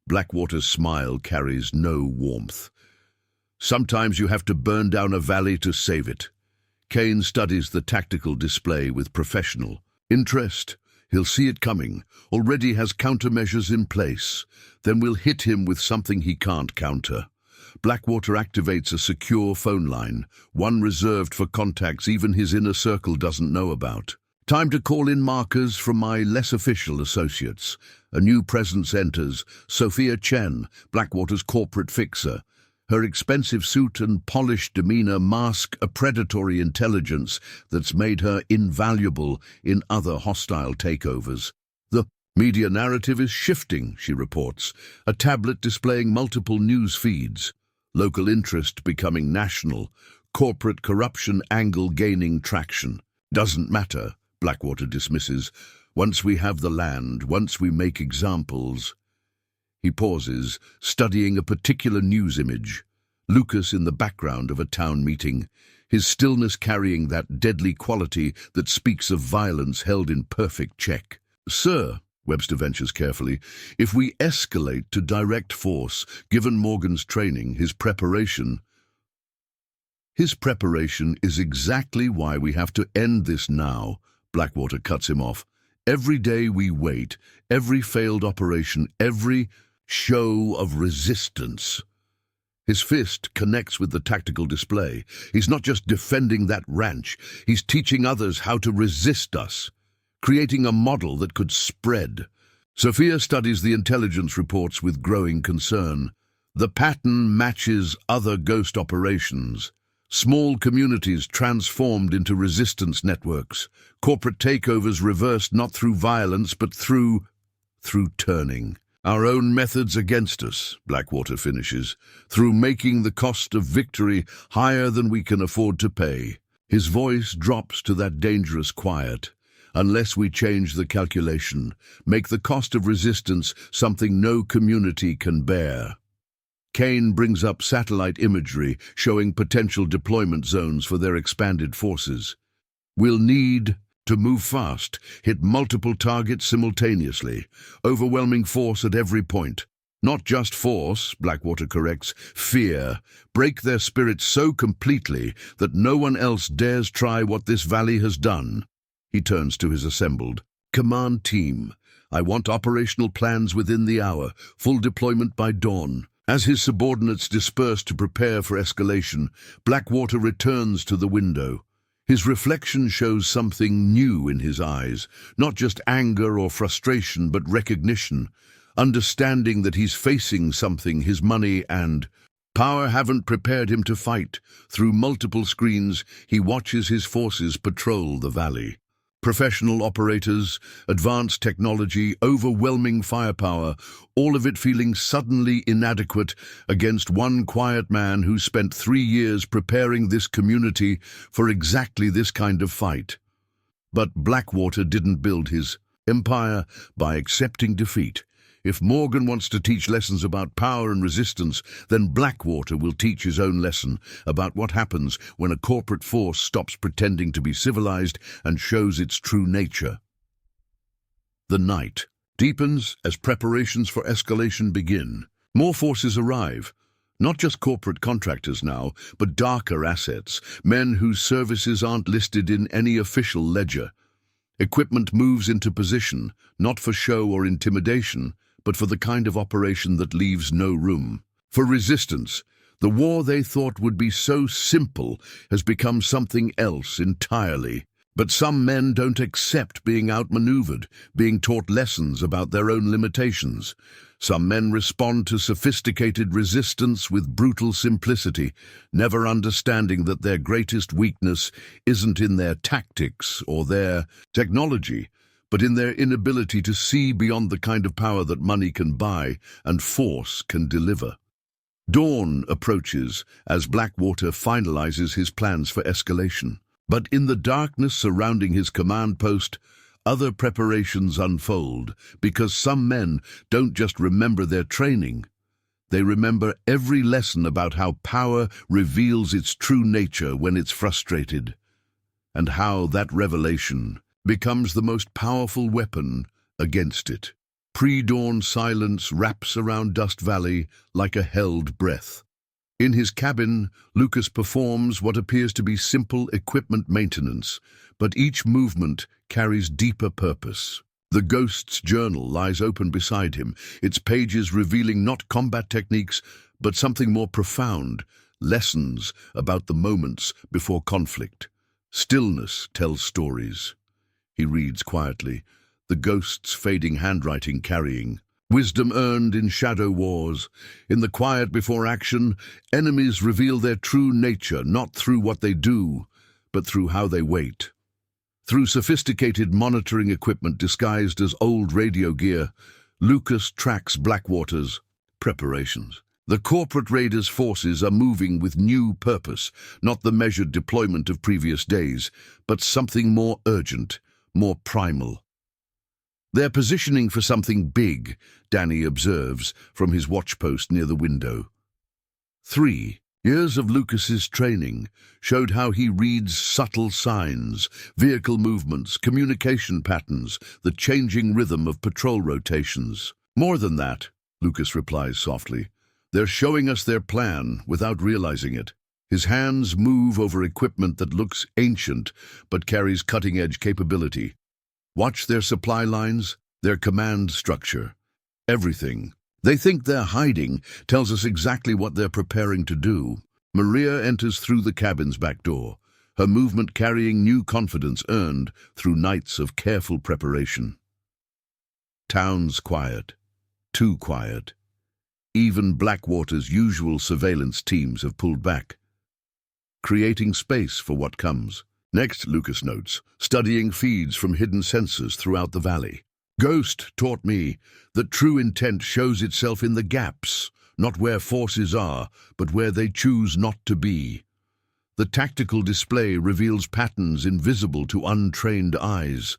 Blackwater's smile carries no warmth. Sometimes you have to burn down a valley to save it. Kane studies the tactical display with professional interest. He'll see it coming, already has countermeasures in place. Then we'll hit him with something he can't counter. Blackwater activates a secure phone line, one reserved for contacts even his inner circle doesn't know about. Time to call in markers from my less official associates. A new presence enters, Sophia Chen, Blackwater's corporate fixer. Her expensive suit and polished demeanor mask a predatory intelligence that's made her invaluable in other hostile takeovers. The media narrative is shifting, she reports, a tablet displaying multiple news feeds. Local interest becoming national, corporate corruption angle gaining traction. Doesn't matter, Blackwater dismisses. Once we have the land, once we make examples. He pauses, studying a particular news image. Lucas in the background of a town meeting, his stillness carrying that deadly quality that speaks of violence held in perfect check. Sir, Webster ventures carefully, if we escalate to direct force, given Morgan's training, his preparation is exactly why we have to end this now. Blackwater cuts him off. Every day we wait, every failed operation, every show of resistance. His fist connects with the tactical display. He's not just defending that ranch, he's teaching others how to resist us, creating a model that could spread. Sophia studies the intelligence reports with growing concern. The pattern matches other ghost operations. Small communities transformed into resistance networks. Corporate takeovers reversed not through violence, but through turning our own methods against us, Blackwater finishes, through making the cost of victory higher than we can afford to pay. His voice drops to that dangerous quiet. Unless we change the calculation, make the cost of resistance something no community can bear. Kane brings up satellite imagery showing potential deployment zones for their expanded forces. We'll need to move fast, hit multiple targets simultaneously, overwhelming force at every point. Not just force, Blackwater corrects, fear. Break their spirits so completely that no one else dares try what this valley has done. He turns to his assembled command team. I want operational plans within the hour, full deployment by dawn. As his subordinates disperse to prepare for escalation, Blackwater returns to the window. His reflection shows something new in his eyes, not just anger or frustration, but recognition, understanding that he's facing something his money and power haven't prepared him to fight. Through multiple screens, he watches his forces patrol the valley. Professional operators, advanced technology, overwhelming firepower, all of it feeling suddenly inadequate against one quiet man who spent 3 years preparing this community for exactly this kind of fight. But Blackwater didn't build his empire by accepting defeat. If Morgan wants to teach lessons about power and resistance, then Blackwater will teach his own lesson about what happens when a corporate force stops pretending to be civilized and shows its true nature. The night deepens as preparations for escalation begin. More forces arrive. Not just corporate contractors now, but darker assets, men whose services aren't listed in any official ledger. Equipment moves into position, not for show or intimidation, but for the kind of operation that leaves no room for resistance. The war they thought would be so simple has become something else entirely. But some men don't accept being outmaneuvered, being taught lessons about their own limitations. Some men respond to sophisticated resistance with brutal simplicity, never understanding that their greatest weakness isn't in their tactics or their technology, but in their inability to see beyond the kind of power that money can buy and force can deliver. Dawn approaches as Blackwater finalizes his plans for escalation. But in the darkness surrounding his command post, other preparations unfold, because some men don't just remember their training, They remember every lesson about how power reveals its true nature when it's frustrated, and how that revelation becomes the most powerful weapon against it. Pre-dawn silence wraps around Dust Valley like a held breath. In his cabin, Lucas performs what appears to be simple equipment maintenance, but each movement carries deeper purpose. The Ghost's journal lies open beside him, its pages revealing not combat techniques, but something more profound, lessons about the moments before conflict. Stillness tells stories. He reads quietly, the Ghost's fading handwriting carrying wisdom earned in shadow wars. In the quiet before action, enemies reveal their true nature not through what they do, but through how they wait. Through sophisticated monitoring equipment disguised as old radio gear, Lucas tracks Blackwater's preparations. The corporate raiders' forces are moving with new purpose, not the measured deployment of previous days, but something more urgent, more primal. They're positioning for something big, Danny observes from his watchpost near the window. 3 years of Lucas's training showed how he reads subtle signs, vehicle movements, communication patterns, the changing rhythm of patrol rotations. More than that, Lucas replies softly. They're showing us their plan without realizing it. His hands move over equipment that looks ancient but carries cutting-edge capability. Watch their supply lines, their command structure. Everything they think they're hiding tells us exactly what they're preparing to do. Maria enters through the cabin's back door, her movement carrying new confidence earned through nights of careful preparation. Town's quiet, too quiet. Even Blackwater's usual surveillance teams have pulled back, creating space for what comes. Next, Lucas notes, studying feeds from hidden sensors throughout the valley. Ghost taught me that true intent shows itself in the gaps, not where forces are, but where they choose not to be. The tactical display reveals patterns invisible to untrained eyes.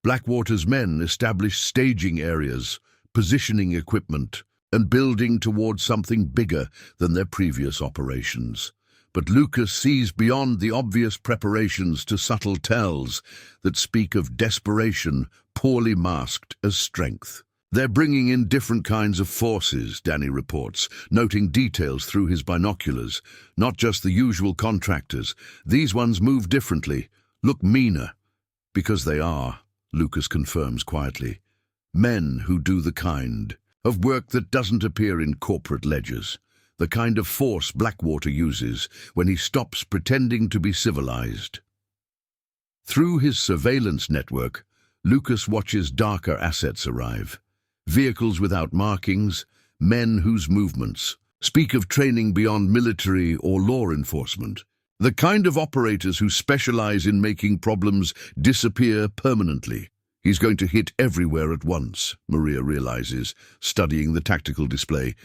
Blackwater's men establish staging areas, positioning equipment, and building towards something bigger than their previous operations. But Lucas sees beyond the obvious preparations to subtle tells that speak of desperation poorly masked as strength. They're bringing in different kinds of forces, Danny reports, noting details through his binoculars. Not just the usual contractors. These ones move differently, look meaner. Because they are, Lucas confirms quietly. Men who do the kind of work that doesn't appear in corporate ledgers. The kind of force Blackwater uses when he stops pretending to be civilized. Through his surveillance network, Lucas watches darker assets arrive. Vehicles without markings, men whose movements speak of training beyond military or law enforcement. The kind of operators who specialize in making problems disappear permanently. He's going to hit everywhere at once, Maria realizes, studying the tactical display.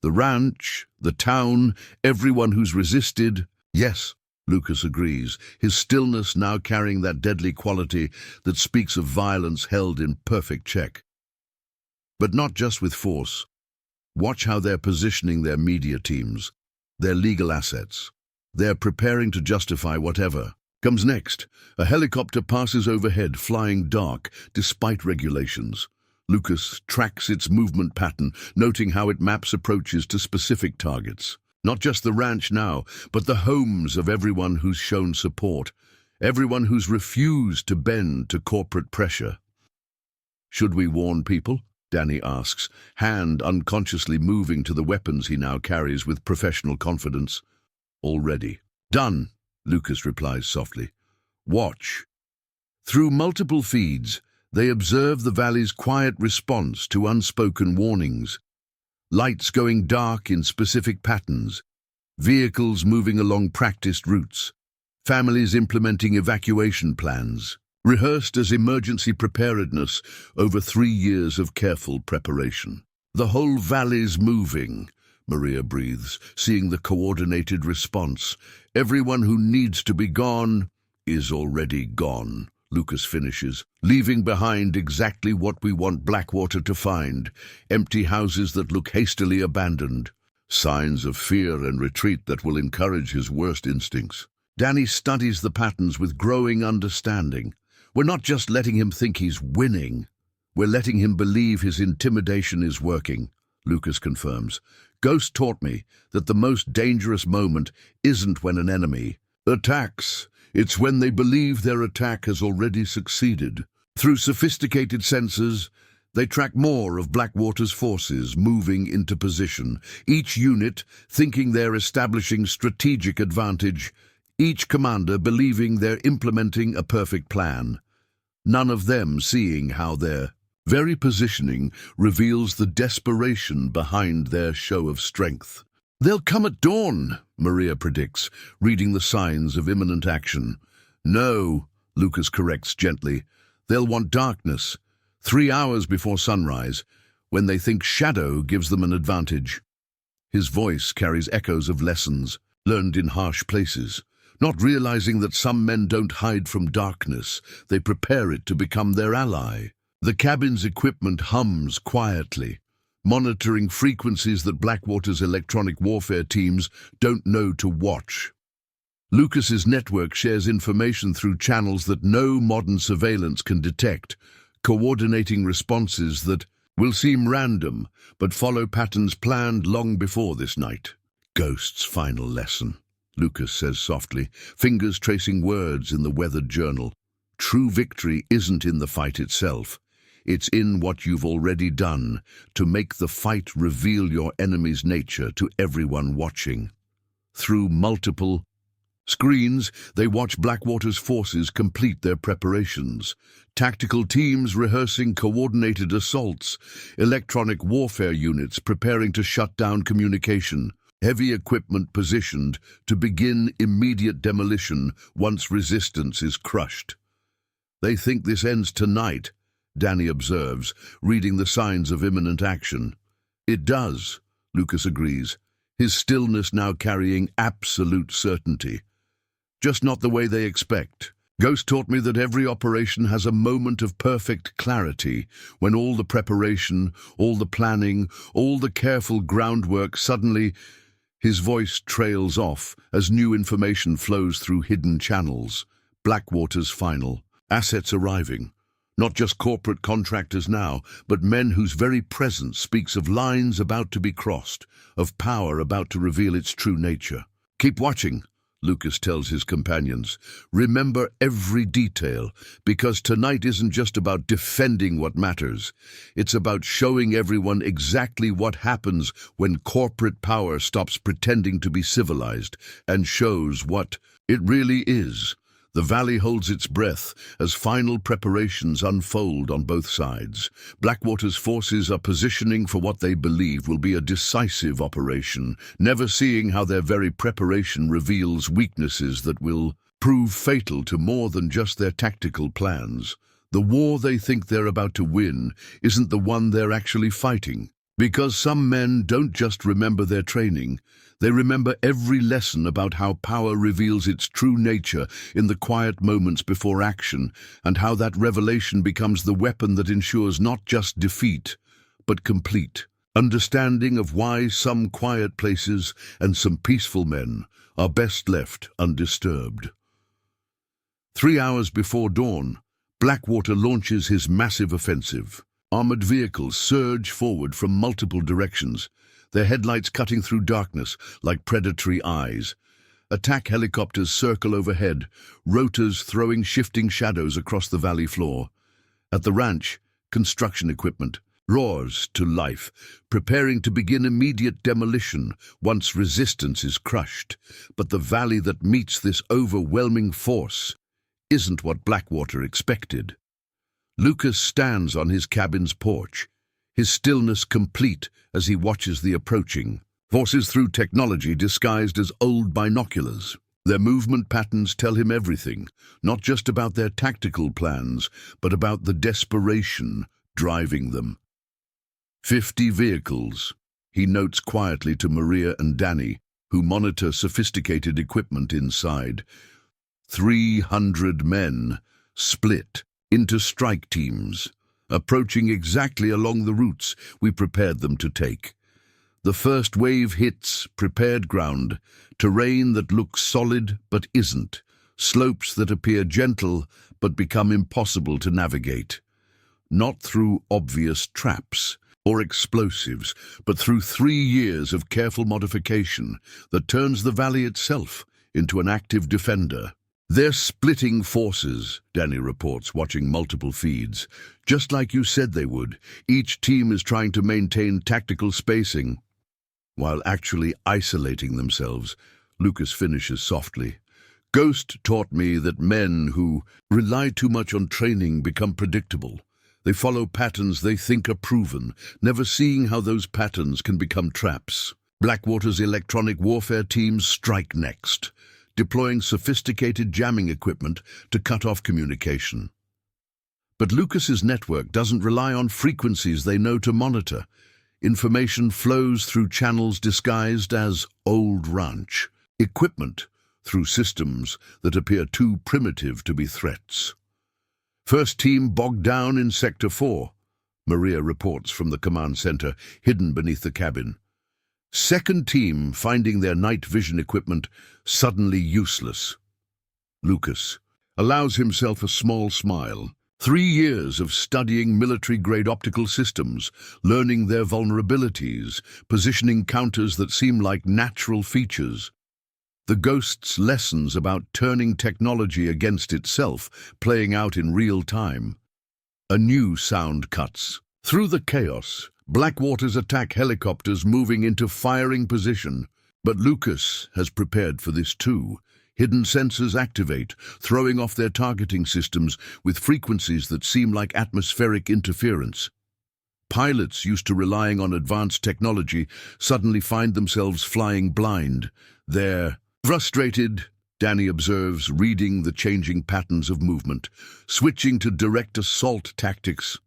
The ranch, the town, everyone who's resisted. Yes, Lucas agrees, his stillness now carrying that deadly quality that speaks of violence held in perfect check. But not just with force. Watch how they're positioning their media teams, their legal assets. They're preparing to justify whatever comes next. A helicopter passes overhead, flying dark, despite regulations. Lucas tracks its movement pattern, noting how it maps approaches to specific targets. Not just the ranch now, but the homes of everyone who's shown support, everyone who's refused to bend to corporate pressure. Should we warn people? Danny asks, hand unconsciously moving to the weapons he now carries with professional confidence. Already. Done, Lucas replies softly. Watch. Through multiple feeds, they observe the valley's quiet response to unspoken warnings. Lights going dark in specific patterns, vehicles moving along practiced routes, families implementing evacuation plans, rehearsed as emergency preparedness over 3 years of careful preparation. The whole valley's moving, Maria breathes, seeing the coordinated response. Everyone who needs to be gone is already gone. Lucas finishes, leaving behind exactly what we want Blackwater to find, empty houses that look hastily abandoned, signs of fear and retreat that will encourage his worst instincts. Danny studies the patterns with growing understanding. We're not just letting him think he's winning. We're letting him believe his intimidation is working, Lucas confirms. Ghost taught me that the most dangerous moment isn't when an enemy attacks. It's when they believe their attack has already succeeded. Through sophisticated sensors, they track more of Blackwater's forces moving into position, each unit thinking they're establishing strategic advantage, each commander believing they're implementing a perfect plan. None of them seeing how their very positioning reveals the desperation behind their show of strength. They'll come at dawn, Maria predicts, reading the signs of imminent action. No, Lucas corrects gently. They'll want darkness, 3 hours before sunrise, when they think shadow gives them an advantage. His voice carries echoes of lessons learned in harsh places, not realizing that some men don't hide from darkness, they prepare it to become their ally. The cabin's equipment hums quietly, monitoring frequencies that Blackwater's electronic warfare teams don't know to watch. Lucas's network shares information through channels that no modern surveillance can detect, coordinating responses that will seem random but follow patterns planned long before this night. Ghost's final lesson, Lucas says softly, fingers tracing words in the weathered journal. True victory isn't in the fight itself. It's in what you've already done to make the fight reveal your enemy's nature to everyone watching. Through multiple screens, they watch Blackwater's forces complete their preparations. Tactical teams rehearsing coordinated assaults, electronic warfare units preparing to shut down communication, heavy equipment positioned to begin immediate demolition once resistance is crushed. They think this ends tonight, Danny observes, reading the signs of imminent action. It does, Lucas agrees, his stillness now carrying absolute certainty. Just not the way they expect. Ghost taught me that every operation has a moment of perfect clarity, when all the preparation, all the planning, all the careful groundwork suddenly... His voice trails off as new information flows through hidden channels. Blackwater's final. Assets arriving. Not just corporate contractors now, but men whose very presence speaks of lines about to be crossed, of power about to reveal its true nature. Keep watching, Lucas tells his companions. Remember every detail, because tonight isn't just about defending what matters. It's about showing everyone exactly what happens when corporate power stops pretending to be civilized and shows what it really is. The valley holds its breath as final preparations unfold on both sides. Blackwater's forces are positioning for what they believe will be a decisive operation, never seeing how their very preparation reveals weaknesses that will prove fatal to more than just their tactical plans. The war they think they're about to win isn't the one they're actually fighting. Because some men don't just remember their training, they remember every lesson about how power reveals its true nature in the quiet moments before action, and how that revelation becomes the weapon that ensures not just defeat, but complete understanding of why some quiet places and some peaceful men are best left undisturbed. 3 hours before dawn, Blackwater launches his massive offensive. Armored vehicles surge forward from multiple directions, their headlights cutting through darkness like predatory eyes. Attack helicopters circle overhead, rotors throwing shifting shadows across the valley floor. At the ranch, construction equipment roars to life, preparing to begin immediate demolition once resistance is crushed. But the valley that meets this overwhelming force isn't what Blackwater expected. Lucas stands on his cabin's porch, his stillness complete as he watches the approaching forces through technology disguised as old binoculars. Their movement patterns tell him everything, not just about their tactical plans, but about the desperation driving them. 50 vehicles, he notes quietly to Maria and Danny, who monitor sophisticated equipment inside. 300 men, split into strike teams, approaching exactly along the routes we prepared them to take. The first wave hits prepared ground, terrain that looks solid but isn't, slopes that appear gentle but become impossible to navigate. Not through obvious traps or explosives, but through 3 years of careful modification that turns the valley itself into an active defender. They're splitting forces, Danny reports, watching multiple feeds. Just like you said they would, each team is trying to maintain tactical spacing, while actually isolating themselves. Lucas finishes softly. Ghost taught me that men who rely too much on training become predictable. They follow patterns they think are proven, never seeing how those patterns can become traps. Blackwater's electronic warfare teams strike next, deploying sophisticated jamming equipment to cut off communication. But Lucas's network doesn't rely on frequencies they know to monitor. Information flows through channels disguised as old ranch, equipment through systems that appear too primitive to be threats. First team bogged down in Sector 4, Maria reports from the command center, hidden beneath the cabin. Second team finding their night vision equipment suddenly useless. Lucas allows himself a small smile. 3 years of studying military-grade optical systems, learning their vulnerabilities, positioning counters that seem like natural features. The Ghost's lessons about turning technology against itself playing out in real time. A new sound cuts. Through the chaos, Blackwater's attack helicopters moving into firing position. But Lucas has prepared for this too. Hidden sensors activate, throwing off their targeting systems with frequencies that seem like atmospheric interference. Pilots used to relying on advanced technology suddenly find themselves flying blind. They're frustrated, Danny observes, reading the changing patterns of movement, switching to direct assault tactics.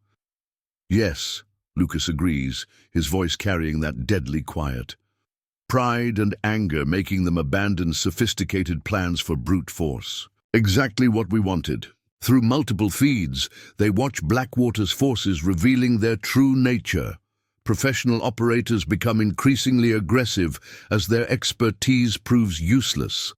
Yes, Lucas agrees, his voice carrying that deadly quiet. Pride and anger making them abandon sophisticated plans for brute force. Exactly what we wanted. Through multiple feeds, they watch Blackwater's forces revealing their true nature. Professional operators become increasingly aggressive as their expertise proves useless.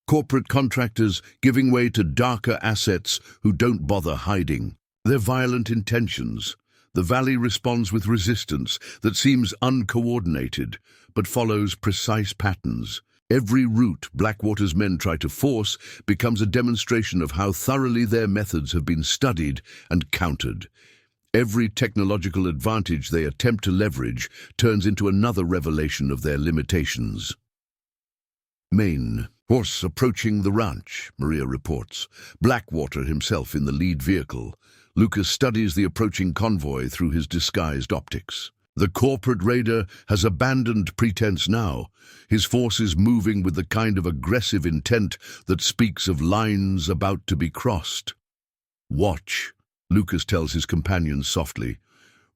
Corporate contractors giving way to darker assets who don't bother hiding their violent intentions. The valley responds with resistance that seems uncoordinated, but follows precise patterns. Every route Blackwater's men try to force becomes a demonstration of how thoroughly their methods have been studied and countered. Every technological advantage they attempt to leverage turns into another revelation of their limitations. Main horse approaching the ranch, Maria reports. Blackwater himself in the lead vehicle. Lucas studies the approaching convoy through his disguised optics. The corporate raider has abandoned pretense now, his forces moving with the kind of aggressive intent that speaks of lines about to be crossed. Watch, Lucas tells his companions softly.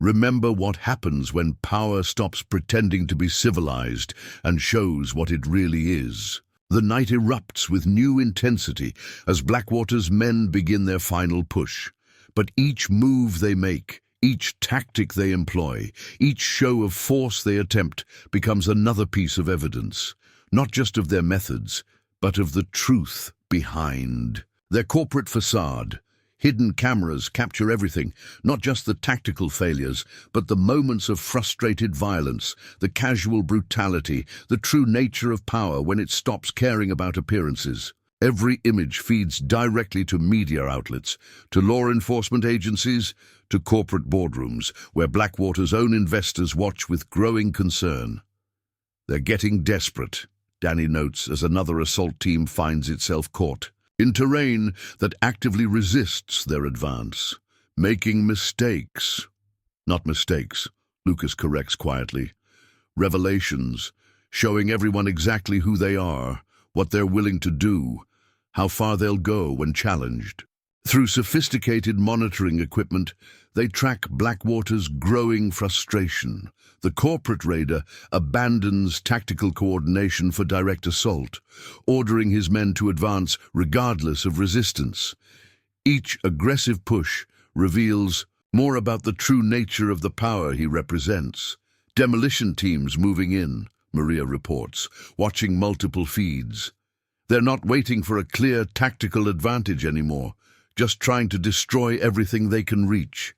Remember what happens when power stops pretending to be civilized and shows what it really is. The night erupts with new intensity as Blackwater's men begin their final push. But each move they make, each tactic they employ, each show of force they attempt becomes another piece of evidence, not just of their methods, but of the truth behind. Their corporate facade. Hidden cameras capture everything, not just the tactical failures, but the moments of frustrated violence, the casual brutality, the true nature of power when it stops caring about appearances. Every image feeds directly to media outlets, to law enforcement agencies, to corporate boardrooms, where Blackwater's own investors watch with growing concern. They're getting desperate, Danny notes as another assault team finds itself caught in terrain that actively resists their advance, making mistakes. Not mistakes, Lucas corrects quietly. Revelations, showing everyone exactly who they are, what they're willing to do, how far they'll go when challenged. Through sophisticated monitoring equipment, they track Blackwater's growing frustration. The corporate raider abandons tactical coordination for direct assault, ordering his men to advance regardless of resistance. Each aggressive push reveals more about the true nature of the power he represents. Demolition teams moving in, Maria reports, watching multiple feeds. They're not waiting for a clear tactical advantage anymore, just trying to destroy everything they can reach.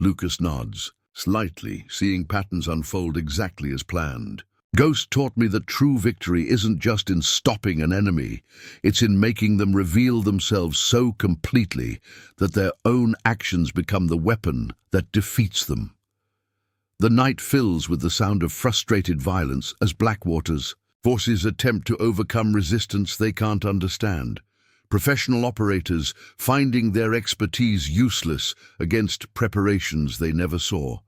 Lucas nods, slightly, seeing patterns unfold exactly as planned. Ghost taught me that true victory isn't just in stopping an enemy, it's in making them reveal themselves so completely that their own actions become the weapon that defeats them. The night fills with the sound of frustrated violence as Blackwater's forces attempt to overcome resistance they can't understand. Professional operators finding their expertise useless against preparations they never saw.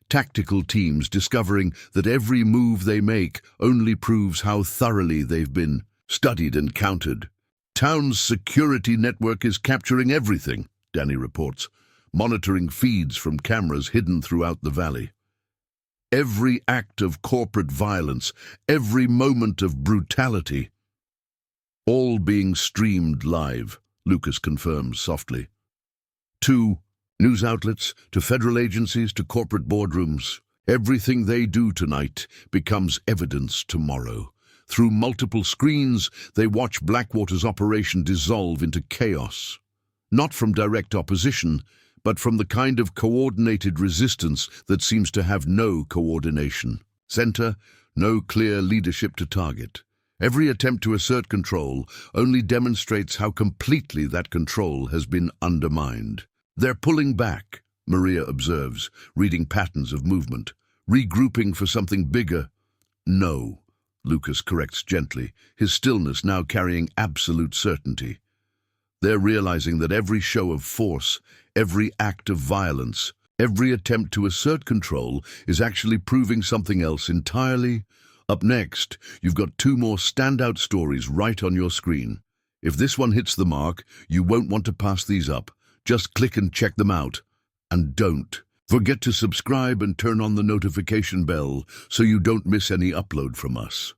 Tactical teams discovering that every move they make only proves how thoroughly they've been studied and countered. Town's security network is capturing everything, Danny reports, monitoring feeds from cameras hidden throughout the valley. Every act of corporate violence, every moment of brutality, all being streamed live, Lucas confirms softly. To news outlets, to federal agencies, to corporate boardrooms, everything they do tonight becomes evidence tomorrow. Through multiple screens, they watch Blackwater's operation dissolve into chaos. Not from direct opposition, but from the kind of coordinated resistance that seems to have no coordination. Center, no clear leadership to target. Every attempt to assert control only demonstrates how completely that control has been undermined. They're pulling back, Maria observes, reading patterns of movement, regrouping for something bigger. No, Lucas corrects gently, his stillness now carrying absolute certainty. They're realizing that every show of force, every act of violence, every attempt to assert control is actually proving something else entirely. Up next, you've got two more standout stories right on your screen. If this one hits the mark, you won't want to pass these up. Just click and check them out. And don't forget to subscribe and turn on the notification bell so you don't miss any upload from us.